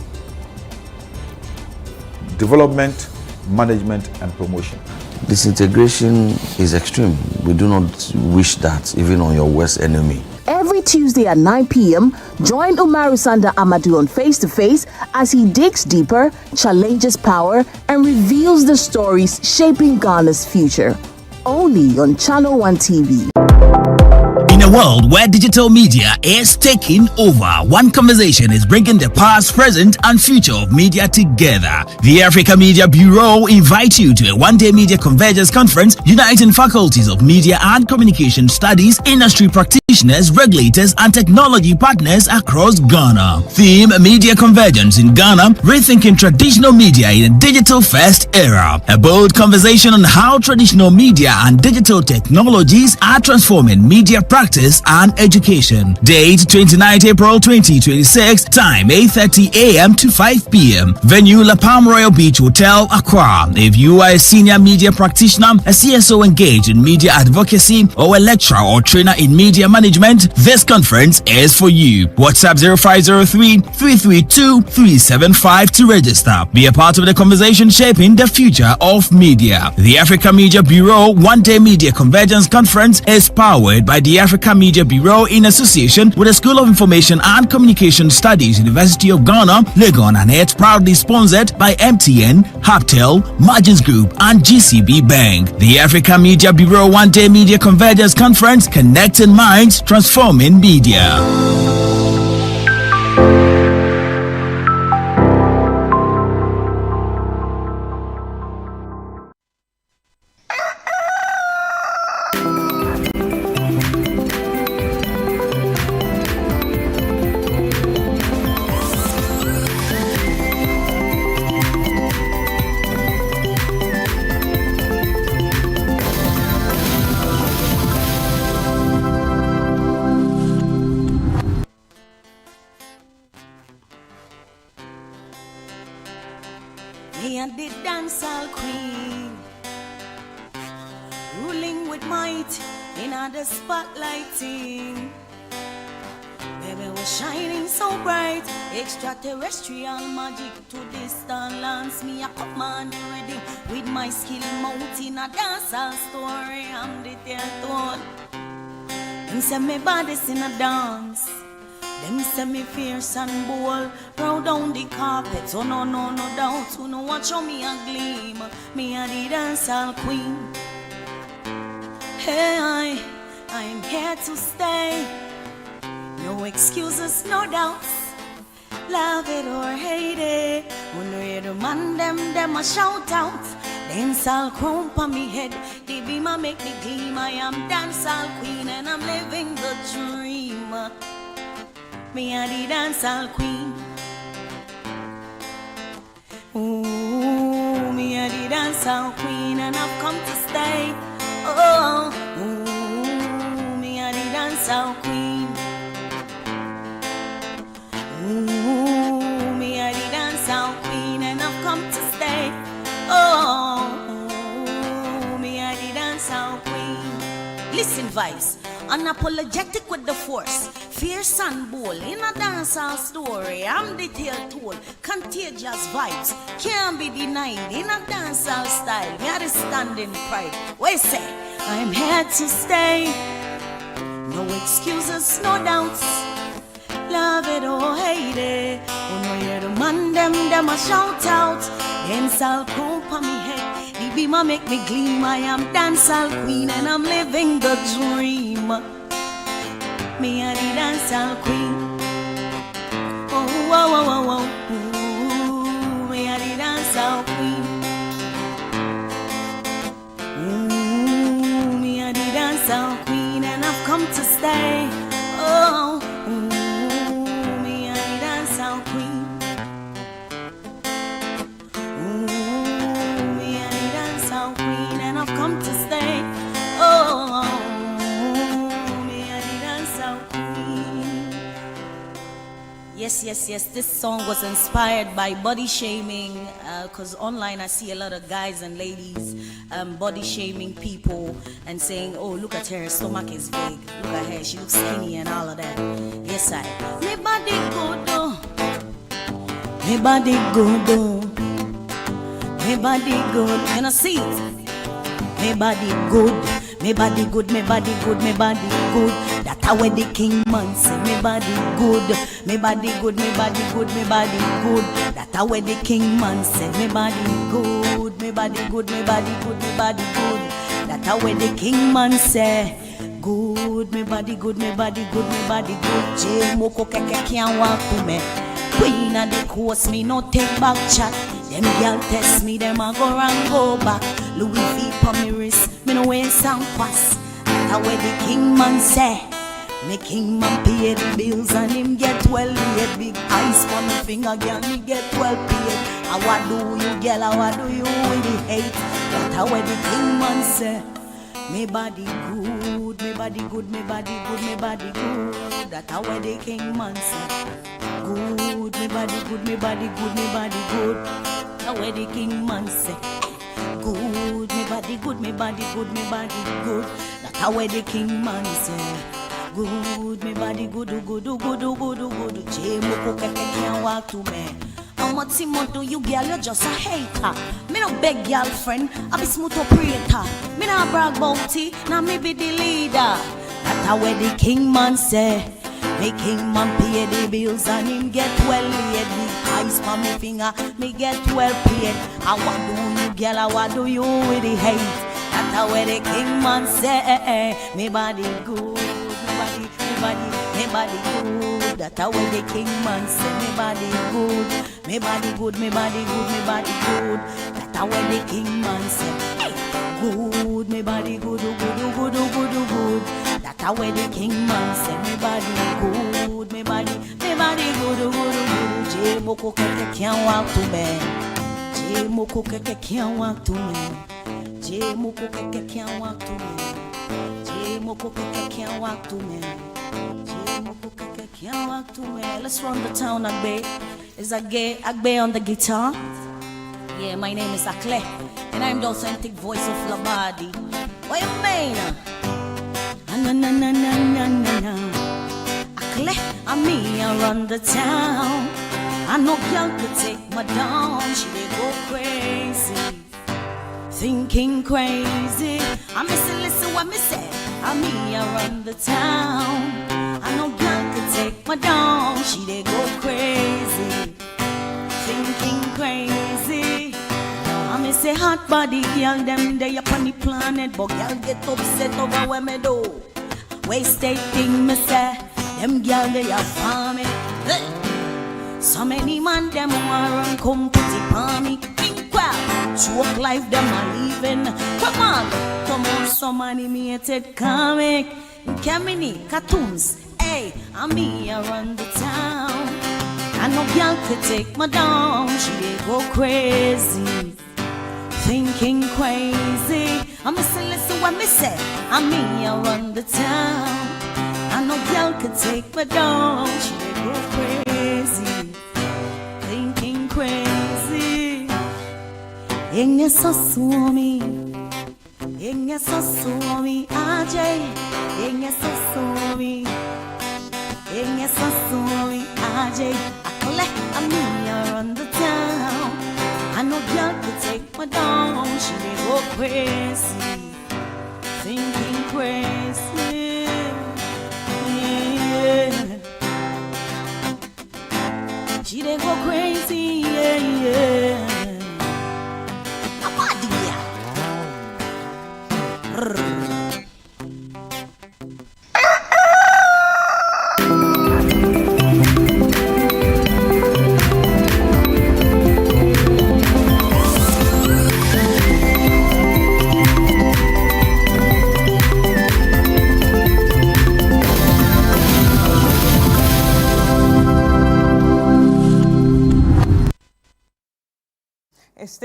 development, management, and promotion. Disintegration is extreme. We do not wish that even on your worst enemy. Every Tuesday at 9 p.m., join Umaru-Sanda Amadou on Face to Face as he digs deeper, challenges power, and reveals the stories shaping Ghana's future. Only on Channel One TV. In a world where digital media is taking over, one conversation is bringing the past, present, and future of media together. The Africa Media Bureau invites you to a one-day media convergence conference uniting faculties of media and communication studies, industry practitioners, regulators, and technology partners across Ghana. Theme: Media Convergence in Ghana, rethinking traditional media in a digital-first era. A bold conversation on how traditional media and digital technologies are transforming media practice and education. Date: 29 April 2026. Time: 8:30 a.m. to 5 p.m. Venue: La Palm Royal Beach Hotel, Accra. If you are a senior media practitioner, a CSO engaged in media advocacy, or a lecturer or trainer in media management, this conference is for you. WhatsApp 0503-332-375 to register. Be a part of the conversation shaping the future of media. The Africa Media Bureau One-Day Media Convergence Conference is powered by the Africa Media Bureau in association with the School of Information and Communication Studies, University of Ghana, Legon, and it's proudly sponsored by MTN, Haptel, Margins Group, and GCB Bank. The Africa Media Bureau One-Day Media Convergence Conference, connecting minds, transforming media. Me and the dancehall queen, ruling with might in the spotlighting. Baby, we're shining so bright, extraterrestrial magic to distant lands. Me a command the rhythm with my skill mount in a dancehall story. I'm the tone. Them say me bodies in a dance. Them say me fierce and bold, roll down the carpet. Oh no doubt, who no watch on me a gleam. Me a the dancehall queen. Hey, I'm here to stay. No excuses, no doubts. Love it or hate it. When you hear the man, them a shout out. Dancehall crown on me head. The beam a make me gleam. I am dancehall queen and I'm living the dream. Me a the dancehall queen. Ooh, me a the dancehall queen and I've come to stay. Oh, ooh, me a the dancehall queen. Ooh, me a the dancehall queen and I've come to stay. Oh, ooh, me a the dancehall queen. Listen, vibes. Unapologetic with the force, fierce and bold in a dancehall story. I'm detailed told, contagious vibes can't be denied in a dancehall style. Me a the standing pride. What you say? I'm here to stay. No excuses, no doubts. Love it or hate it. When you hear the man, them a shout out. Dancehall crown on me head. The beam a make me gleam. I am dancehall queen and I'm living the dream. Me a the dancehall queen. Oh, oh, oh, oh, oh. Ooh, me a the dancehall queen. Ooh, me a the dancehall queen and I've come to stay. Oh, me and the dancehall queen. Me and the dancehall queen, and I've come to stay. Oh, me and the dancehall queen. Yes, yes, yes. This song was inspired by body shaming, because online I see a lot of guys and ladies body shaming people and saying, oh, look at her stomach is big, look at her, she looks skinny and all of that. Yes, I. Me body good, oh. Me body good, oh. Me body good. Can I see it? Me body good. Me body good, me body good, me body good. That how the king man say. Me body good, me body good, me body good, me body good. That how the king man say. Me body good, me body good, me body good, me body good. That how the king man say. Good, me body good, me body good, me body good. J Moko keke can't walk to me. Queen of the coast, me no take back chat. Them girl test me, them a go and go back. Louis V for me wrist, me no wear some pass. That's where the king man say. Me king man pay the bills and him get well paid. Big eyes for me finger, girl, me get well paid. How do you, girl, how do you with the hate? That's where the king man say. Me body good, me body good, me body good, me body good. That's where the king man say. Good, me body good, me body good, me body good. That's where the king man say. Good, me body good, me body good, me body good. That's how the king man say. Good, me body good, good, good, good, good. J Moko keke can't walk to me. How much more do you girl? You're just a hater. Me no beg girlfriend, I be smooth operator. Me no brag about it, now me be the leader. That's how the king man say. Me king man pay the bills and him get well paid. Big eyes for me finger, me get well paid. How do you girl, how do you with the hate? That's how the king man say. Me body good, me body good. That's how the king man say. Me body good, me body good, me body good, me body good. That's how the king man say. Good, me body good, good, good, good, good. That's how the king man say. Me body good, me body good, good, good. J Moko keke can't walk to me. J Moko keke can't walk to me. J Moko keke can't walk to me. J Moko keke can't walk to me. J Moko keke can't walk to me. Let's run the town, Agbe. Is Agbe on the guitar? Yeah, my name is Akle, and I'm the authentic voice of Labadi. What you mean? Na na na na na na na. Akle, I'm me, I run the town. I know girl could take my down. She dey go crazy, thinking crazy. I listen what me say. I'm me, I run the town. I know girl could take my down. She dey go crazy, thinking crazy. I say hot body girl, them they up on the planet, but girl get upset over what me do. Wasted thing me say, them girl they are farming. So many man them want run come put it on me. Think well, joke life them are leaving. Come on, some animated comic, Camini cartoons. Hey, I'm me, I run the town. I know girl could take my down. She dey go crazy, thinking crazy. I listen what me say. I'm me, I run the town. I know girl could take me down. She dey go crazy, thinking crazy. Inge so swami, inge so swami, Ajay. Inge so swami, inge so swami, Ajay. Akle, I'm me, I run the town. I know girl could take me down. She dey go crazy, thinking crazy. Yeah. She dey go crazy, yeah, yeah.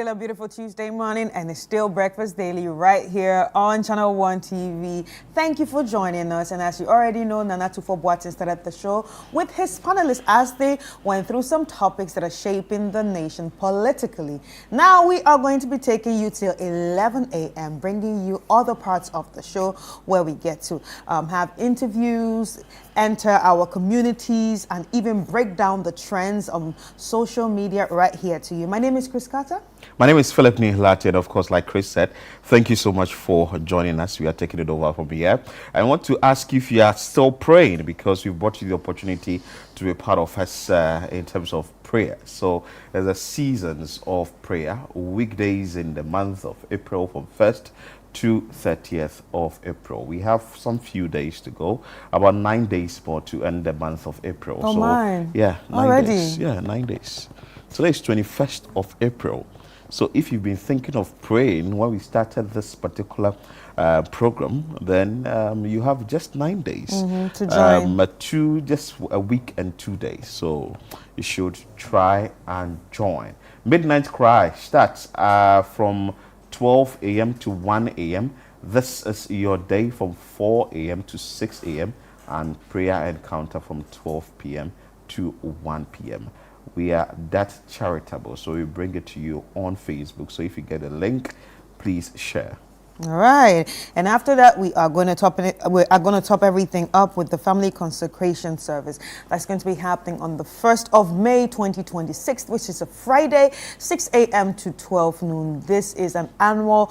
still a beautiful Tuesday morning, and it's still Breakfast Daily right here on Channel One TV. Thank you for joining us. And as you already know, Nana Tufo-Boateng started the show with his panelists as they went through some topics that are shaping the nation politically. Now we are going to be taking you till 11 a.m., bringing you other parts of the show where we get to have interviews, enter our communities, and even break down the trends on social media right here to you. My name is Chris Carter. My name is Philip Nihlati, and of course, like Chris said, thank you so much for joining us. We are taking it over from here. I want to ask you if you are still praying, because we've brought you the opportunity to be part of us in terms of prayer. So there's a seasons of prayer, weekdays in the month of April from 1st to 30th of April. We have some few days to go, about 9 days more to end the month of April. Oh, so mine. yeah, 9 Already? days. Yeah, 9 days. Today is 21st of April. So if you've been thinking of praying when we started this particular program, then you have just 9 days to join. Just a week and 2 days. So you should try and join. Midnight Cry starts from 12 a.m. to 1 a.m. This is your day from 4 a.m. to 6 a.m. and prayer encounter from 12 p.m. to 1 p.m. We are that charitable, so we bring it to you on Facebook. So if you get a link, please share. All right, and after that, we are going to top everything up with the family consecration service that's going to be happening on the 1st of May 2026, which is a Friday, 6 a.m. to 12 noon. This is an annual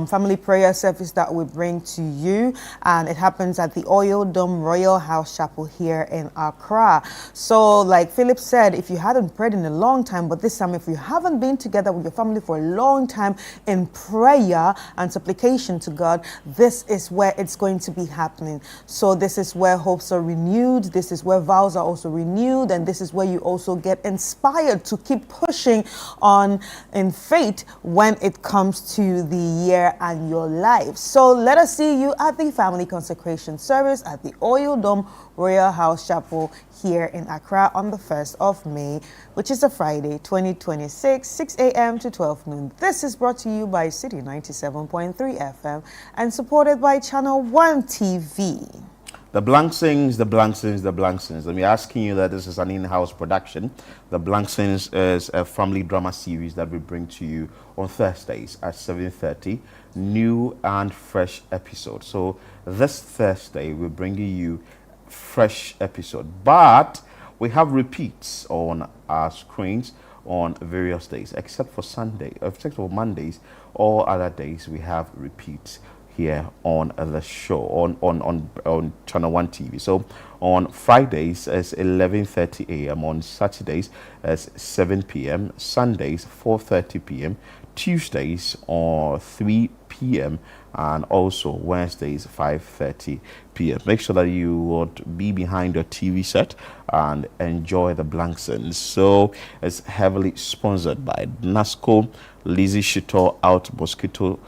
family prayer service that we bring to you, and it happens at the Oil Dome Royal House Chapel here in Accra. So, like Philip said, if you hadn't prayed in a long time, but this time, if you haven't been together with your family for a long time in prayer and supplication to God, this is where it's going to be happening. So this is where hopes are renewed, this is where vows are also renewed, and this is where you also get inspired to keep pushing on in faith when it comes to the year and your life. So let us see you at the family consecration service at the Oil Dome Royal House Chapel here in Accra on the 1st of May, which is a Friday, 2026, 6 a.m. to 12 noon. This is brought to you by City 97.3 FM and supported by Channel One TV. The Blank Sings, the Blank Sings, the Blank Sings. Let me asking you that this is an in-house production. The Blank Sings is a family drama series that we bring to you on Thursdays at 7:30, new and fresh episodes. So this Thursday, we're bringing you fresh episode, but we have repeats on our screens on various days, except for Mondays. All other days we have repeats here on the show on Channel One TV. So on Fridays it's 11:30 a.m. on Saturdays it's 7 p.m. Sundays 4:30 p.m. Tuesdays or 3 p.m. and also Wednesdays 5:30 p.m. Make sure that you would be behind your TV set and enjoy the Blank Sings. So it's heavily sponsored by NASCO, Lizzie Shito Out Mosquito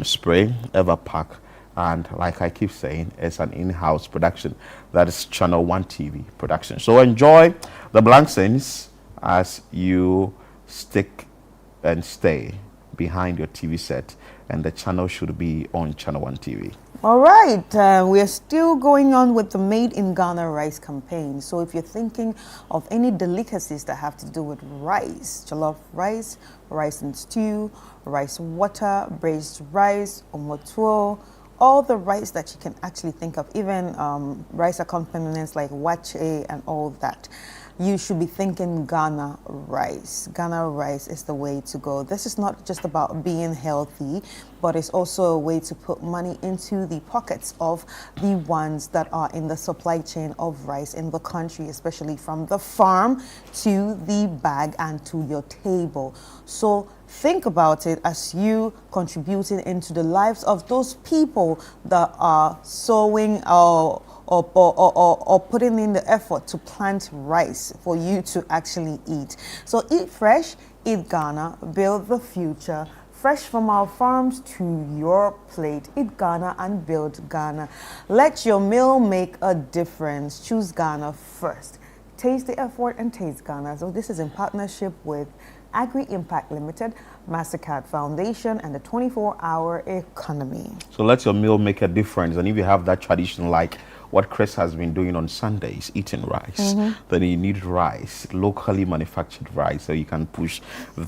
Spray, Everpack, and like I keep saying, it's an in-house production. That is Channel One TV production. So enjoy the Blank Sings as you stick and stay behind your TV set, and the channel should be on Channel One TV. All right, we are still going on with the Made in Ghana rice campaign. So if you're thinking of any delicacies that have to do with rice, jollof rice, rice and stew, rice water, braised rice, omotuo, all the rice that you can actually think of, even rice accompaniments like wache and all that, you should be thinking Ghana rice. Ghana rice is the way to go. This is not just about being healthy, but it's also a way to put money into the pockets of the ones that are in the supply chain of rice in the country, especially from the farm to the bag and to your table. So think about it as you contributing into the lives of those people that are sowing or putting in the effort to plant rice for you to actually eat. So eat fresh, eat Ghana, build the future. Fresh from our farms to your plate. Eat Ghana and build Ghana. Let your meal make a difference. Choose Ghana first. Taste the effort and taste Ghana. So this is in partnership with Agri Impact Limited, MasterCard Foundation, and the 24-hour economy. So let your meal make a difference. And if you have that tradition like what Chris has been doing on Sundays, eating rice, then you need rice, locally manufactured rice, so you can push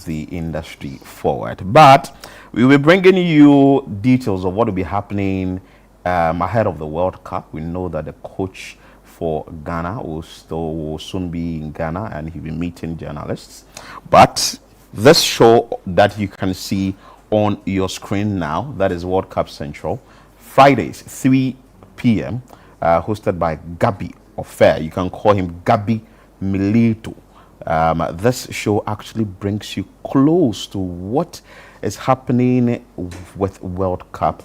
the industry forward. But we will be bringing you details of what will be happening ahead of the World Cup. We know that the coach for Ghana will soon be in Ghana, and he'll be meeting journalists. But this show that you can see on your screen now, that is World Cup Central, Fridays, 3 p.m., hosted by Gabi Ofer. You can call him Gabi Milito. This show actually brings you close to what is happening with World Cup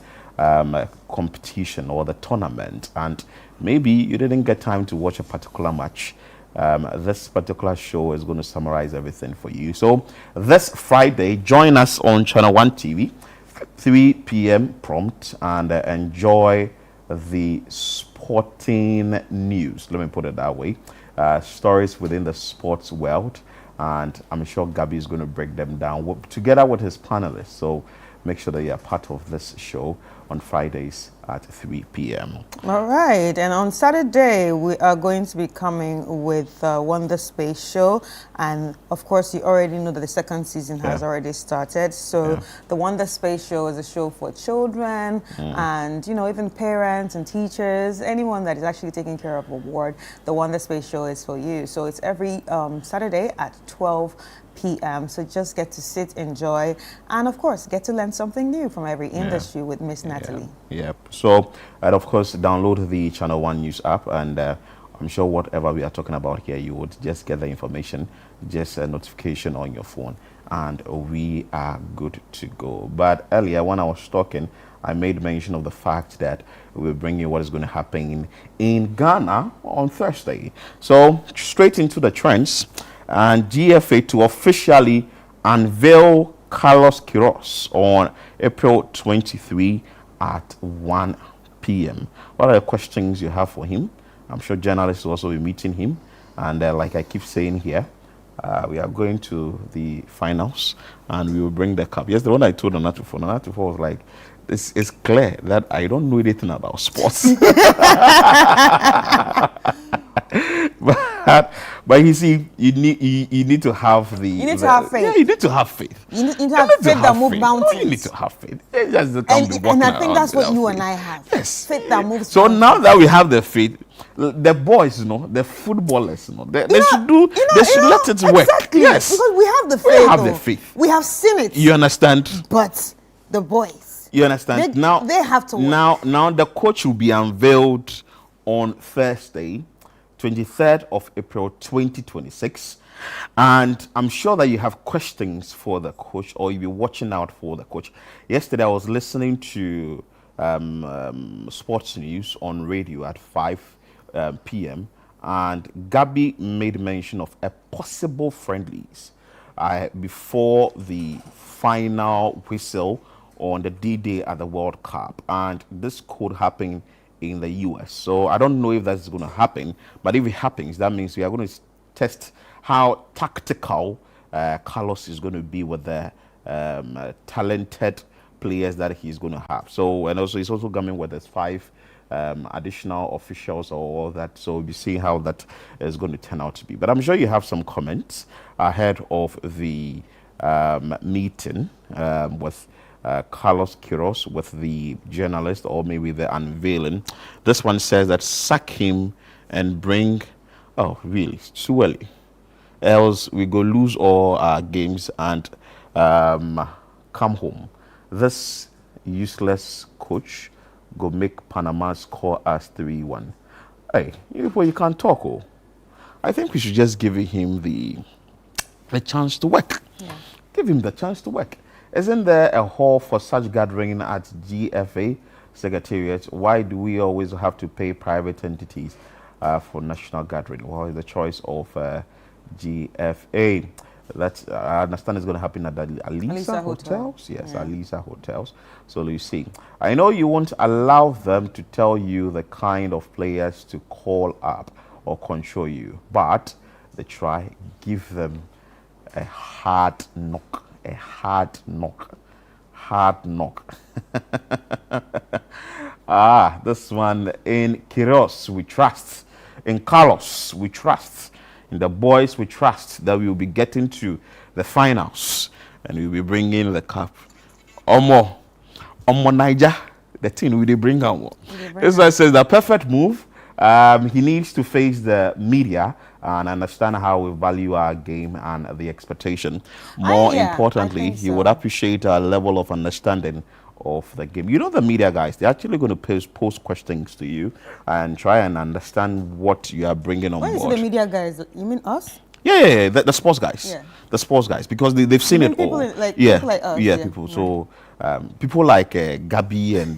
competition or the tournament, and maybe you didn't get time to watch a particular match. This particular show is going to summarize everything for you. So this Friday, join us on Channel 1 TV, 3 p.m. prompt, and enjoy the sporting news. Let me put it that way. Stories within the sports world, and I'm sure Gabi is going to break them down together with his panelists. So make sure that you're part of this show on Fridays at 3 p.m. All right, and on Saturday we are going to be coming with Wonder Space Show, and of course you already know that the second season has already started. So the Wonder Space Show is a show for children and even parents and teachers, anyone that is actually taking care of a ward. The Wonder Space Show is for you. So it's every Saturday at 12 p.m. So just get to sit, enjoy, and of course get to learn something new from every industry with Miss Natalie. Yep. So, and of course, download the Channel 1 News app, and I'm sure whatever we are talking about here, you would just get the information, just a notification on your phone, and we are good to go. But earlier, when I was talking, I made mention of the fact that we'll bring you what is going to happen in Ghana on Thursday. So, straight into the trends, and GFA to officially unveil Carlos Queiroz on April 23 at 1 p.m. What are the questions you have for him? I'm sure journalists will also be meeting him. And like I keep saying here, we are going to the finals and we will bring the cup. Yes, the one I told Nanatufo was like, this is clear that I don't know anything about sports. But you see, you need to have the... You need to have faith. Yeah, you need to have faith. You need to have faith that moves mountains. No, you need to have faith. And I think that's what you and I have. Yes. Faith that moves So mountains. now that we have the faith, the boys, the footballers, they should let it work. Exactly. Yes. Because we have the faith. We have the faith. We have seen it. You understand? But the boys. You understand? They have to work. Now the coach will be unveiled on Thursday, 23rd of April 2026, and I'm sure that you have questions for the coach, or you'll be watching out for the coach. Yesterday I was listening to sports news on radio at 5 p.m. and Gabi made mention of a possible friendlies before the final whistle on the D-Day at the World Cup, and this could happen in the US. So I don't know if that's going to happen, but if it happens, that means we are going to test how tactical Carlos is going to be with the talented players that he's going to have. So, and also he's also coming with his 5 additional officials or all that. So we'll be seeing how that is going to turn out to be. But I'm sure you have some comments ahead of the meeting with Carlos Queiroz, with the journalist, or maybe the unveiling. This one says that sack him and bring... Oh, really? It's too early. Else we go lose all our games and come home. This useless coach go make Panama score us 3-1. Hey, you can't talk. Oh, I think we should just give him the chance to work. Yeah. Give him the chance to work. Isn't there a hall for such gathering at GFA Secretariat? Why do we always have to pay private entities for national gathering? Well, it's the choice of GFA. That I understand is going to happen at the Alisa Hotels. Yes, yeah. Alisa Hotels. So you see, I know you won't allow them to tell you the kind of players to call up or control you, but they try, give them a hard knock. A hard knock. Hard knock. This one, in Kiros we trust, in Carlos we trust, in the boys we trust that we will be getting to the finals and we will be bringing the cup. Omo Niger, the team we bring out. This one says the perfect move. He needs to face the media and understand how we value our game and the expectation. More importantly, he would appreciate a level of understanding of the game. You know, the media guys, they're actually going to post questions to you and try and understand what you are bringing on board. When you say the media guys, you mean us? Yeah, the sports guys. The sports guys, because they've seen it all. People like us. People. So people like Gabi and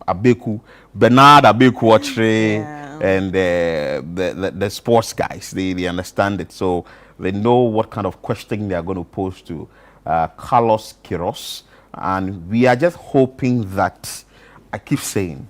Abeku, Bernard Abeku Ochre, and the sports guys, they understand it. So they know what kind of question they are going to pose to Carlos Queiroz. And we are just hoping that, I keep saying,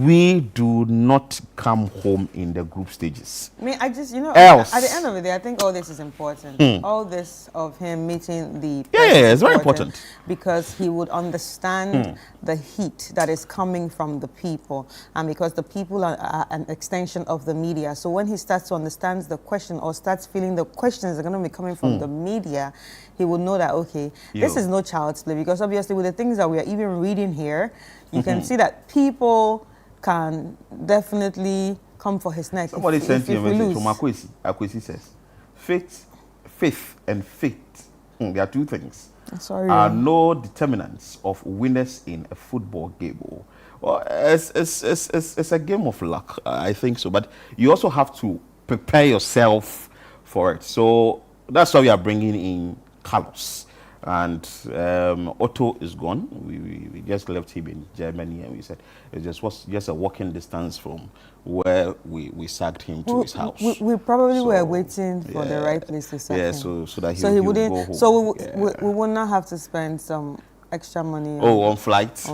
we do not come home in the group stages. I mean, I just, Else. At the end of the day, I think all this is important. All this of him meeting the it's very important. Because he would understand the heat that is coming from the people, and because the people are an extension of the media. So when he starts to understand the question or starts feeling the questions are going to be coming from the media, he will know that, okay, this is no child's play, because obviously with the things that we are even reading here, you can see that people can definitely come for his neck. Somebody sent you a message from Akwesi. Akwesi says, faith and faith, there are two things, are no determinants of winners in a football game. Well, it's a game of luck, I think so, but you also have to prepare yourself for it. So that's why we are bringing in Carlos. And Otto is gone. We just left him in Germany, and we said it was just a walking distance from where we sacked him to his house. We probably were waiting for the right place to sack him. So that he wouldn't go home. So we would not have to spend some extra money on flights.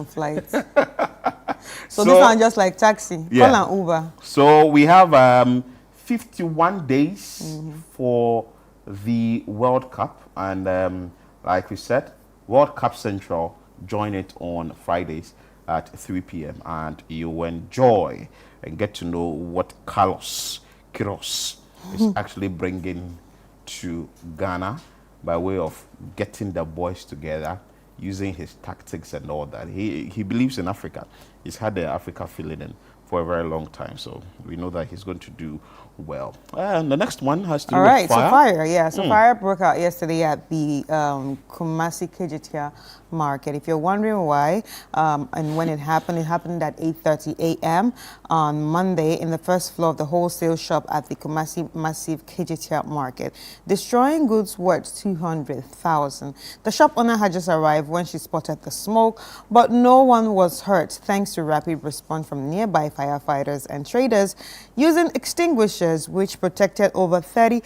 So this one just like taxi. Call an Uber. So we have 51 days for the World Cup, and like we said, World Cup Central, join it on Fridays at 3 p.m. and you will enjoy and get to know what Carlos Queiroz is actually bringing to Ghana by way of getting the boys together, using his tactics and all that. He believes in Africa. He's had the Africa feeling in for a very long time, so we know that he's going to do well. And the next one has to do with fire. So fire broke out yesterday at the Kumasi Kejetia market. If you're wondering why and when it happened at 8:30 a.m. on Monday in the first floor of the wholesale shop at the Kumasi Massive Kejetia market, destroying goods worth 200,000. The shop owner had just arrived when she spotted the smoke, but no one was hurt thanks to rapid response from nearby firefighters and traders using extinguishers, which protected over 30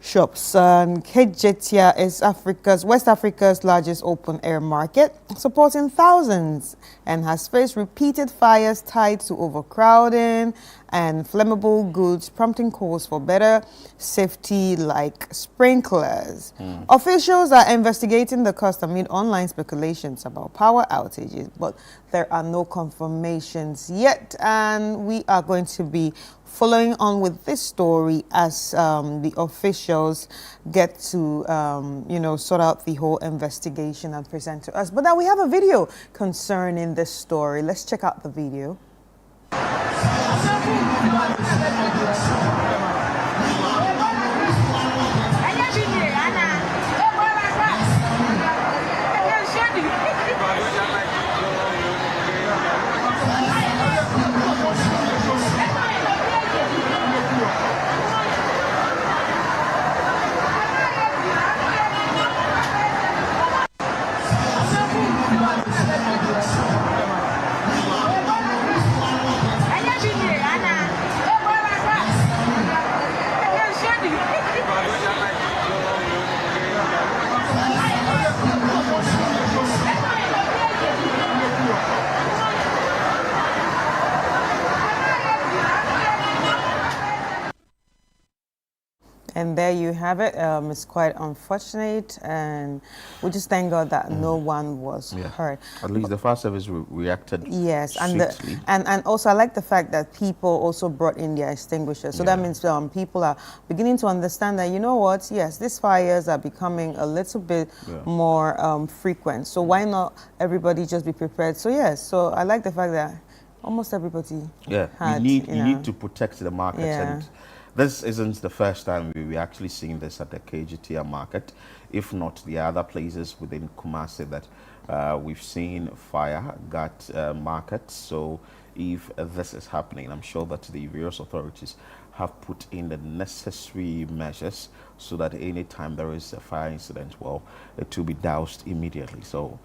shops. Kejetia is West Africa's largest open-air market, supporting thousands, and has faced repeated fires tied to overcrowding and flammable goods, prompting calls for better safety like sprinklers. Officials are investigating the cost amid online speculations about power outages, but there are no confirmations yet, and we are going to be following on with this story as the officials get to, sort out the whole investigation and present to us. But now we have a video concerning this story. Let's check out the video. And there you have it. It's quite unfortunate, and we just thank God that no one was hurt. At least the fire service reacted. Yes, swiftly. and also I like the fact that people also brought in their extinguishers. So that means people are beginning to understand that, you know what, yes, these fires are becoming a little bit more frequent. So why not everybody just be prepared? So yes, so I like the fact that almost everybody had, you need to protect the market. And this isn't the first time we're actually seeing this at the KGTR market, if not the other places within Kumasi that we've seen fire got markets. So if this is happening, I'm sure that the various authorities have put in the necessary measures so that any time there is a fire incident, well, it will be doused immediately. So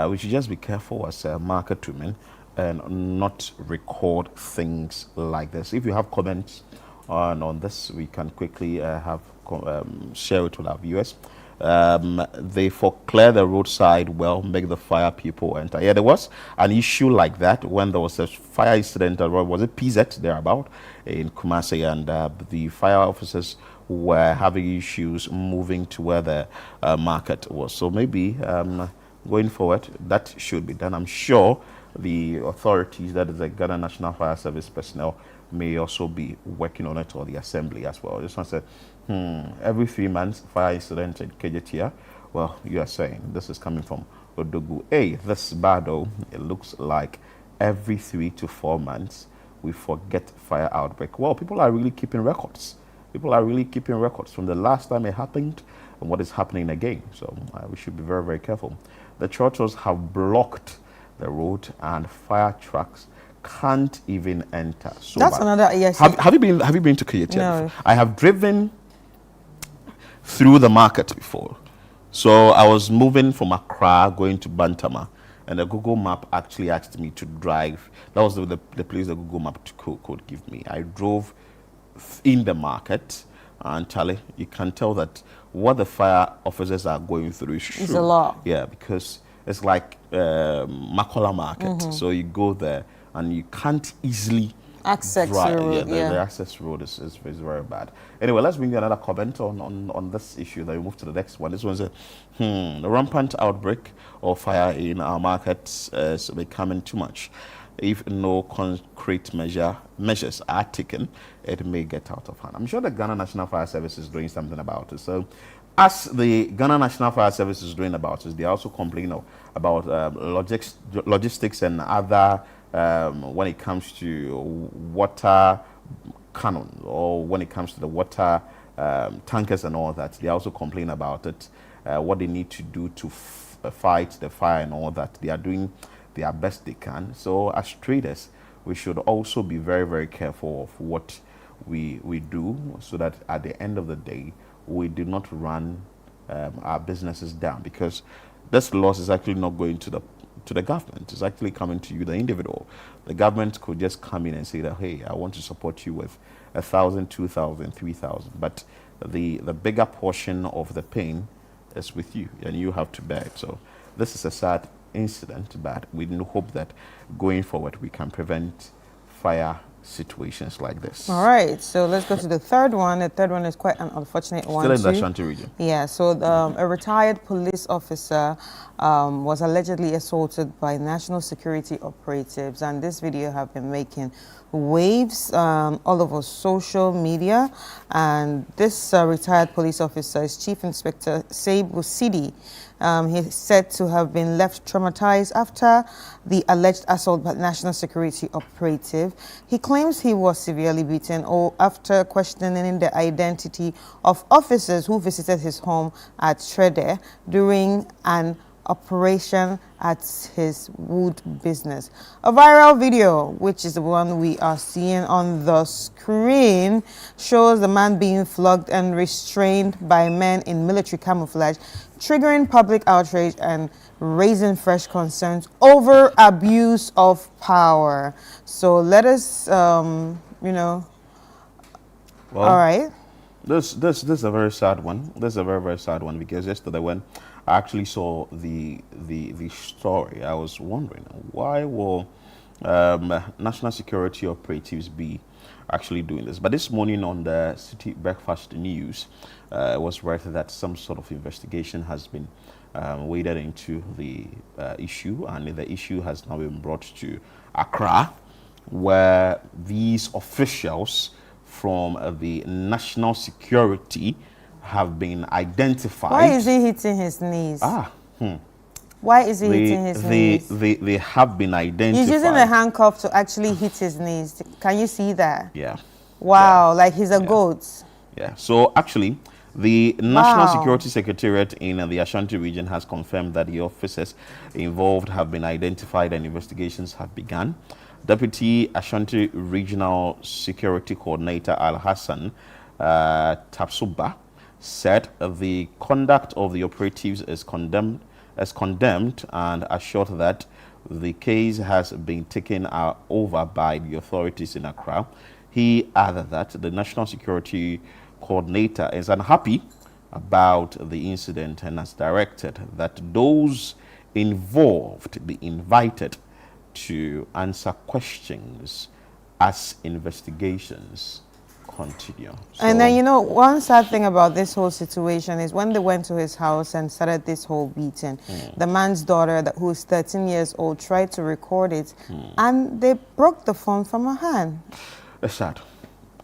we should just be careful as market women and not record things like this. If you have comments on this, we can quickly share it with our viewers. They clear the roadside well, make the fire people enter. Yeah, there was an issue like that when there was a fire incident, was it PZ thereabout in Kumasi, and the fire officers were having issues moving to where the market was. So maybe going forward, that should be done. I'm sure the authorities, that is the Ghana National Fire Service personnel, may also be working on it, or the assembly as well. I just want to say, every 3 months, fire incident in KGTR. Well, you are saying this is coming from Odogu. Hey, this battle, it looks like every 3 to 4 months we forget fire outbreak. Well, people are really keeping records. People are really keeping records from the last time it happened and what is happening again. So we should be very, very careful. The churches have blocked the road and fire trucks can't even enter. So that's another, yes. Have you been to KGTR? No. Before? I have driven through the market before. So I was moving from Accra going to Bantama, and the Google Map actually asked me to drive. That was the place the Google Map could give me. I drove in the market, and Charlie, you can tell that what the fire officers are going through is true. It's a lot. Yeah, because it's like Makola Market. So you go there and you can't easily access the road. The access road is very bad. Anyway, let's bring you another comment on this issue. Then we move to the next one. This one's the rampant outbreak of fire in our markets is becoming too much. If no concrete measures are taken, it may get out of hand. I'm sure the Ghana National Fire Service is doing something about it. So, as the Ghana National Fire Service is doing about it, they also complain about logistics and other when it comes to water cannon, or when it comes to the water tankers and all that. They also complain about it, what they need to do to fight the fire and all that. They are doing their best they can. So as traders, we should also be very, very careful of what we do, so that at the end of the day, we do not run our businesses down, because this loss is actually not going to the government. It's actually coming to you, the individual. The government could just come in and say that, hey, I want to support you with 1,000, 2,000, 3,000. But the bigger portion of the pain is with you, and you have to bear it. So this is a sad incident, but we hope that going forward we can prevent fire situations like this. All right, so let's go to the third one. The third one is quite an unfortunate one. Still in the Ashanti region. Yeah, so a retired police officer was allegedly assaulted by national security operatives, and this video have been making waves all over social media. And this retired police officer is Chief Inspector Saib Sidi. He's said to have been left traumatized after the alleged assault by national security operative. He claims he was severely beaten after questioning the identity of officers who visited his home at Trede during an operation at his wood business. A viral video, which is the one we are seeing on the screen, shows the man being flogged and restrained by men in military camouflage, triggering public outrage and raising fresh concerns over abuse of power. So let us, well, all right. This is a very sad one. This is a very, very sad one, because yesterday when I actually saw the story, I was wondering, why will national security operatives be actually doing this? But this morning on the City Breakfast News, it was read that some sort of investigation has been waded into the issue, and the issue has now been brought to Accra, where these officials from the national security have been identified. Why is he hitting his knees? Why is he hitting his knees? They have been identified. He's using a handcuff to actually hit his knees. Can you see that? Yeah. Wow, like he's a goat. Yeah. So actually, the National Security Secretariat in the Ashanti region has confirmed that the officers involved have been identified and investigations have begun. Deputy Ashanti Regional Security Coordinator Al Hassan Tapsuba said the conduct of the operatives is condemned and assured that the case has been taken over by the authorities in Accra. He added that the National Security Coordinator is unhappy about the incident and has directed that those involved be invited to answer questions as investigations continue. And then, you know, one sad thing about this whole situation is when they went to his house and started this whole beating, the man's daughter, who is 13 years old, tried to record it, and they broke the phone from her hand. It's sad.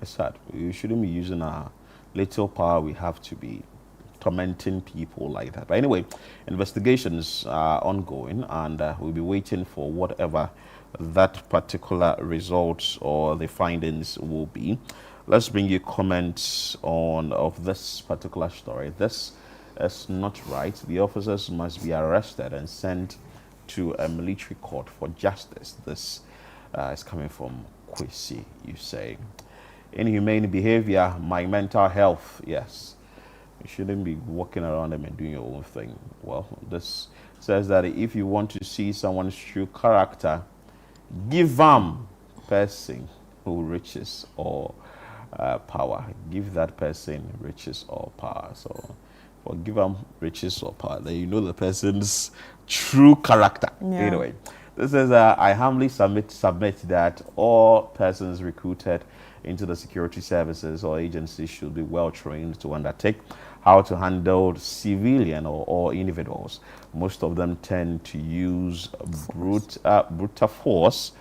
It's sad. We shouldn't be using our little power we have to be tormenting people like that. But anyway, investigations are ongoing, and we'll be waiting for whatever that particular results or the findings will be. Let's bring you comments of this particular story. This is not right. The officers must be arrested and sent to a military court for justice. This is coming from Kwesi, you say. Inhumane behavior, my mental health. Yes. You shouldn't be walking around them and doing your own thing. Well, this says that if you want to see someone's true character, give them person who riches or power. Give that person riches or power. So, for give them riches or power, then you know the person's true character. Yeah. Anyway, this says, I humbly submit that all persons recruited into the security services or agencies should be well trained to undertake how to handle civilian or individuals. Most of them tend to use brute force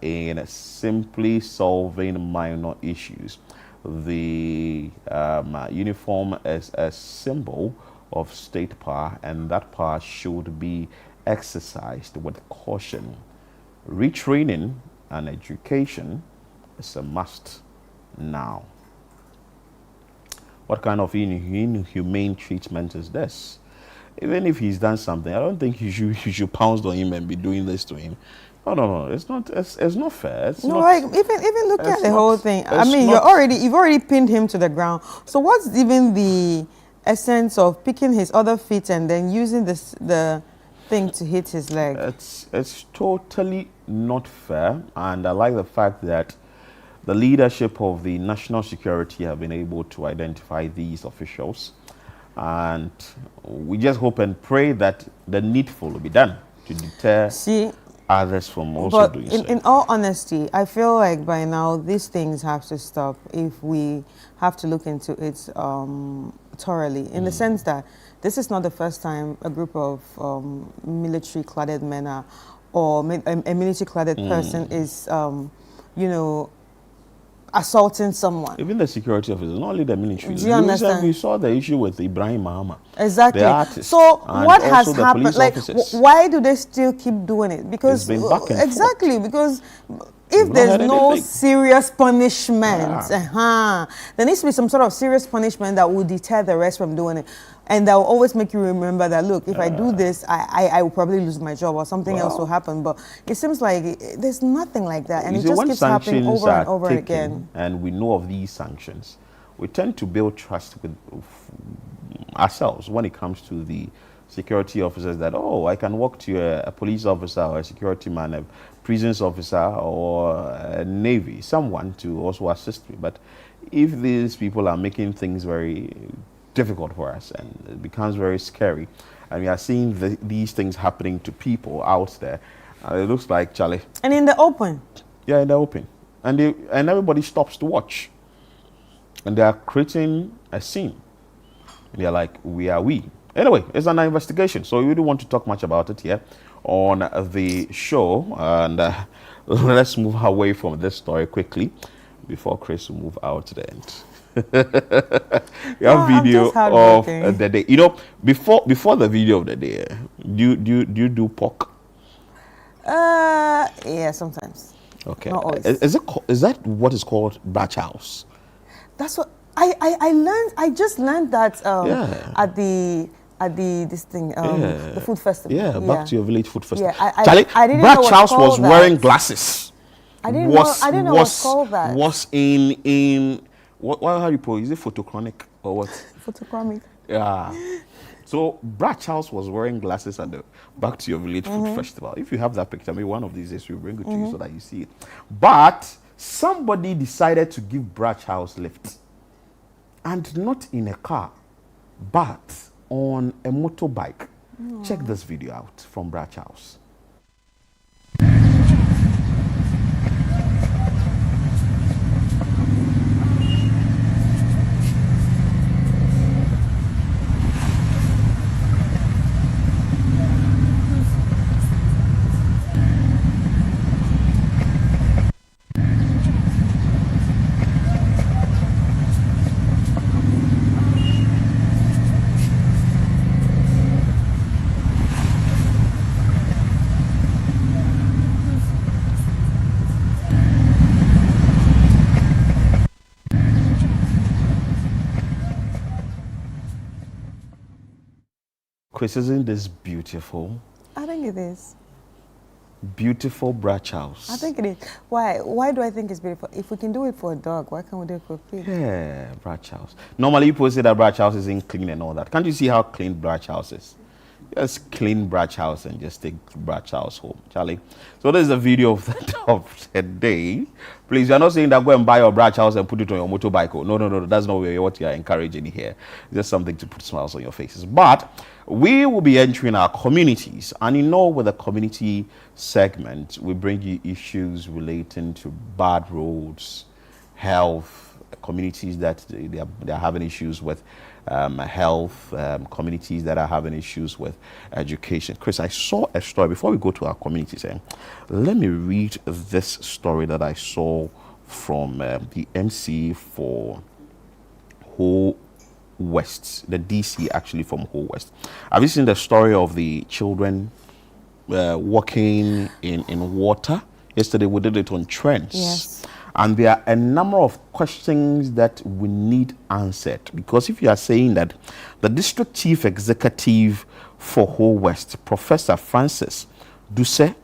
in simply solving minor issues. The uniform is a symbol of state power, and that power should be exercised with caution. Retraining and education is a must now. What kind of inhumane treatment is this? Even if he's done something, I don't think you should pounce on him and be doing this to him. No. It's not fair. It's no, not, like even look at the whole thing. I mean, you've already pinned him to the ground. So what's even the essence of picking his other feet and then using the thing to hit his leg? It's totally not fair, and I like the fact that the leadership of the national security have been able to identify these officials, and we just hope and pray that the needful will be done to deter others from also doing so. In all honesty, I feel like by now these things have to stop if we have to look into it thoroughly, in the sense that this is not the first time a group of military-cladded men or a military-cladded person is, assaulting someone. Even the security officers, not only the military. Do you understand? We saw the issue with Ibrahim Mahama. Exactly. The artist, so what has also the happened? police Like, officers. why do they still keep doing it? Because It's been back and exactly forth. because if We've not there's had no anything. serious punishment, there needs to be some sort of serious punishment that will deter the rest from doing it. And that will always make you remember that, look, if I do this, I will probably lose my job or something else will happen. But it seems like there's nothing like that. And You it see, just when keeps happening sanctions over and are over taken, again. and we know of these sanctions, we tend to build trust with ourselves when it comes to the security officers that, oh, I can walk to a police officer or a security man, a prisons officer or a navy, someone to also assist me. But if these people are making things very difficult for us and it becomes very scary, and we are seeing these things happening to people out there, It looks like Charlie. And in the open. Yeah, in the open. And everybody stops to watch. And they are creating a scene. And they're like, we are we. Anyway, it's an investigation, so we don't want to talk much about it here on the show. And let's move away from this story quickly before Chris will move out to the end. We have video of the day. You know, before the video of the day, do you do pork? Yeah, sometimes. Okay. Not always. Is that what is called batch house? That's what I learned. I just learned that at the food festival. Yeah, back to your village food festival. Yeah, Charlie, I didn't know Batch House was that. wearing glasses. I didn't know what's called that. Was in what how do you put? Is it photochromic or what? Photochromic. Yeah. So Batch House was wearing glasses at the Back to Your Village Food Festival. If you have that picture, maybe one of these days we'll bring it to you so that you see it. But somebody decided to give Batch House lift. And not in a car, but on a motorbike. Check this video out from Batch House. Chris, isn't this beautiful? I think it is. Beautiful Batch House. I think it is. Why do I think it's beautiful? If we can do it for a dog, why can't we do it for a pig? Yeah, Batch House. Normally people say that Batch House isn't clean and all that. Can't you see how clean Batch House is? Just clean Batch House and just take Batch House home, Charlie. So this is a video of the day. Please, you're not saying that go and buy your Batch House and put it on your motorbike. Oh, no, that's not what you're encouraging here. It's just something to put smiles on your faces. But we will be entering our communities. And you know, with the community segment, we bring you issues relating to bad roads, health, communities that they're having issues with health, communities that are having issues with education. Chris, I saw a story before we go to our communities. Let me read this story that I saw from the MC for Ho West, the DC actually from Ho West. Have you seen the story of the children walking in water? Yesterday we did it on Trends. Yes. And there are a number of questions that we need answered. Because if you are saying that the district chief executive for Ho West, Professor Francis Dusse,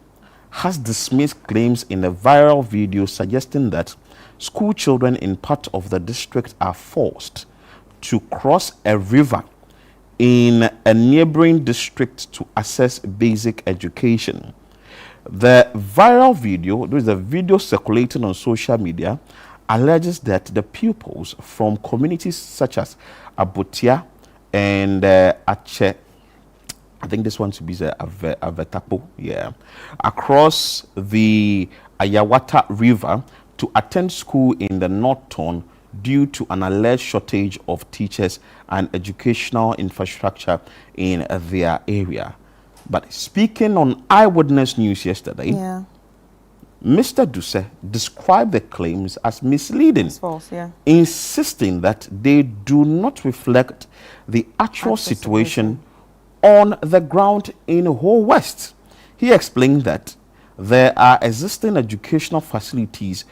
has dismissed claims in a viral video suggesting that school children in part of the district are forced to cross a river in a neighboring district to access basic education. The viral video, there is a video circulating on social media, alleges that the pupils from communities such as Abotia and Ache, I think this one should be Avetapo, across the Ayawata River to attend school in the North Turn due to an alleged shortage of teachers and educational infrastructure in their area. But speaking on Eyewitness News yesterday, Mr. Dusse described the claims as misleading, false, insisting that they do not reflect the actual situation on the ground in Ho West. He explained that there are existing educational facilities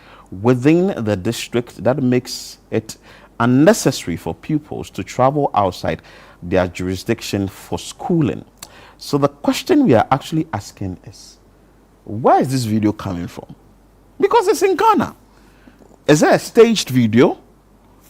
within the district that makes it unnecessary for pupils to travel outside their jurisdiction for schooling. So the question we are actually asking is, where is this video coming from? Because it's in Ghana. Is it a staged video?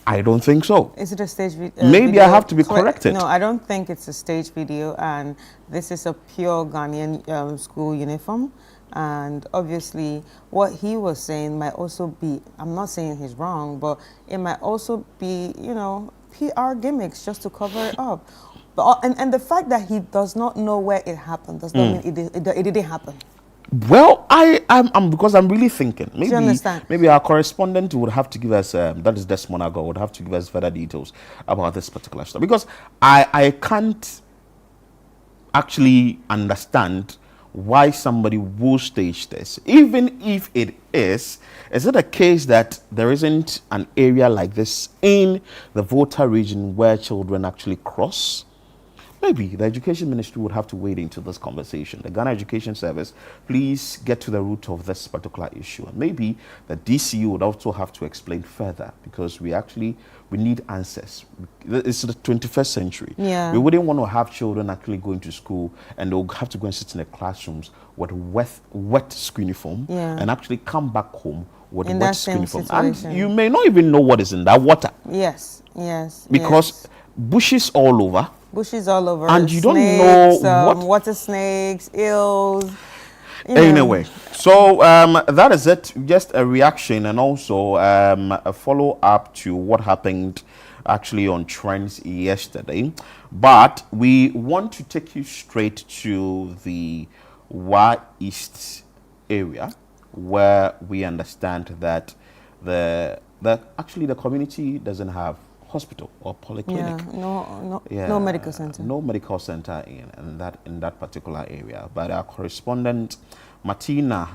I don't think so. Is it a staged video? Maybe I have to be corrected. No, I don't think it's a staged video, and this is a pure Ghanaian school uniform. And obviously, what he was saying might also be, I'm not saying he's wrong, but it might also be, PR gimmicks just to cover it up. But, and the fact that he does not know where it happened does not mean it didn't happen. Well, I'm because I'm really thinking. Maybe, Do you understand? maybe our correspondent would have to give us, that is Desmond Ago, would have to give us further details about this particular story. Because I can't actually understand why somebody will stage this. Even if it is it a case that there isn't an area like this in the Volta region where children actually cross? Maybe the Education Ministry would have to wade into this conversation. The Ghana Education Service, please get to the root of this particular issue. And maybe the DCU would also have to explain further, because we need answers. It's the 21st century. Yeah. We wouldn't want to have children actually going to school and they'll have to go and sit in the classrooms with wet school uniform and actually come back home with in wet that school same uniform. situation. And you may not even know what is in that water. Yes. Because bushes all over. Bushes all over. And you don't snakes, know what water snakes, eels. Anyway, so that is it. Just a reaction and also a follow-up to what happened actually on Trends yesterday. But we want to take you straight to the Wa East area, where we understand that the community doesn't have hospital or polyclinic. No medical center. No medical center in that particular area. But our correspondent Martina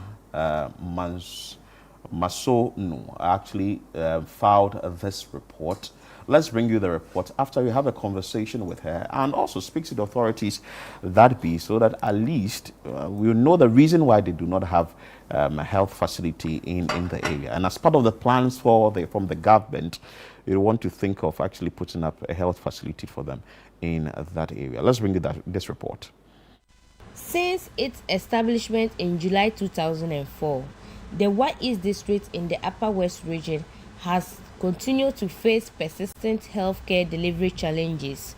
Masonu actually filed this report. Let's bring you the report after we have a conversation with her and also speak to the authorities so that at least we'll know the reason why they do not have a health facility in the area. And as part of the plans from the government, you want to think of actually putting up a health facility for them in that area. Let's bring you this report. Since its establishment in July 2004, the Wa East district in the Upper West region has continued to face persistent healthcare delivery challenges,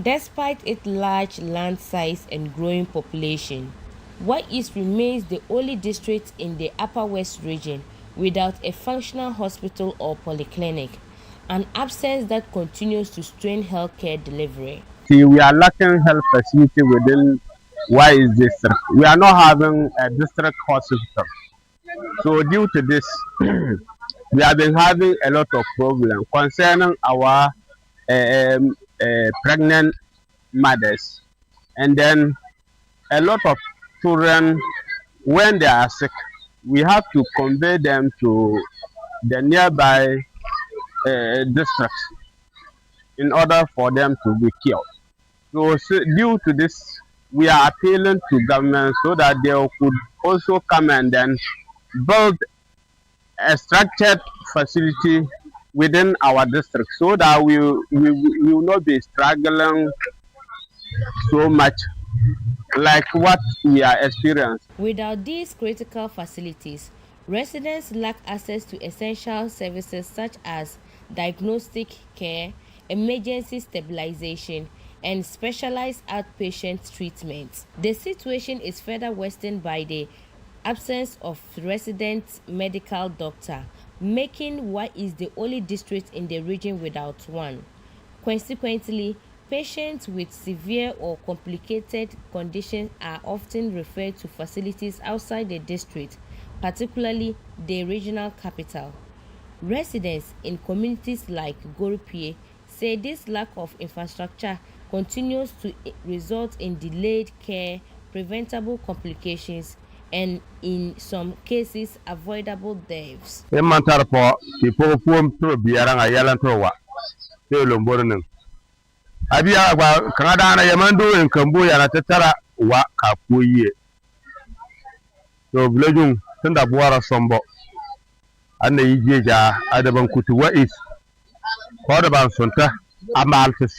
despite its large land size and growing population. Wa East remains the only district in the Upper West region without a functional hospital or polyclinic, an absence that continues to strain healthcare delivery. See, we are lacking health facility within Wa East district. We are not having a district hospital. So due to this, we have been having a lot of problems concerning our pregnant mothers. And then a lot of children, when they are sick, we have to convey them to the nearby district in order for them to be cured. So due to this, we are appealing to government so that they could also come and then build a structured facility within our district so that we will not be struggling so much like what we are experiencing. Without these critical facilities, residents lack access to essential services such as diagnostic care, emergency stabilization, and specialized outpatient treatment. The situation is further worsened by the absence of resident medical doctor, making Wa East the only district in the region without one. Consequently, patients with severe or complicated conditions are often referred to facilities outside the district, particularly the regional capital. Residents in communities like Gorupie say this lack of infrastructure continues to result in delayed care, preventable complications, and in some cases avoidable deaths. Abia kwa Canada na yamando en kambo ya na tetara wa kapoye. So village tunda buwara sombo. Anna yije ja adaban kutu Wa East. Ko da ban sunta amma alfisa